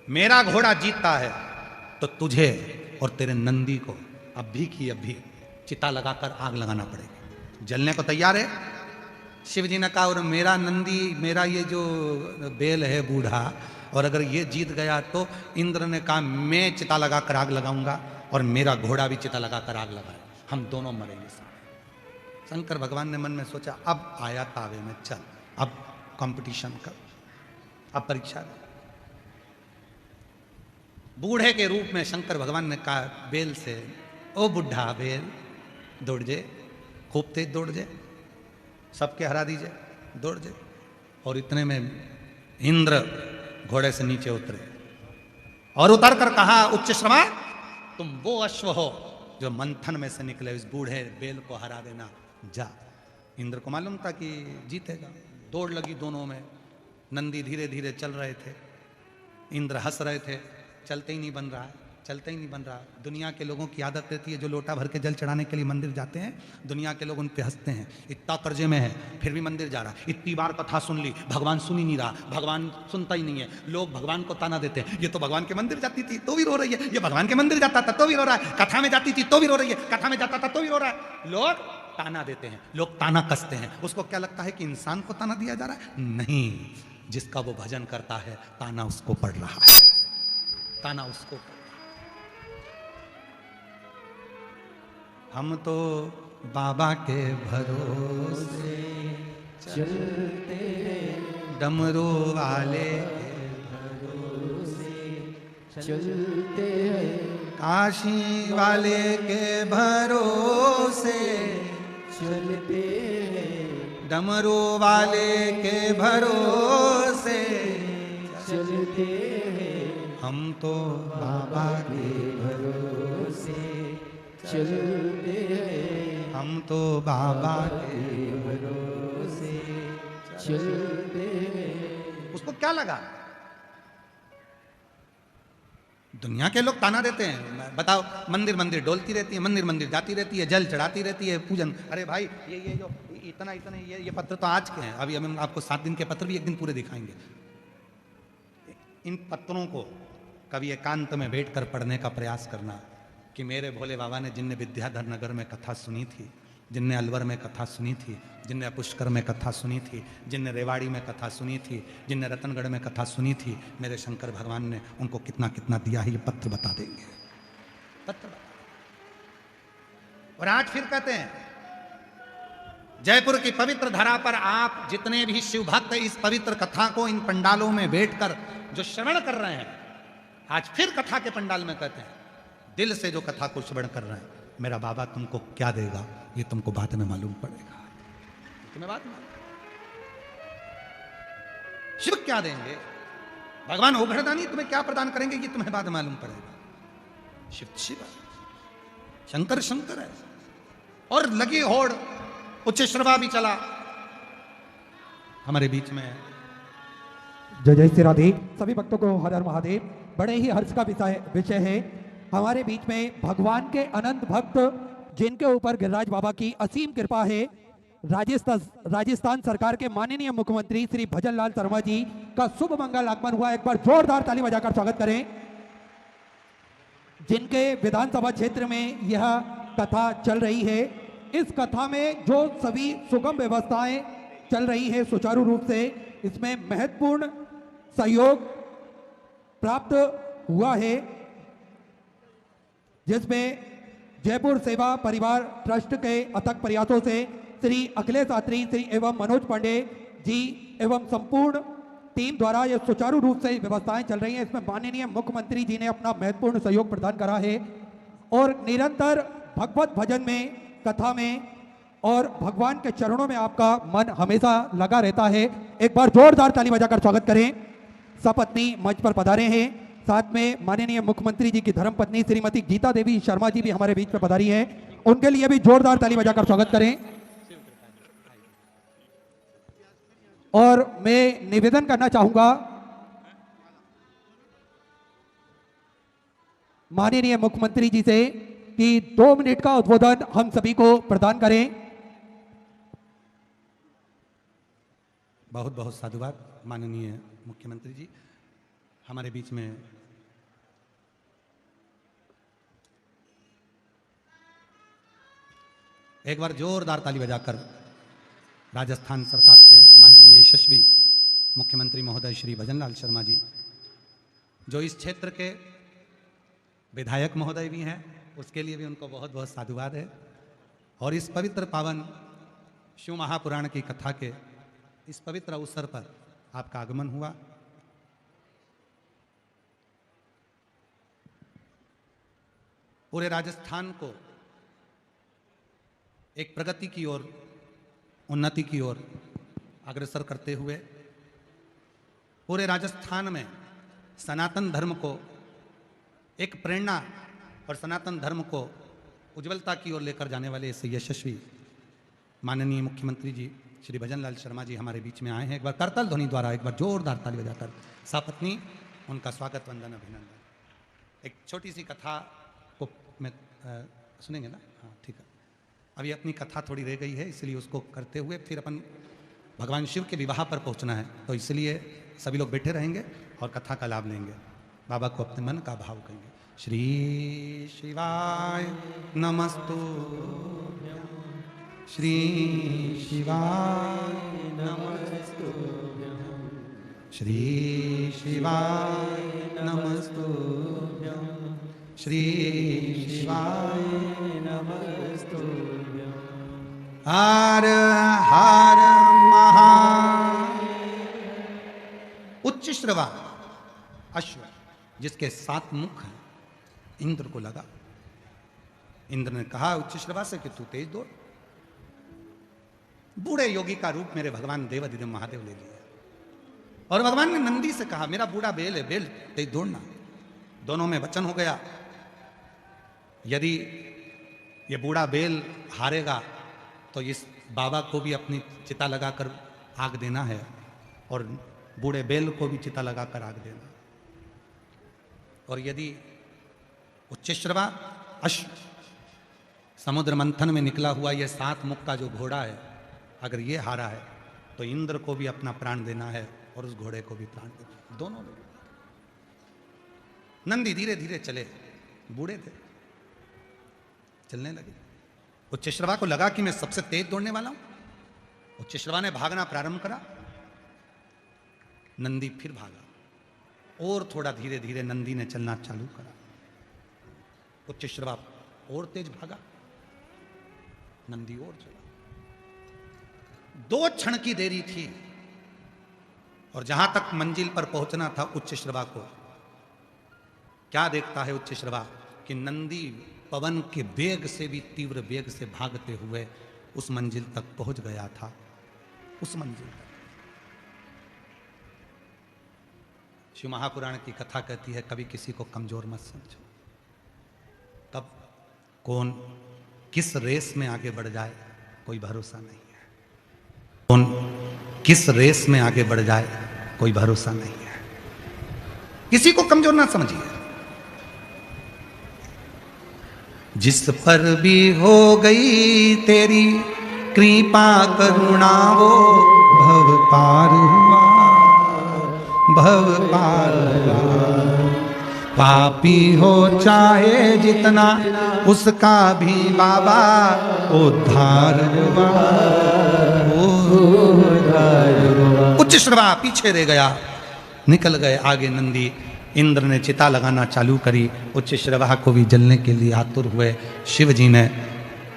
मेरा घोड़ा जीतता है तो तुझे और तेरे नंदी को अभी की अभी चिता लगाकर आग लगाना पड़ेगी। जलने को तैयार है? शिव जी ने कहा और मेरा नंदी, मेरा ये जो बेल है बूढ़ा, और अगर ये जीत गया तो इंद्र ने कहा मैं चिता लगाकर आग लगाऊंगा और मेरा घोड़ा भी चिता लगाकर आग लगाए, हम दोनों मरेंगे। शंकर भगवान ने मन में सोचा अब आया तावे में, चल अब कंपटीशन कर, अब परीक्षा दे। बूढ़े के रूप में शंकर भगवान ने कहा बेल से, ओ बुढ़ा बेल दौड़ जे, खूब तेज दौड़ जे, सबके हरा दीजिए, दौड़ जे। और इतने में इंद्र घोड़े से नीचे उतरे और उतर कर कहा उच्चश्रवा तुम वो अश्व हो जो मंथन में से निकले, इस बूढ़े बेल को हरा देना, जा। इंद्र को मालूम था कि जीतेगा। दौड़ लगी दोनों में, नंदी धीरे धीरे चल रहे थे, इंद्र हंस रहे थे, चलते ही नहीं बन रहा है, चलते ही नहीं बन रहा। दुनिया के लोगों की आदत रहती है, जो लोटा भर के जल चढ़ाने के लिए मंदिर जाते हैं, दुनिया के लोग उन पे हंसते हैं, इतना कर्जे में है फिर भी मंदिर जा रहा, इतनी बार कथा सुन ली, भगवान सुन ही नहीं रहा, भगवान सुनता ही नहीं है। लोग भगवान को ताना देते हैं, ये तो भगवान के मंदिर जाती थी तो भी रो रही है, ये भगवान के मंदिर जाता था तो भी रो रहा है, कथा में जाती थी तो भी रो रही है, कथा में जाता था तो भी रो रहा है। लोग ताना देते हैं, लोग ताना कसते हैं। उसको क्या लगता है कि इंसान को ताना दिया जा रहा है? नहीं, जिसका वो भजन करता है ताना उसको पड़ रहा है, ताना उसको। हम तो बाबा के भरोसे चलते हैं, डमरू वाले भरोसे चलते हैं, काशी वाले के भरोसे चलते हैं, डमरू वाले के भरोसे चलते हैं, हम तो बाबा के भरोसे चलते हैं, हम तो बाबा के भरोसे चलते हैं। उसको क्या लगा? दुनिया के लोग ताना देते हैं, बताओ मंदिर मंदिर डोलती रहती है, मंदिर मंदिर जाती रहती है, जल चढ़ाती रहती है, पूजन। अरे भाई ये जो इतना ये पत्र तो आज के हैं, अभी हम आपको 7 दिन के पत्र भी एक दिन पूरे दिखाएंगे। इन पत्रों को कभी एकांत में बैठकर पढ़ने का प्रयास करना कि मेरे भोले बाबा ने जिनने विद्याधर नगर में कथा सुनी थी जिनने अलवर में कथा सुनी थी, जिनने पुष्कर में कथा सुनी थी, जिनने रेवाड़ी में कथा सुनी थी, जिनने रतनगढ़ में कथा सुनी थी, मेरे शंकर भगवान ने उनको कितना कितना दिया है, ये पत्र बता देंगे, पत्र बता। और आज फिर कहते हैं जयपुर की पवित्र धरा पर आप जितने भी शिव भक्त इस पवित्र कथा को इन पंडालों में बैठकर जो श्रवण कर रहे हैं, आज फिर कथा के पंडाल में कहते हैं दिल से जो कथा को श्रवण कर रहे हैं, मेरा बाबा तुमको क्या देगा ये तुमको बाद में मालूम पड़ेगा, तुम्हें बात मालूम। शिव क्या देंगे, भगवान ओघड़दानी तुम्हें क्या प्रदान करेंगे ये तुम्हें बाद मालूम पड़ेगा। शिव शिव शंकर शंकर है। और लगी होड़, उच्च श्रवा भी चला हमारे बीच में। जय जय श्री राधे। सभी भक्तों को हर हर महादेव। बड़े ही हर्ष का विषय है, हमारे बीच में भगवान के अनंत भक्त जिनके ऊपर गिरिराज बाबा की असीम कृपा है, राजस्थान सरकार के माननीय मुख्यमंत्री श्री भजन लाल शर्मा जी का शुभ मंगल आगमन हुआ। एक बार जोरदार ताली बजाकर स्वागत करें। जिनके विधानसभा क्षेत्र में यह कथा चल रही है, इस कथा में जो सभी सुगम व्यवस्थाएं चल रही है सुचारू रूप से, इसमें महत्वपूर्ण सहयोग प्राप्त हुआ है, जिसमें जयपुर सेवा परिवार ट्रस्ट के अथक प्रयासों से श्री अखिलेश यात्री श्री एवं मनोज पांडे जी एवं संपूर्ण टीम द्वारा यह सुचारू रूप से व्यवस्थाएं चल रही हैं। इसमें माननीय मुख्यमंत्री जी ने अपना महत्वपूर्ण सहयोग प्रदान करा है और निरंतर भगवत भजन में, कथा में और भगवान के चरणों में आपका मन हमेशा लगा रहता है। एक बार जोरदार ताली बजाकर स्वागत करें। सपत्नी मंच पर पधारे हैं, साथ में माननीय मुख्यमंत्री जी की धर्मपत्नी श्रीमती गीता देवी शर्मा जी भी हमारे बीच में पधारी हैं, उनके लिए भी जोरदार ताली बजाकर स्वागत करें। और मैं निवेदन करना चाहूंगा माननीय मुख्यमंत्री जी से कि 2 मिनट का उद्बोधन हम सभी को प्रदान करें। बहुत बहुत साधुवाद माननीय मुख्यमंत्री जी हमारे बीच में। एक बार जोरदार ताली बजाकर राजस्थान सरकार के माननीय यशस्वी मुख्यमंत्री महोदय श्री भजनलाल शर्मा जी, जो इस क्षेत्र के विधायक महोदय भी हैं, उसके लिए भी उनको बहुत बहुत साधुवाद है। और इस पवित्र पावन शिव महापुराण की कथा के इस पवित्र अवसर पर आपका आगमन हुआ। पूरे राजस्थान को एक प्रगति की ओर, उन्नति की ओर अग्रसर करते हुए पूरे राजस्थान में सनातन धर्म को एक प्रेरणा और सनातन धर्म को उज्ज्वलता की ओर लेकर जाने वाले इस यशस्वी माननीय मुख्यमंत्री जी श्री भजनलाल शर्मा जी हमारे बीच में आए हैं। एक बार करताल ध्वनि द्वारा एक बार जोरदार ताली बजाकर सपत्नी उनका स्वागत, वंदन, अभिनंदन। एक छोटी सी कथा को मैं सुनेंगे ना? हाँ ठीक है। अभी अपनी कथा थोड़ी रह गई है, इसलिए उसको करते हुए फिर अपन भगवान शिव के विवाह पर पहुंचना है, तो इसलिए सभी लोग बैठे रहेंगे और कथा का लाभ लेंगे। बाबा को अपने मन का भाव कहेंगे। श्री शिवाय नमस्तु, श्री शिवाय नमस्तु, श्री शिवाय नमस्तु, श्री शिवाय नमस्तु। हर हर महा। उच्च श्रवा अश्व जिसके 7 मुख हैं, इंद्र को लगा। इंद्र ने कहा उच्च श्रवा से कि तू तेज दौड़। बूढ़े योगी का रूप मेरे भगवान देवाधिदेव महादेव ले लिया और भगवान ने नंदी से कहा मेरा बूढ़ा बेल है, बेल तेज दौड़ना। दोनों में वचन हो गया, यदि ये बूढ़ा बेल हारेगा तो इस बाबा को भी अपनी चिता लगाकर आग देना है और बूढ़े बेल को भी चिता लगाकर आग देना। और यदि उच्चश्रवा अश्व समुद्र मंथन में निकला हुआ ये 7 मुख का जो घोड़ा है, अगर ये हारा है तो इंद्र को भी अपना प्राण देना है और उस घोड़े को भी प्राण देना। दोनों लोग। नंदी धीरे धीरे चले, बूढ़े थे, चलने लगे। उच्च श्रवा को लगा कि मैं सबसे तेज दौड़ने वाला हूं। उच्च श्रवा ने भागना प्रारंभ करा, नंदी फिर भागा और थोड़ा धीरे धीरे नंदी ने चलना चालू करा। उच्च श्रवा और तेज भागा, नंदी और चला। 2 क्षण की देरी थी और जहां तक मंजिल पर पहुंचना था उच्च श्रवा को, क्या देखता है उच्च श्रवा कि नंदी पवन के वेग से भी तीव्र वेग से भागते हुए उस मंजिल तक पहुंच गया था। उस मंजिल तक शिव महापुराण की कथा कहती है, कभी किसी को कमजोर मत समझो। तब कौन किस रेस में आगे बढ़ जाए कोई भरोसा नहीं है। कौन किस रेस में आगे बढ़ जाए कोई भरोसा नहीं है। किसी को कमजोर ना समझिए। जिस पर भी हो गई तेरी कृपा करुणा वो भव पार हुआ, भव पार हुआ। पापी हो चाहे जितना उसका भी बाबा उद्धार हुआ, उद्धार हुआ। उच्च श्रवा पीछे रह गया, निकल गए आगे नंदी। इंद्र ने चिता लगाना चालू करी, उच्च श्रवा को भी जलने के लिए आतुर हुए। शिव जी ने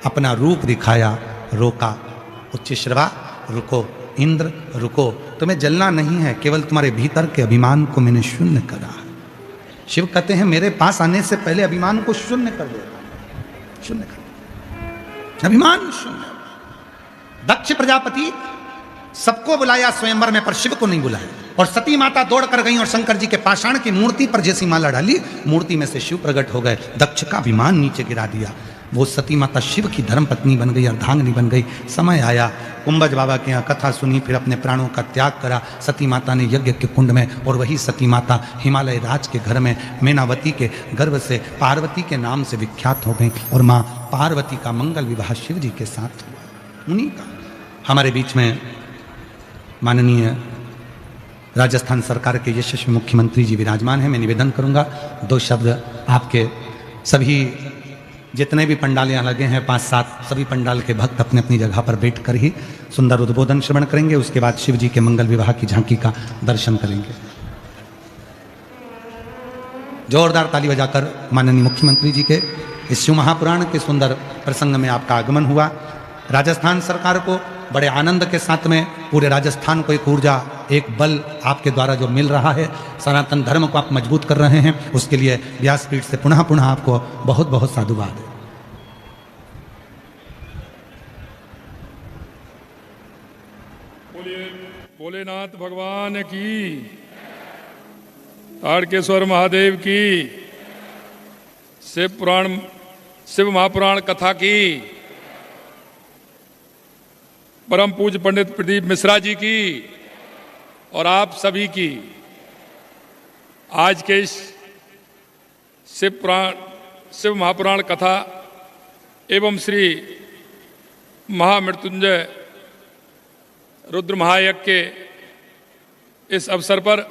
अपना रूप दिखाया, रोका। उच्च श्रवा रुको, इंद्र रुको, तुम्हें जलना नहीं है, केवल तुम्हारे भीतर के अभिमान को मैंने शून्य करा। शिव कहते हैं मेरे पास आने से पहले अभिमान को शून्य कर दो, शून्य कर, अभिमान शून्य। दक्ष प्रजापति सबको बुलाया स्वयंवर में, पर शिव को नहीं बुलाया। और सती माता दौड़ कर गई और शंकर जी के पाषाण की मूर्ति पर जैसी माला डाली, मूर्ति में से शिव प्रकट हो गए। दक्ष का अभिमान नीचे गिरा दिया। वो सती माता शिव की धर्म पत्नी बन गई, अर्धांगिनी बन गई। समय आया, कुंभज बाबा के यहाँ कथा सुनी, फिर अपने प्राणों का त्याग करा। सती माता ने यज्ञ के कुंड में, और वही सती माता हिमालय राज के घर में मैनावती के गर्भ से पार्वती के नाम से विख्यात हो गई। और माँ पार्वती का मंगल विवाह शिव जी के साथ हुआ। उन्हीं का हमारे बीच में माननीय राजस्थान सरकार के यशस्वी मुख्यमंत्री जी विराजमान हैं। मैं निवेदन करूंगा 2 शब्द आपके सभी जितने भी पंडाल यहाँ लगे हैं 5-7 सभी पंडाल के भक्त अपने अपनी जगह पर बैठकर ही सुंदर उद्बोधन श्रवण करेंगे। उसके बाद शिव जी के मंगल विवाह की झांकी का दर्शन करेंगे। जोरदार ताली बजाकर माननीय मुख्यमंत्री जी के इस शिव महापुराण के सुंदर प्रसंग में आपका आगमन हुआ। राजस्थान सरकार को बड़े आनंद के साथ में, पूरे राजस्थान को एक ऊर्जा, एक बल आपके द्वारा जो मिल रहा है, सनातन धर्म को आप मजबूत कर रहे हैं, उसके लिए व्यासपीठ से पुनः पुनः आपको बहुत बहुत साधुवाद। बोलिए भोलेनाथ भगवान की, ताड़केश्वर महादेव की, शिव महापुराण कथा की, परम पूज्य पंडित प्रदीप मिश्रा जी की और आप सभी की आज के इस शिव महापुराण कथा एवं श्री महामृत्युंजय रुद्र महायज्ञ के इस अवसर पर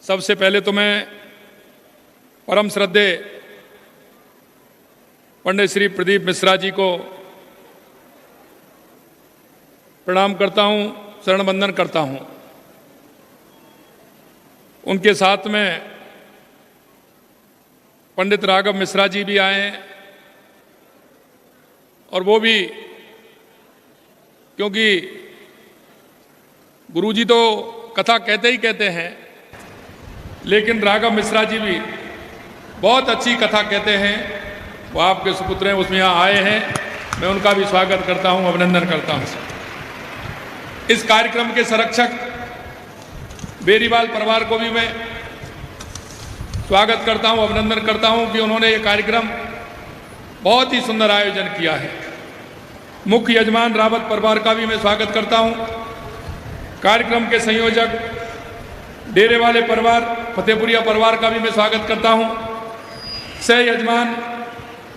सबसे पहले तो मैं परम श्रद्धेय पंडित श्री प्रदीप मिश्रा जी को प्रणाम करता हूं, शरण वंदन करता हूं। उनके साथ में पंडित राघव मिश्रा जी भी आए हैं, और वो भी क्योंकि गुरुजी तो कथा कहते ही कहते हैं, लेकिन राघव मिश्रा जी भी बहुत अच्छी कथा कहते हैं। वो आपके सुपुत्र हैं, उसमें यहाँ आए हैं। मैं उनका भी स्वागत करता हूँ, अभिनंदन करता हूँ। इस कार्यक्रम के संरक्षक बेरीवाल परिवार को भी मैं स्वागत करता हूं, अभिनंदन करता हूं कि उन्होंने ये कार्यक्रम बहुत ही सुंदर आयोजन किया है। मुख्य यजमान रावत परिवार का भी मैं स्वागत करता हूं। कार्यक्रम के संयोजक डेरे वाले परिवार, फतेहपुरिया परिवार का भी मैं स्वागत करता हूं। सह यजमान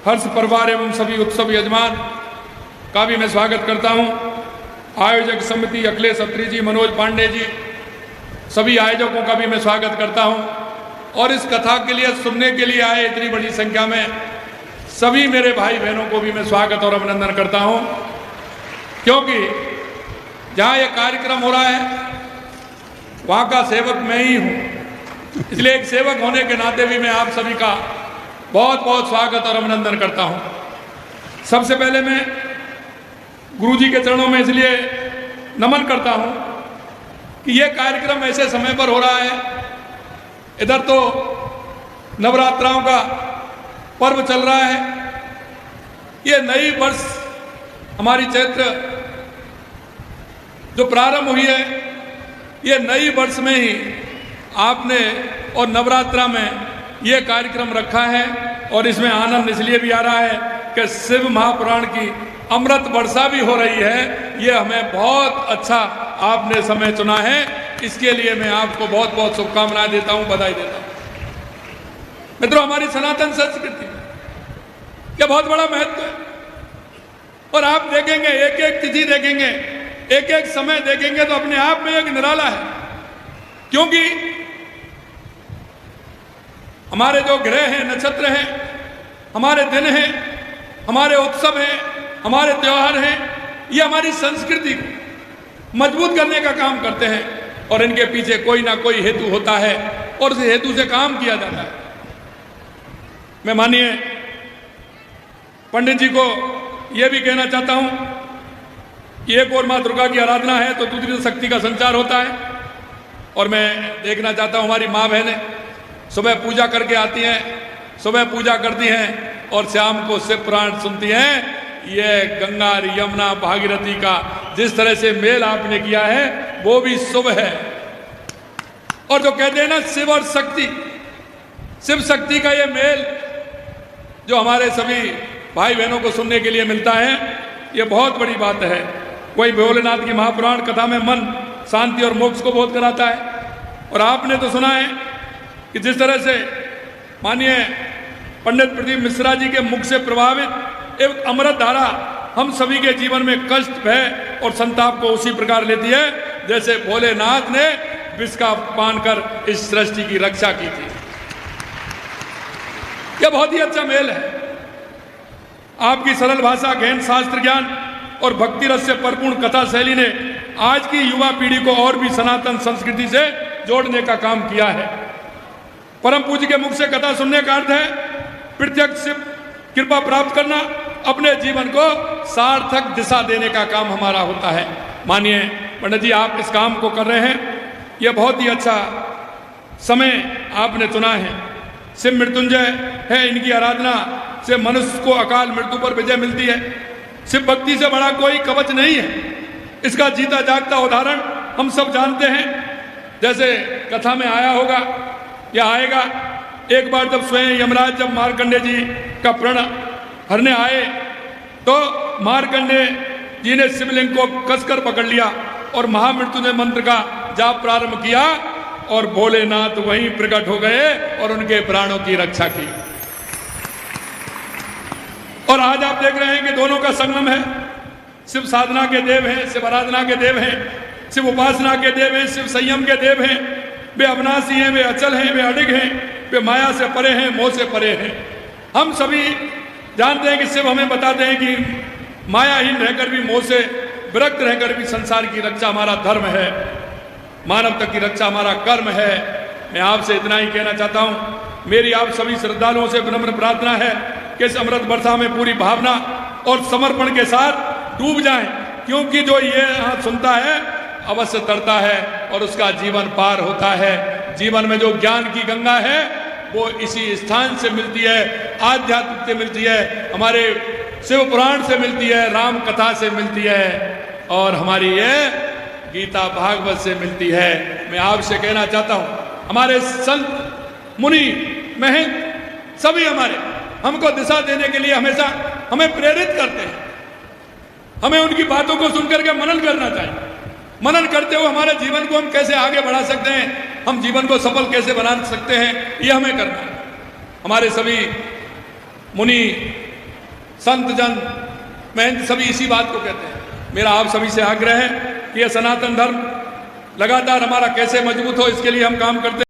हर्ष परिवार एवं सभी उत्सव यजमान का भी मैं स्वागत करता हूं। आयोजक समिति अखिलेश अत्री जी, मनोज पांडे जी, सभी आयोजकों का भी मैं स्वागत करता हूं। और इस कथा के लिए सुनने के लिए आए इतनी बड़ी संख्या में सभी मेरे भाई बहनों को भी मैं स्वागत और अभिनंदन करता हूं, क्योंकि जहां ये कार्यक्रम हो रहा है वहां का सेवक मैं ही हूं। इसलिए एक सेवक होने के नाते भी मैं आप सभी का बहुत बहुत स्वागत और अभिनंदन करता हूं। सबसे पहले मैं गुरुजी के चरणों में इसलिए नमन करता हूं कि ये कार्यक्रम ऐसे समय पर हो रहा है, इधर तो नवरात्राओं का पर्व चल रहा है, ये नई वर्ष हमारी चैत्र जो प्रारंभ हुई है, ये नई वर्ष में ही आपने और नवरात्रा में ये कार्यक्रम रखा है। और इसमें आनंद इसलिए भी आ रहा है कि शिव महापुराण की अमृत वर्षा भी हो रही है। ये हमें बहुत अच्छा आपने समय चुना है, इसके लिए मैं आपको बहुत बहुत शुभकामनाएं देता हूं, बधाई देता हूं। मित्रों, हमारी सनातन संस्कृति यह बहुत बड़ा महत्व है और आप देखेंगे, एक एक तिथि देखेंगे, एक एक समय देखेंगे तो अपने आप में एक निराला है। क्योंकि हमारे जो ग्रह हैं, नक्षत्र हैं, हमारे दिन हैं, हमारे उत्सव हैं, हमारे त्योहार हैं, ये हमारी संस्कृति को मजबूत करने का काम करते हैं और इनके पीछे कोई ना कोई हेतु होता है और उस हेतु से काम किया जाता है। मैं मानिए पंडित जी को यह भी कहना चाहता हूं कि एक और मां दुर्गा की आराधना है तो दूसरी शक्ति का संचार होता है। और मैं देखना चाहता हूं हमारी माँ बहनें सुबह पूजा करके आती हैं, सुबह पूजा करती हैं और शाम को शिव पुराण सुनती हैं। ये गंगा यमुना भागीरथी का जिस तरह से मेल आपने किया है वो भी शुभ है। और जो कहते हैं ना शिव और शक्ति, शिव शक्ति का ये मेल जो हमारे सभी भाई बहनों को सुनने के लिए मिलता है, ये बहुत बड़ी बात है। वही भोलेनाथ की महापुराण कथा में मन शांति और मोक्ष को बोध कराता है। और आपने तो सुना है कि जिस तरह से माननीय पंडित प्रदीप मिश्रा जी के मुख से प्रभावित एक अमृत धारा हम सभी के जीवन में कष्ट, भय और संताप को उसी प्रकार लेती है जैसे भोलेनाथ ने विष का पान कर इस सृष्टि की रक्षा की थी। यह बहुत ही अच्छा मेल है। आपकी सरल भाषा, गहन शास्त्र ज्ञान और भक्ति रस से परिपूर्ण कथा शैली ने आज की युवा पीढ़ी को और भी सनातन संस्कृति से जोड़ने का काम किया है। परम पूज्य के मुख से कथा सुनने का अर्थ है प्रत्यक्ष कृपा प्राप्त करना, अपने जीवन को सार्थक दिशा देने का काम हमारा होता है। मानिए पंडित जी, आप इस काम को कर रहे हैं, यह बहुत ही अच्छा समय आपने चुना है। शिव मृत्युंजय है, इनकी आराधना से मनुष्य को अकाल मृत्यु पर विजय मिलती है। शिव भक्ति से बड़ा कोई कवच नहीं है। इसका जीता जागता उदाहरण हम सब जानते हैं। जैसे कथा में आया होगा या आएगा, एक बार जब स्वयं यमराज जब मार्कंडे जी का प्रण हरने आए तो मार्कंडे जी ने शिवलिंग को कसकर पकड़ लिया और महामृत्युंजय मंत्र का जाप प्रारंभ किया और भोलेनाथ वहीं प्रकट हो गए और उनके प्राणों की रक्षा की। और आज आप देख रहे हैं कि दोनों का संगम है। शिव साधना के देव हैं, शिव आराधना के देव हैं, शिव उपासना के देव हैं, शिव संयम के देव हैं। वे अविनाशी हैं, वे अचल हैं, वे अडिग हैं, वे माया से परे हैं, मोह से परे हैं। हम सभी जानते हैं कि शिव हमें बताते हैं कि मायाहीन रहकर भी, मोह से विरक्त रहकर भी संसार की रक्षा हमारा धर्म है, मानवता की रक्षा हमारा कर्म है। मैं आपसे इतना ही कहना चाहता हूं, मेरी आप सभी श्रद्धालुओं से विनम्र प्रार्थना है कि इस अमृत वर्षा में पूरी भावना और समर्पण के साथ डूब जाएं, क्योंकि जो ये यहाँ सुनता है अवश्य तरता है और उसका जीवन पार होता है। जीवन में जो ज्ञान की गंगा है वो इसी स्थान से मिलती है, आध्यात्म से मिलती है, हमारे शिव पुराण से मिलती है, राम कथा से मिलती है और हमारी ये गीता भागवत से मिलती है। मैं आपसे कहना चाहता हूँ, हमारे संत मुनि महंत सभी हमारे हमको दिशा देने के लिए हमेशा हमें प्रेरित करते हैं। हमें उनकी बातों को सुनकर के मनन करना चाहिए। मनन करते हुए हमारे जीवन को हम कैसे आगे बढ़ा सकते हैं, हम जीवन को सफल कैसे बना सकते हैं, ये हमें करना है। हमारे सभी मुनि संत जन महंत सभी इसी बात को कहते हैं। मेरा आप सभी से आग्रह है कि यह सनातन धर्म लगातार हमारा कैसे मजबूत हो, इसके लिए हम काम करते हैं।